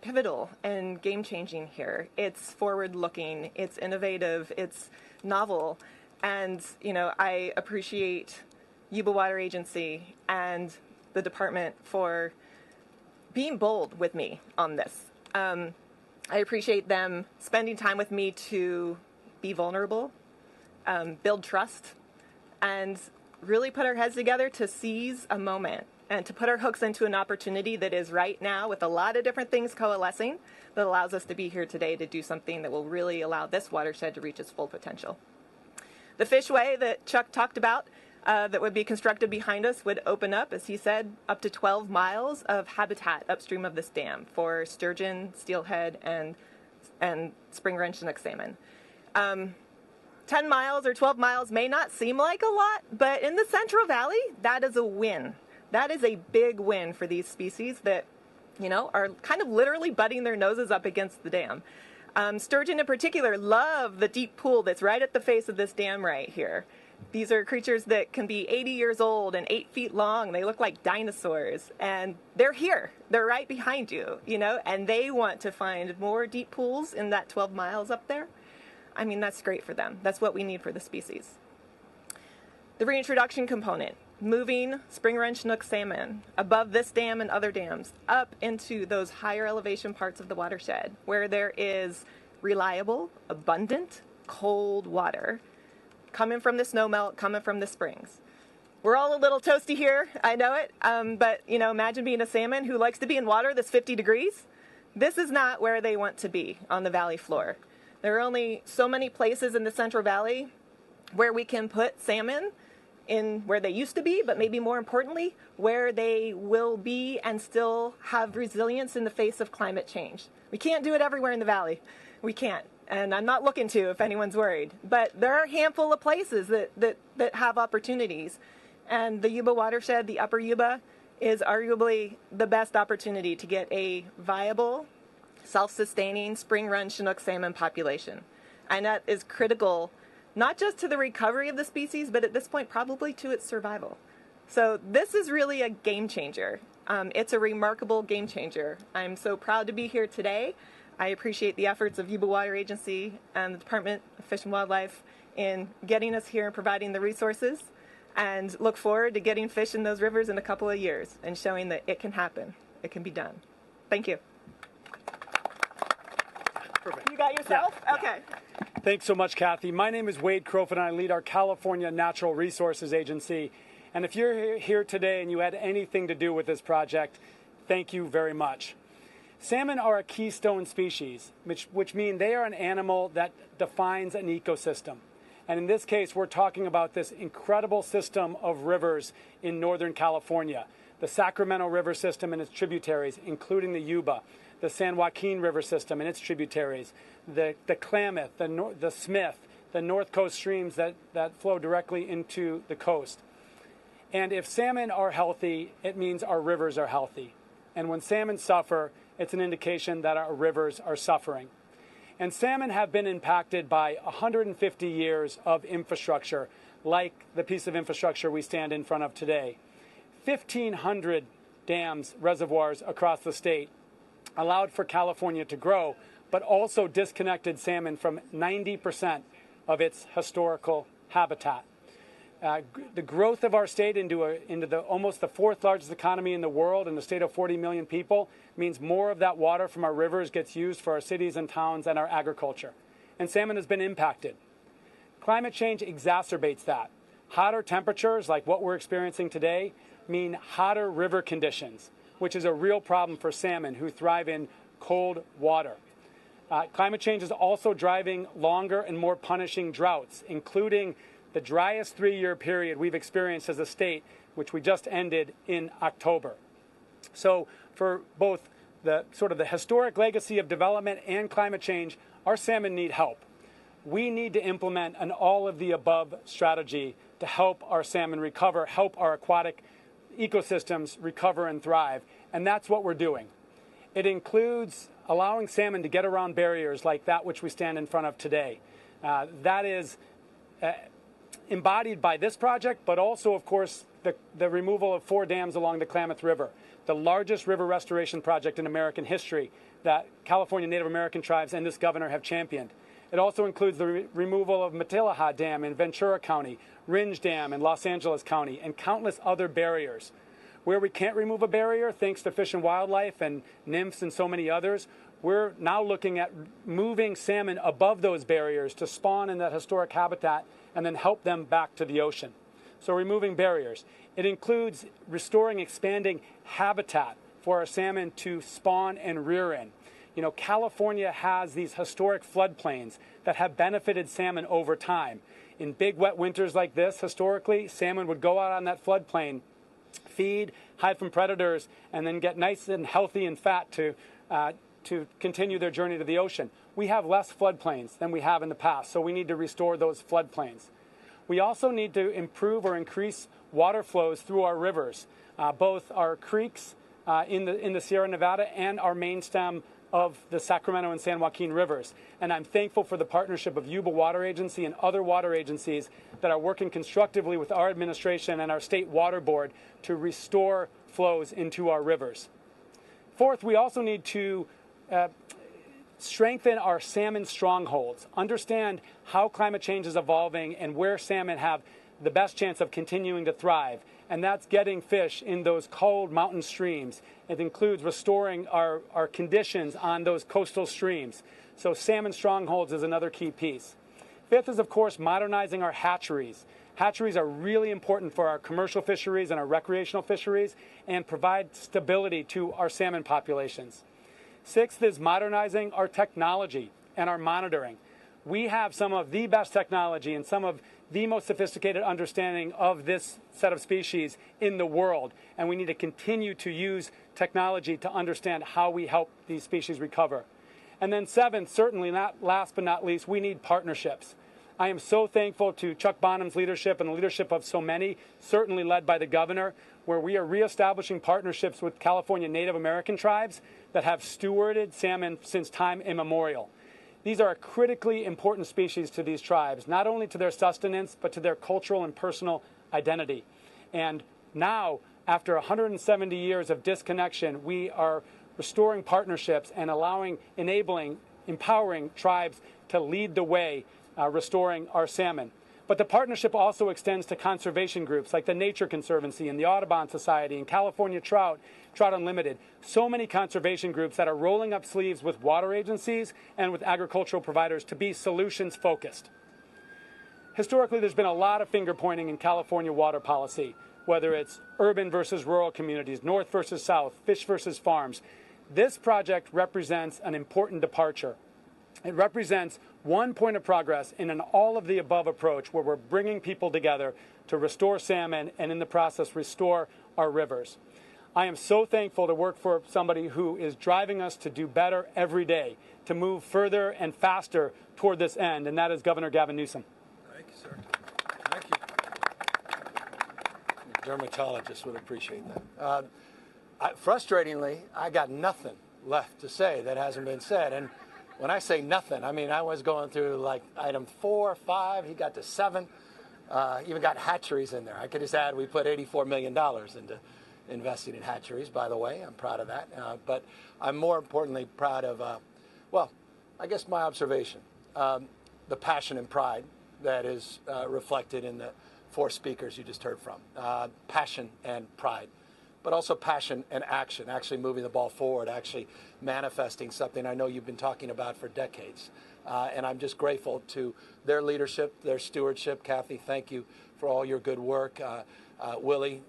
pivotal and game-changing here. It's forward-looking, it's innovative, it's novel, and I appreciate Yuba Water Agency and the department for being bold with me on this. I appreciate them spending time with me to be vulnerable, build trust, and really put our heads together to seize a moment and to put our hooks into an opportunity that is right now with a lot of different things coalescing that allows us to be here today to do something that will really allow this watershed to reach its full potential. The Fishway that Chuck talked about that would be constructed behind us would open up, as he said, up to 12 miles of habitat upstream of this dam for sturgeon, steelhead, and spring run Chinook salmon. 10 miles or 12 miles may not seem like a lot, but in the Central Valley, that is a win. That is a big win for these species that, you know, are kind of literally butting their noses up against the dam. Sturgeon in particular love the deep pool that's right at the face of this dam right here. These are creatures that can be 80 years old and 8 feet long. They look like dinosaurs, and they're here. They're right behind you, you know, and they want to find more deep pools in that 12 miles up there. I mean, that's great for them. That's what we need for the species. The reintroduction component, moving spring run Chinook salmon above this dam and other dams up into those higher elevation parts of the watershed where there is reliable, abundant, cold water coming from the snowmelt, coming from the springs. We're all a little toasty here, I know it, but you know, imagine being a salmon who likes to be in water that's 50 degrees. This is not where they want to be on the valley floor. There are only so many places in the Central Valley where we can put salmon in where they used to be, but maybe more importantly, where they will be and still have resilience in the face of climate change. We can't do it everywhere in the valley. We can't. And I'm not looking to if anyone's worried. But there are a handful of places that have opportunities. And the Yuba watershed, the upper Yuba, is arguably the best opportunity to get a viable, self-sustaining spring run Chinook salmon population. And that is critical not just to the recovery of the species, but at this point probably to its survival. So this is really a game changer. It's a remarkable game changer. I'm so proud to be here today. I appreciate the efforts of Yuba Water Agency and the Department of Fish and Wildlife in getting us here and providing the resources, and look forward to getting fish in those rivers in a couple of years and showing that it can happen. It can be done. Thank you. Perfect. You got yourself? Yeah, okay. Yeah. Thanks so much, Kathy. My name is Wade Crofin, and I lead our California Natural Resources Agency. And if you're here today and you had anything to do with this project, thank you very much. Salmon are a keystone species, which mean they are an animal that defines an ecosystem. And in this case, we're talking about this incredible system of rivers in Northern California. The Sacramento River system and its tributaries, including the Yuba, the San Joaquin River system and its tributaries, the Klamath, the Smith, the North Coast streams that flow directly into the coast. And if salmon are healthy, it means our rivers are healthy. And when salmon suffer, it's an indication that our rivers are suffering. And salmon have been impacted by 150 years of infrastructure, like the piece of infrastructure we stand in front of today. 1,500 dams, reservoirs across the state allowed for California to grow, but also disconnected salmon from 90% of its historical habitat. The growth of our state into almost the fourth largest economy in the world, in the state of 40 million people, means more of that water from our rivers gets used for our cities and towns and our agriculture. And salmon has been impacted. Climate change exacerbates that. Hotter temperatures, like what we're experiencing today, mean hotter river conditions, which is a real problem for salmon who thrive in cold water. Climate change is also driving longer and more punishing droughts, including the driest 3-year period we've experienced as a state, which we just ended in October. So for both the sort of the historic legacy of development and climate change, our salmon need help. We need to implement an all-of-the-above strategy to help our salmon recover, help our aquatic ecosystems recover and thrive, and that's what we're doing. It includes allowing salmon to get around barriers like that which we stand in front of today. That is embodied by this project, but also, of course, the removal of 4 dams along the Klamath River, the largest river restoration project in American history that California Native American tribes and this governor have championed. It also includes the removal of Matilaha Dam in Ventura County, Ringe Dam in Los Angeles County, and countless other barriers. Where we can't remove a barrier, thanks to Fish and Wildlife and nymphs and so many others, we're now looking at moving salmon above those barriers to spawn in that historic habitat and then help them back to the ocean. So removing barriers. It includes restoring, expanding habitat for our salmon to spawn and rear in. You know, California has these historic floodplains that have benefited salmon over time. In big wet winters like this, historically, salmon would go out on that floodplain, feed, hide from predators, and then get nice and healthy and fat to to continue their journey to the ocean. We have less floodplains than we have in the past, so we need to restore those floodplains. We also need to improve or increase water flows through our rivers, both our creeks in the Sierra Nevada and our main stem of the Sacramento and San Joaquin rivers. And I'm thankful for the partnership of Yuba Water Agency and other water agencies that are working constructively with our administration and our state water board to restore flows into our rivers. Fourth, we also need to strengthen our salmon strongholds, understand how climate change is evolving and where salmon have the best chance of continuing to thrive. And that's getting fish in those cold mountain streams. It includes restoring our conditions on those coastal streams. So salmon strongholds is another key piece. Fifth is, of course, modernizing our hatcheries. Hatcheries are really important for our commercial fisheries and our recreational fisheries and provide stability to our salmon populations. Sixth is modernizing our technology and our monitoring. We have some of the best technology and some of the most sophisticated understanding of this set of species in the world, and we need to continue to use technology to understand how we help these species recover. And then seventh, certainly not last but not least, we need partnerships. I am so thankful to Chuck Bonham's leadership and the leadership of so many, certainly led by the governor, where we are reestablishing partnerships with California Native American tribes that have stewarded salmon since time immemorial. These are a critically important species to these tribes, not only to their sustenance, but to their cultural and personal identity. And now, after 170 years of disconnection, we are restoring partnerships and enabling, empowering tribes to lead the way, restoring our salmon. But the partnership also extends to conservation groups like the Nature Conservancy and the Audubon Society and California Trout Unlimited. So many conservation groups that are rolling up sleeves with water agencies and with agricultural providers to be solutions focused. Historically, there's been a lot of finger pointing in California water policy, whether it's urban versus rural communities, north versus south, fish versus farms. This project represents an important departure. It represents one point of progress in an all-of-the-above approach where we're bringing people together to restore salmon and in the process restore our rivers. I am so thankful to work for somebody who is driving us to do better every day, to move further and faster toward this end, and that is Governor Gavin Newsom. Thank you, sir. Thank you. Dermatologist would appreciate that. Frustratingly, I got nothing left to say that hasn't been said. And when I say nothing, I mean, I was going through like item 4, 5, he got to 7, even got hatcheries in there. I could just add, we put $84 million into investing in hatcheries, by the way. I'm proud of that. But I'm more importantly proud of, well, I guess my observation, the passion and pride that is reflected in the 4 speakers you just heard from. Passion and pride, but also passion and action, actually moving the ball forward, actually manifesting something I know you've been talking about for decades. And I'm just grateful to their leadership, their stewardship. Kathy, thank you for all your good work. Willie,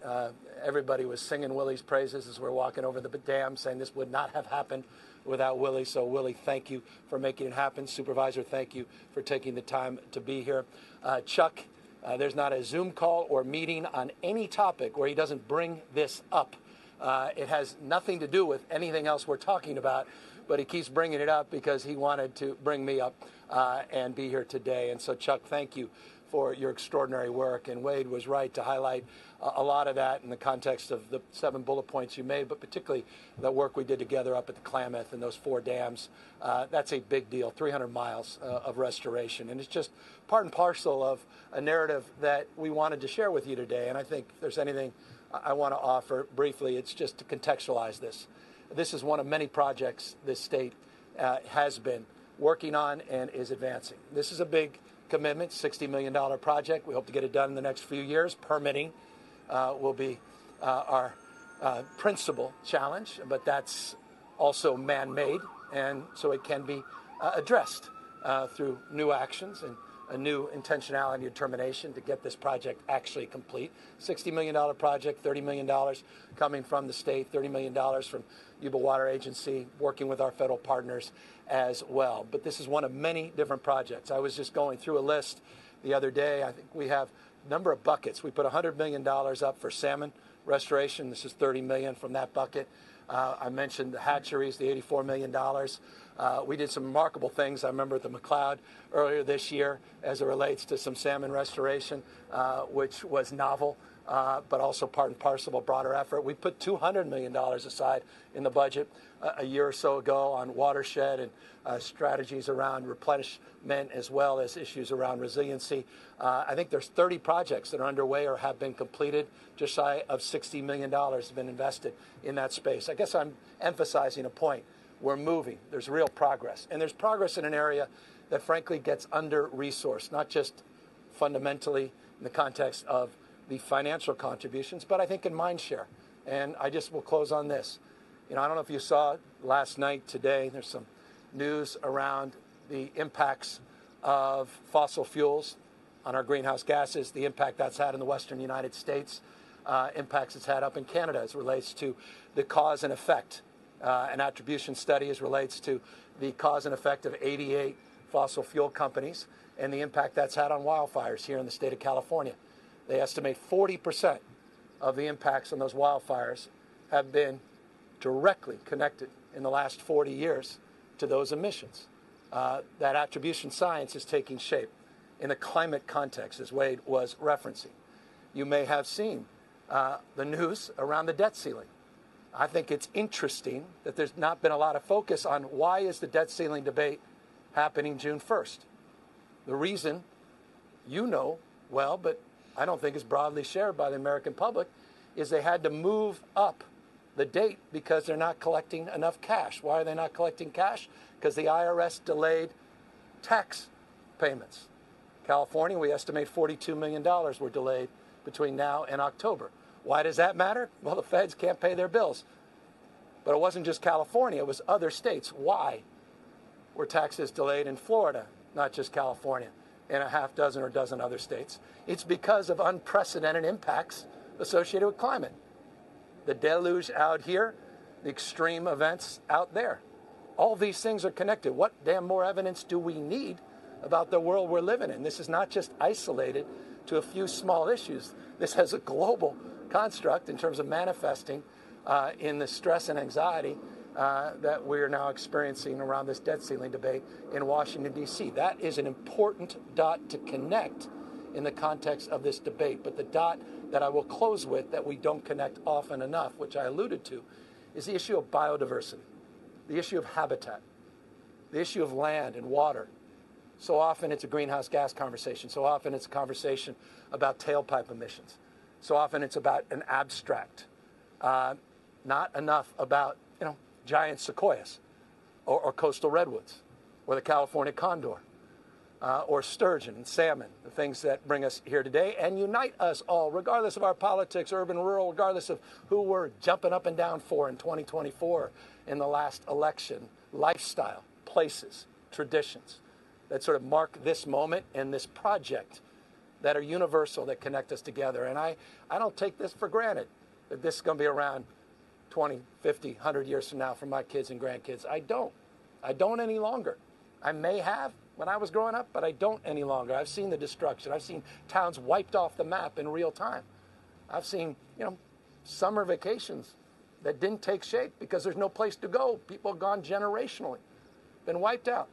everybody was singing Willie's praises as we're walking over the dam, saying this would not have happened without Willie. So Willie, thank you for making it happen. Supervisor, thank you for taking the time to be here. Chuck, there's not a Zoom call or meeting on any topic where he doesn't bring this up. It has nothing to do with anything else we're talking about, but he keeps bringing it up because he wanted to bring me up and be here today. And so, Chuck, thank you for your extraordinary work. And Wade was right to highlight a lot of that in the context of the 7 bullet points you made, but particularly the work we did together up at the Klamath and those 4 dams. That's a big deal, 300 miles of restoration. And it's just part and parcel of a narrative that we wanted to share with you today. And I think if there's anything I want to offer briefly, it's just to contextualize this. This is one of many projects this state has been working on and is advancing. This is a big commitment, $60 million project. We hope to get it done in the next few years. Permitting will be our principal challenge, but that's also man-made, and so it can be addressed through new actions and a new intentionality and determination to get this project actually complete. $60 million project, $30 million coming from the state, $30 million from Yuba Water Agency, working with our federal partners as well. But this is one of many different projects. I was just going through a list the other day. I think we have a number of buckets. We put $100 million up for salmon restoration. This is $30 million from that bucket. I mentioned the hatcheries, the $84 million. We did some remarkable things. I remember at the McLeod earlier this year as it relates to some salmon restoration, which was novel, but also part and parcel of a broader effort. We put $200 million aside in the budget a year or so ago on watershed and strategies around replenishment as well as issues around resiliency. I think there's 30 projects that are underway or have been completed. Just shy of $60 million has been invested in that space. I guess I'm emphasizing a point. We're moving. There's real progress. And there's progress in an area that frankly gets under-resourced, not just fundamentally in the context of the financial contributions, but I think in mind share. And I just will close on this. You know, I don't know if you saw last night, today, there's some news around the impacts of fossil fuels on our greenhouse gases, the impact that's had in the Western United States, impacts it's had up in Canada as it relates to the cause and effect. An attribution study as relates to the cause and effect of 88 fossil fuel companies and the impact that's had on wildfires here in the state of California. They estimate 40% of the impacts on those wildfires have been directly connected in the last 40 years to those emissions. That attribution science is taking shape in the climate context, as Wade was referencing. You may have seen the news around the debt ceiling. I think it's interesting that there's not been a lot of focus on why is the debt ceiling debate happening June 1st. The reason you know well, but I don't think is broadly shared by the American public, is they had to move up the date because they're not collecting enough cash. Why are they not collecting cash? Because the IRS delayed tax payments. California, we estimate $42 million were delayed between now and October. Why does that matter? Well, the feds can't pay their bills. But it wasn't just California, it was other states. Why were taxes delayed in Florida, not just California, and a half dozen or dozen other states? It's because of unprecedented impacts associated with climate. The deluge out here, the extreme events out there. All these things are connected. What damn more evidence do we need about the world we're living in? This is not just isolated to a few small issues. This has a global construct in terms of manifesting in the stress and anxiety that we're now experiencing around this debt ceiling debate in Washington, D.C. That is an important dot to connect in the context of this debate. But the dot that I will close with that we don't connect often enough, which I alluded to, is the issue of biodiversity, the issue of habitat, the issue of land and water. So often it's a greenhouse gas conversation. So often it's a conversation about tailpipe emissions. So often it's about an abstract, not enough about, giant sequoias or coastal redwoods or the California condor or sturgeon and salmon, the things that bring us here today and unite us all, regardless of our politics, urban, rural, regardless of who we're jumping up and down for in 2024 in the last election, lifestyle, places, traditions that sort of mark this moment and this project that are universal, that connect us together. And I don't take this for granted, that this is going to be around 20, 50, 100 years from now for my kids and grandkids. I don't any longer. I may have when I was growing up, but I don't any longer. I've seen the destruction. I've seen towns wiped off the map in real time. I've seen, summer vacations that didn't take shape because there's no place to go. People have gone generationally, been wiped out.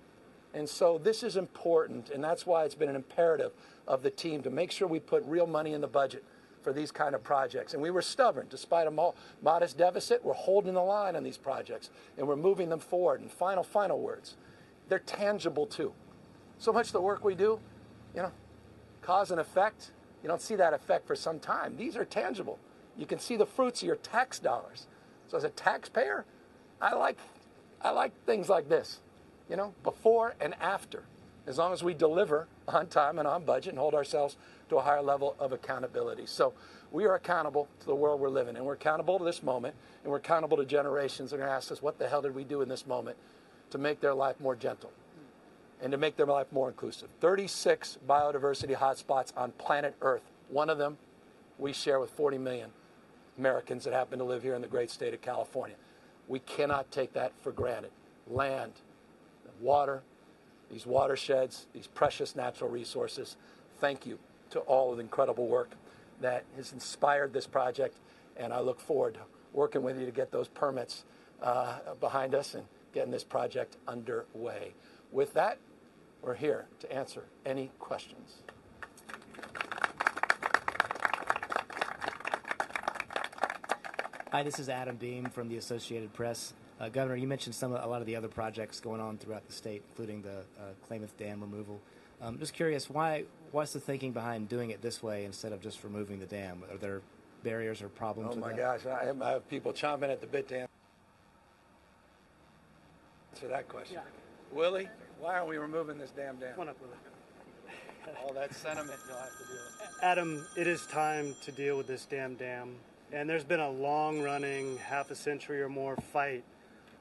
And so this is important, and that's why it's been an imperative of the team to make sure we put real money in the budget for these kind of projects. And we were stubborn. Despite a modest deficit, we're holding the line on these projects, and we're moving them forward. And final words, they're tangible too. So much of the work we do, cause and effect, you don't see that effect for some time. These are tangible. You can see the fruits of your tax dollars. So as a taxpayer, I like things like this. Before and after, as long as we deliver on time and on budget and hold ourselves to a higher level of accountability. So we are accountable to the world we're living in. We're accountable to this moment, and we're accountable to generations that are going to ask us, what the hell did we do in this moment to make their life more gentle and to make their life more inclusive? 36 biodiversity hotspots on planet Earth. One of them we share with 40 million Americans that happen to live here in the great state of California. We cannot take that for granted. Land, water, these watersheds, these precious natural resources. Thank you to all of the incredible work that has inspired this project, and I look forward to working with you to get those permits behind us and getting this project underway. With that, we're here to answer any questions. Hi, this is Adam Beam from the Associated Press. Governor, you mentioned a lot of the other projects going on throughout the state, including the Klamath Dam removal. Just curious, what's the thinking behind doing it this way instead of just removing the dam? Are there barriers or problems? Oh my gosh, I have people chomping at the bit to answer that question. Yeah. Willie, why aren't we removing this damn dam? Come on up, Willie. All that sentiment you'll have to deal with. Adam, it is time to deal with this damn dam. And there's been a long-running, half a century or more fight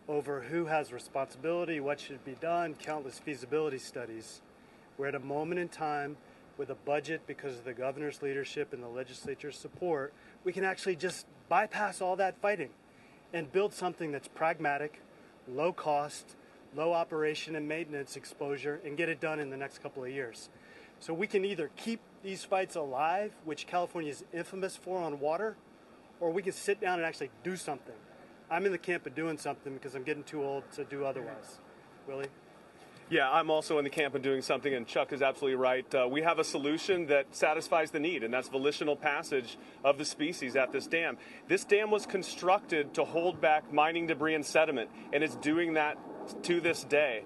over who has responsibility, what should be done, countless feasibility studies. We're at a moment in time with a budget, because of the governor's leadership and the legislature's support, we can actually just bypass all that fighting and build something that's pragmatic, low cost, low operation and maintenance exposure, and get it done in the next couple of years. So we can either keep these fights alive, which California is infamous for on water, or we can sit down and actually do something. I'm in the camp of doing something because I'm getting too old to do otherwise. Willie? Yeah, I'm also in the camp of doing something, and Chuck is absolutely right. We have a solution that satisfies the need, and that's volitional passage of the species at this dam. This dam was constructed to hold back mining debris and sediment, and it's doing that to this day.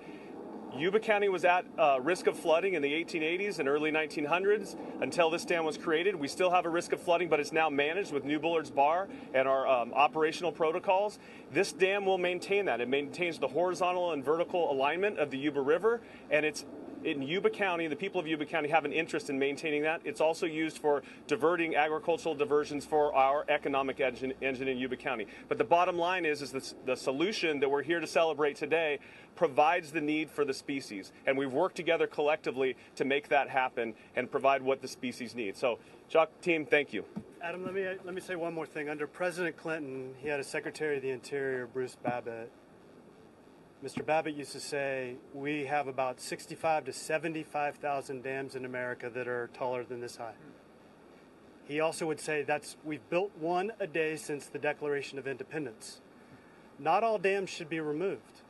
Yuba County was at risk of flooding in the 1880s and early 1900s until this dam was created. We still have a risk of flooding, but it's now managed with New Bullard's Bar and our operational protocols. This dam will maintain that. It maintains the horizontal and vertical alignment of the Yuba River, and it's in Yuba County. The people of Yuba County have an interest in maintaining that. It's also used for diverting agricultural diversions for our economic engine in Yuba County. But the bottom line is the solution that we're here to celebrate today provides the need for the species. And we've worked together collectively to make that happen and provide what the species need. So, Chuck, team, thank you. Adam, let me say one more thing. Under President Clinton, he had a Secretary of the Interior, Bruce Babbitt. Mr. Babbitt used to say, we have about 65 to 75,000 dams in America that are taller than this high. He also would say we've built one a day since the Declaration of Independence. Not all dams should be removed.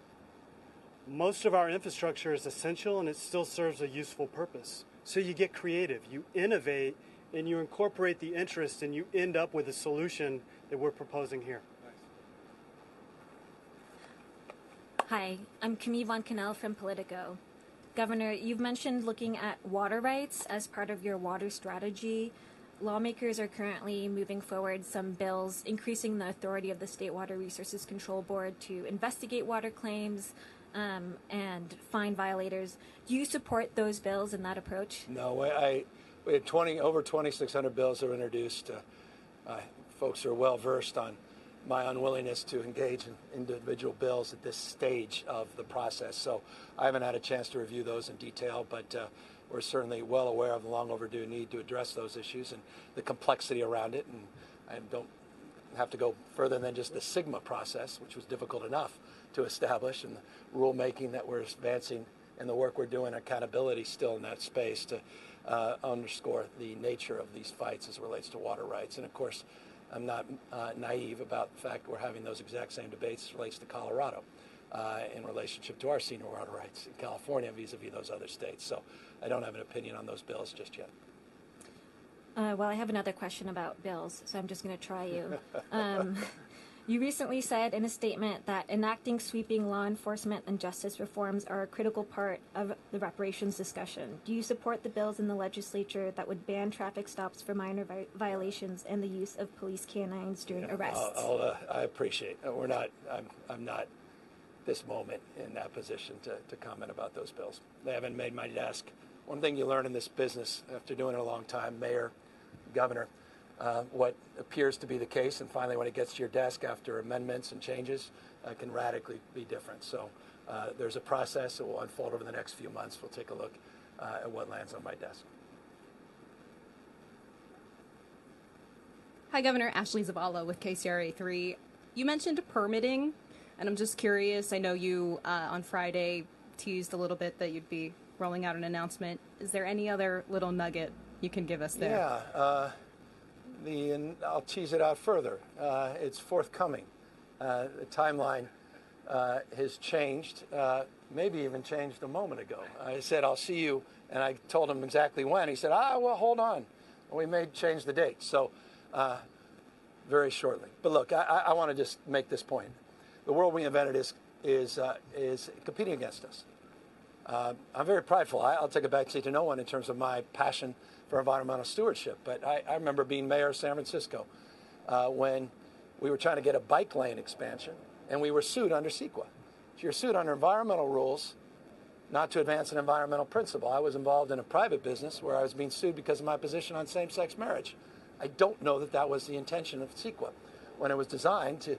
Most of our infrastructure is essential and it still serves a useful purpose. So you get creative, you innovate, and you incorporate the interest, and you end up with a solution that we're proposing here. Hi, I'm Camille Von Cannell from Politico. Governor, you've mentioned looking at water rights as part of your water strategy. Lawmakers are currently moving forward some bills increasing the authority of the State Water Resources Control Board to investigate water claims and fine violators. Do you support those bills and that approach? No, we had over 2,600 bills that were introduced. Folks are well versed on my unwillingness to engage in individual bills at this stage of the process. So I haven't had a chance to review those in detail, but we're certainly well aware of the long overdue need to address those issues and the complexity around it. And I don't have to go further than just the SGMA process, which was difficult enough to establish, and the rulemaking that we're advancing and the work we're doing, accountability still in that space to underscore the nature of these fights as it relates to water rights. And of course, I'm not naive about the fact we're having those exact same debates as it relates to Colorado in relationship to our senior water rights in California vis-a-vis those other states. So I don't have an opinion on those bills just yet. Well, I have another question about bills, so I'm just going to try you. You recently said in a statement that enacting sweeping law enforcement and justice reforms are a critical part of the reparations discussion. Do you support the bills in the legislature that would ban traffic stops for minor violations and the use of police canines during arrests? I appreciate it. I'm not this moment in that position to comment about those bills. They haven't made my desk. One thing you learn in this business after doing it a long time, mayor, governor, what appears to be the case, and finally when it gets to your desk after amendments and changes, can radically be different. So there's a process that will unfold over the next few months. We'll take a look at what lands on my desk. Hi, Governor. Ashley Zavala with KCRA 3. You mentioned permitting, and I'm just curious. I know you on Friday teased a little bit that you'd be rolling out an announcement. Is there any other little nugget you can give us there? Yeah. and I'll tease it out further. It's forthcoming. The timeline has changed, maybe even changed a moment ago. I said, I'll see you, and I told him exactly when. He said, well, hold on. We may change the date. So very shortly. But look, I want to just make this point. The world we invented is competing against us. I'm very prideful. I'll take a backseat to no one in terms of my passion for environmental stewardship. But I remember being mayor of San Francisco when we were trying to get a bike lane expansion, and we were sued under CEQA. So you're sued under environmental rules, not to advance an environmental principle. I was involved in a private business where I was being sued because of my position on same-sex marriage. I don't know that that was the intention of CEQA when it was designed to,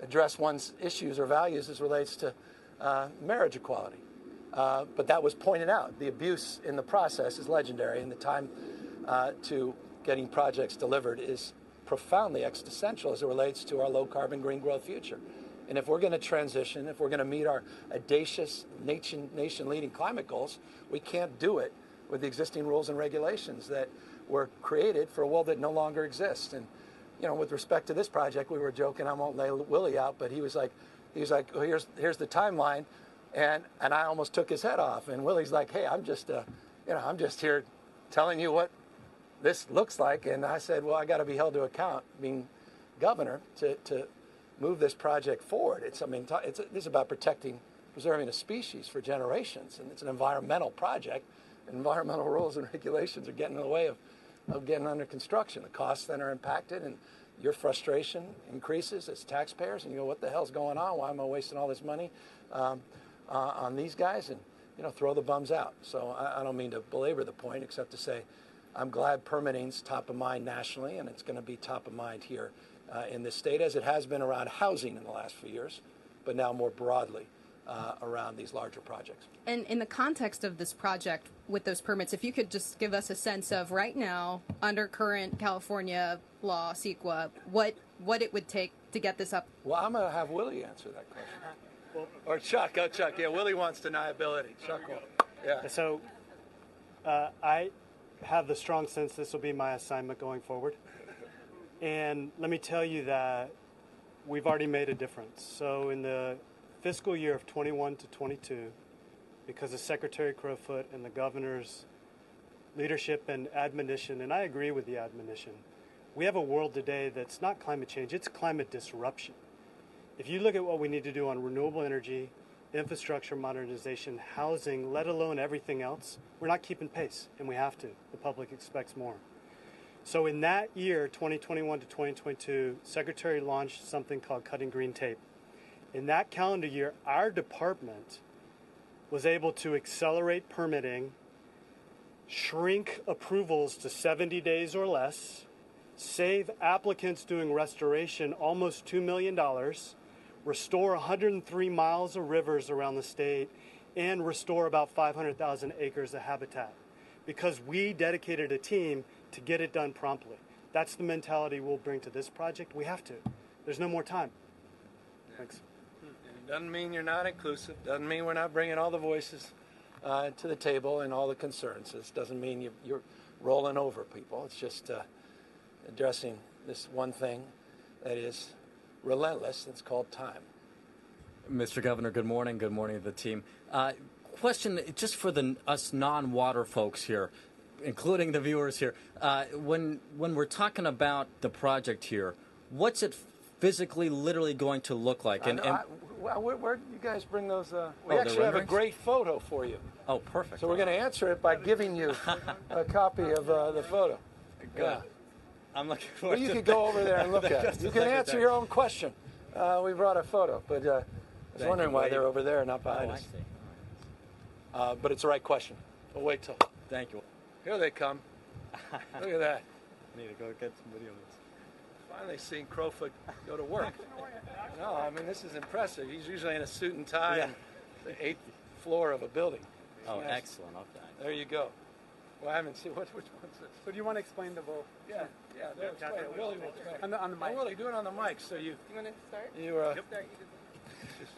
address one's issues or values as relates to marriage equality. But that was pointed out. The abuse in the process is legendary, and the time to getting projects delivered is profoundly existential as it relates to our low-carbon green growth future. And if we're going to transition, if we're going to meet our audacious nation-leading climate goals, we can't do it with the existing rules and regulations that were created for a world that no longer exists. And, with respect to this project, we were joking, I won't lay Willie out, but he was like, well, here's the timeline. And I almost took his head off. And Willie's like, hey, I'm just here telling you what this looks like. And I said, well, I got to be held to account, being governor, to move this project forward. This is about preserving a species for generations, and it's an environmental project. Environmental rules and regulations are getting in the way of getting under construction. The costs then are impacted, and your frustration increases as taxpayers, and you go, what the hell's going on? Why am I wasting all this money on these guys? And, throw the bums out. So I don't mean to belabor the point, except to say I'm glad permitting's top of mind nationally, and it's going to be top of mind here in this state, as it has been around housing in the last few years, but now more broadly around these larger projects. And in the context of this project with those permits, if you could just give us a sense of right now, under current California law, CEQA, what it would take to get this up? Well, I'm going to have Willie answer that question. Or Chuck. Oh, Chuck. Yeah, Willie wants deniability. Chuck will. Yeah. So I have the strong sense this will be my assignment going forward. And let me tell you that we've already made a difference. So in the fiscal year of 21 to 22, because of Secretary Crowfoot and the governor's leadership and admonition, and I agree with the admonition, we have a world today that's not climate change, it's climate disruption. If you look at what we need to do on renewable energy, infrastructure modernization, housing, let alone everything else, we're not keeping pace, and we have to. The public expects more. So in that year, 2021 to 2022, Secretary launched something called Cutting Green Tape. In that calendar year, our department was able to accelerate permitting, shrink approvals to 70 days or less, save applicants doing restoration almost $2 million, restore 103 miles of rivers around the state, and restore about 500,000 acres of habitat. Because we dedicated a team to get it done promptly. That's the mentality we'll bring to this project. We have to. There's no more time. Thanks. It doesn't mean you're not inclusive. Doesn't mean we're not bringing all the voices to the table and all the concerns. This doesn't mean you're rolling over people. It's just addressing this one thing that is relentless. It's called time. Mr. Governor, good morning. Good morning to the team. Question just for us non-water folks here, including the viewers here. When we're talking about the project here, what's it physically, literally going to look like? Where did you guys bring those? We actually have a great photo for you. Oh, perfect. So we're going to answer it by giving you a copy of the photo. Good. Yeah. I'm looking Well, forward you to could go over there and look at it. You can answer your own question. We brought a photo, but I was wondering why they're over there and not behind us. But it's the right question. We'll wait till. Thank you. Here they come. Look at that. I need to go get some videos. Finally seeing Crowfoot go to work. No, I mean, this is impressive. He's usually in a suit and tie on the 8th floor of a building. Oh, nice. excellent. Okay. There you go. Well, I haven't seen which one's this. So do you want to explain the vote? Yeah, they'll explain it. Willie will explain it. On the mic. Willie, do it on the mic so you. You want to start? You Yep. just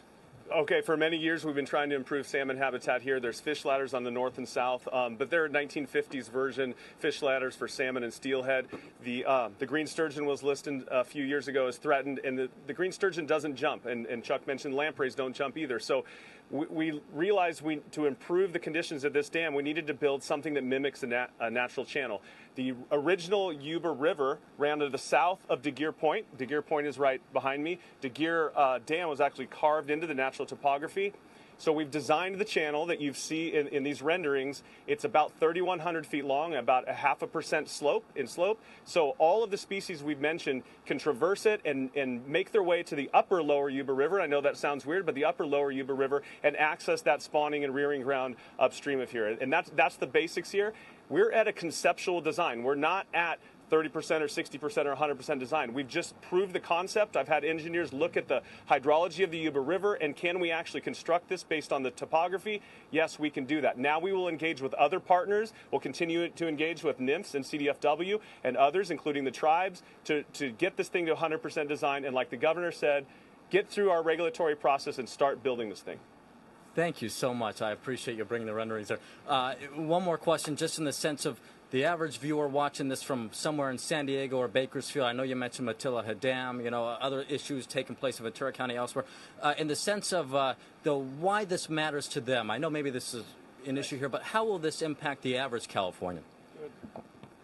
go Okay, for many years we've been trying to improve salmon habitat here. There's fish ladders on the north and south, but they're 1950s version fish ladders for salmon and steelhead. The green sturgeon was listed a few years ago as threatened, and the green sturgeon doesn't jump, and Chuck mentioned lampreys don't jump either. So we realized to improve the conditions of this dam, we needed to build something that mimics a natural channel. The original Yuba River ran to the south of DeGear Point. DeGear Point is right behind me. DeGear Dam was actually carved into the natural topography. So we've designed the channel that you see in these renderings. It's about 3,100 feet long, about 0.5% slope. So all of the species we've mentioned can traverse it and make their way to the upper lower Yuba River. I know that sounds weird, but the upper lower Yuba River, and access that spawning and rearing ground upstream of here. And that's the basics here. We're at a conceptual design. We're not at 30% or 60% or 100% design. We've just proved the concept. I've had engineers look at the hydrology of the Yuba River, and can we actually construct this based on the topography? Yes, we can do that. Now we will engage with other partners. We'll continue to engage with NIMS and CDFW and others, including the tribes, to get this thing to 100% design. And like the governor said, get through our regulatory process and start building this thing. Thank you so much. I appreciate you bringing the renderings there. One more question, just in the sense of the average viewer watching this from somewhere in San Diego or Bakersfield. I know you mentioned Mattila Dam, other issues taking place in Ventura County elsewhere. In the sense of why this matters to them, I know maybe this is an issue here, but how will this impact the average Californian?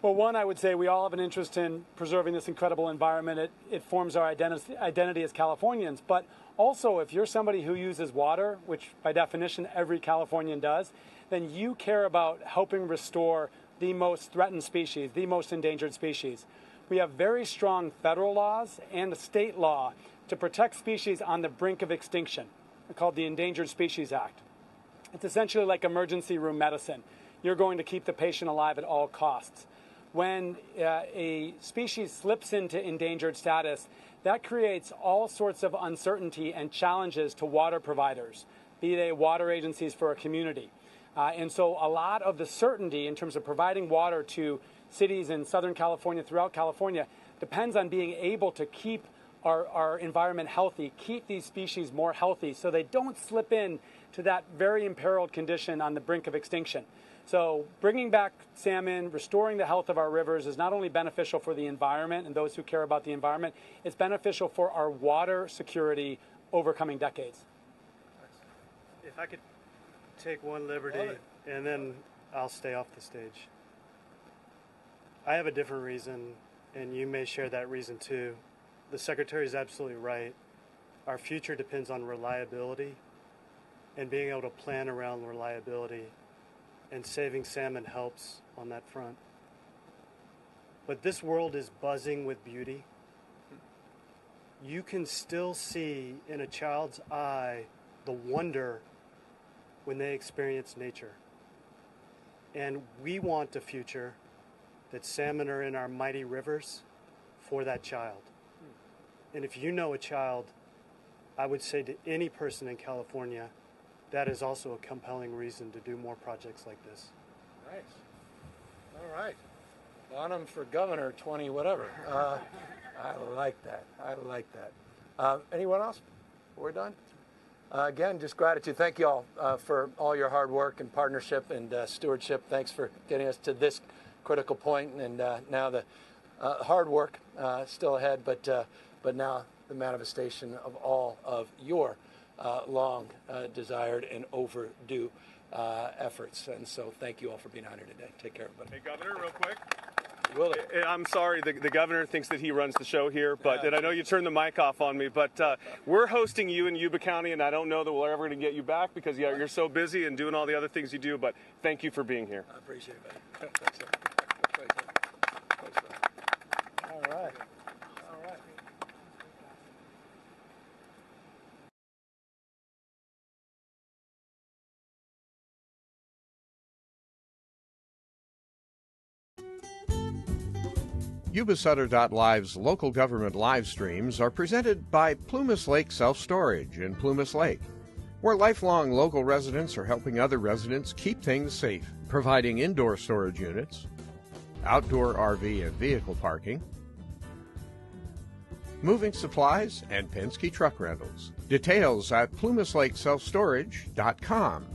Well, one, I would say we all have an interest in preserving this incredible environment. It forms our identity as Californians. But also, if you're somebody who uses water, which by definition every Californian does, then you care about helping restore the most threatened species, the most endangered species. We have very strong federal laws and a state law to protect species on the brink of extinction, called the Endangered Species Act. It's essentially like emergency room medicine. You're going to keep the patient alive at all costs. When a species slips into endangered status, that creates all sorts of uncertainty and challenges to water providers, be they water agencies for a community. And so a lot of the certainty in terms of providing water to cities in Southern California, throughout California, depends on being able to keep our environment healthy, keep these species more healthy so they don't slip in to that very imperiled condition on the brink of extinction. So bringing back salmon, restoring the health of our rivers is not only beneficial for the environment and those who care about the environment, it's beneficial for our water security over coming decades. If I could take one liberty and then I'll stay off the stage. I have a different reason, and you may share that reason too. The Secretary is absolutely right. Our future depends on reliability, and being able to plan around reliability, and saving salmon helps on that front. But this world is buzzing with beauty. You can still see in a child's eye the wonder when they experience nature. And we want a future that salmon are in our mighty rivers for that child. And if you know a child, I would say to any person in California, that is also a compelling reason to do more projects like this. Nice. All right. Bonham for governor 20 whatever. I like that. I like that. Anyone else? We're done? Again, just gratitude. Thank you all for all your hard work and partnership and stewardship. Thanks for getting us to this critical point. And now the hard work still ahead, but now the manifestation of all of your long desired and overdue efforts. And so thank you all for being on here today. Take care, everybody. Hey, Governor, real quick. Will I'm sorry, the governor thinks that he runs the show here, but and I know you turned the mic off on me, but we're hosting you in Yuba County, and I don't know that we're ever going to get you back because you're so busy and doing all the other things you do, but thank you for being here. I appreciate it, buddy. All right. All right. Yuba-Sutter.live's local government live streams are presented by Plumas Lake Self-Storage in Plumas Lake, where lifelong local residents are helping other residents keep things safe, providing indoor storage units, outdoor RV and vehicle parking, moving supplies, and Penske truck rentals. Details at PlumasLakeSelfStorage.com.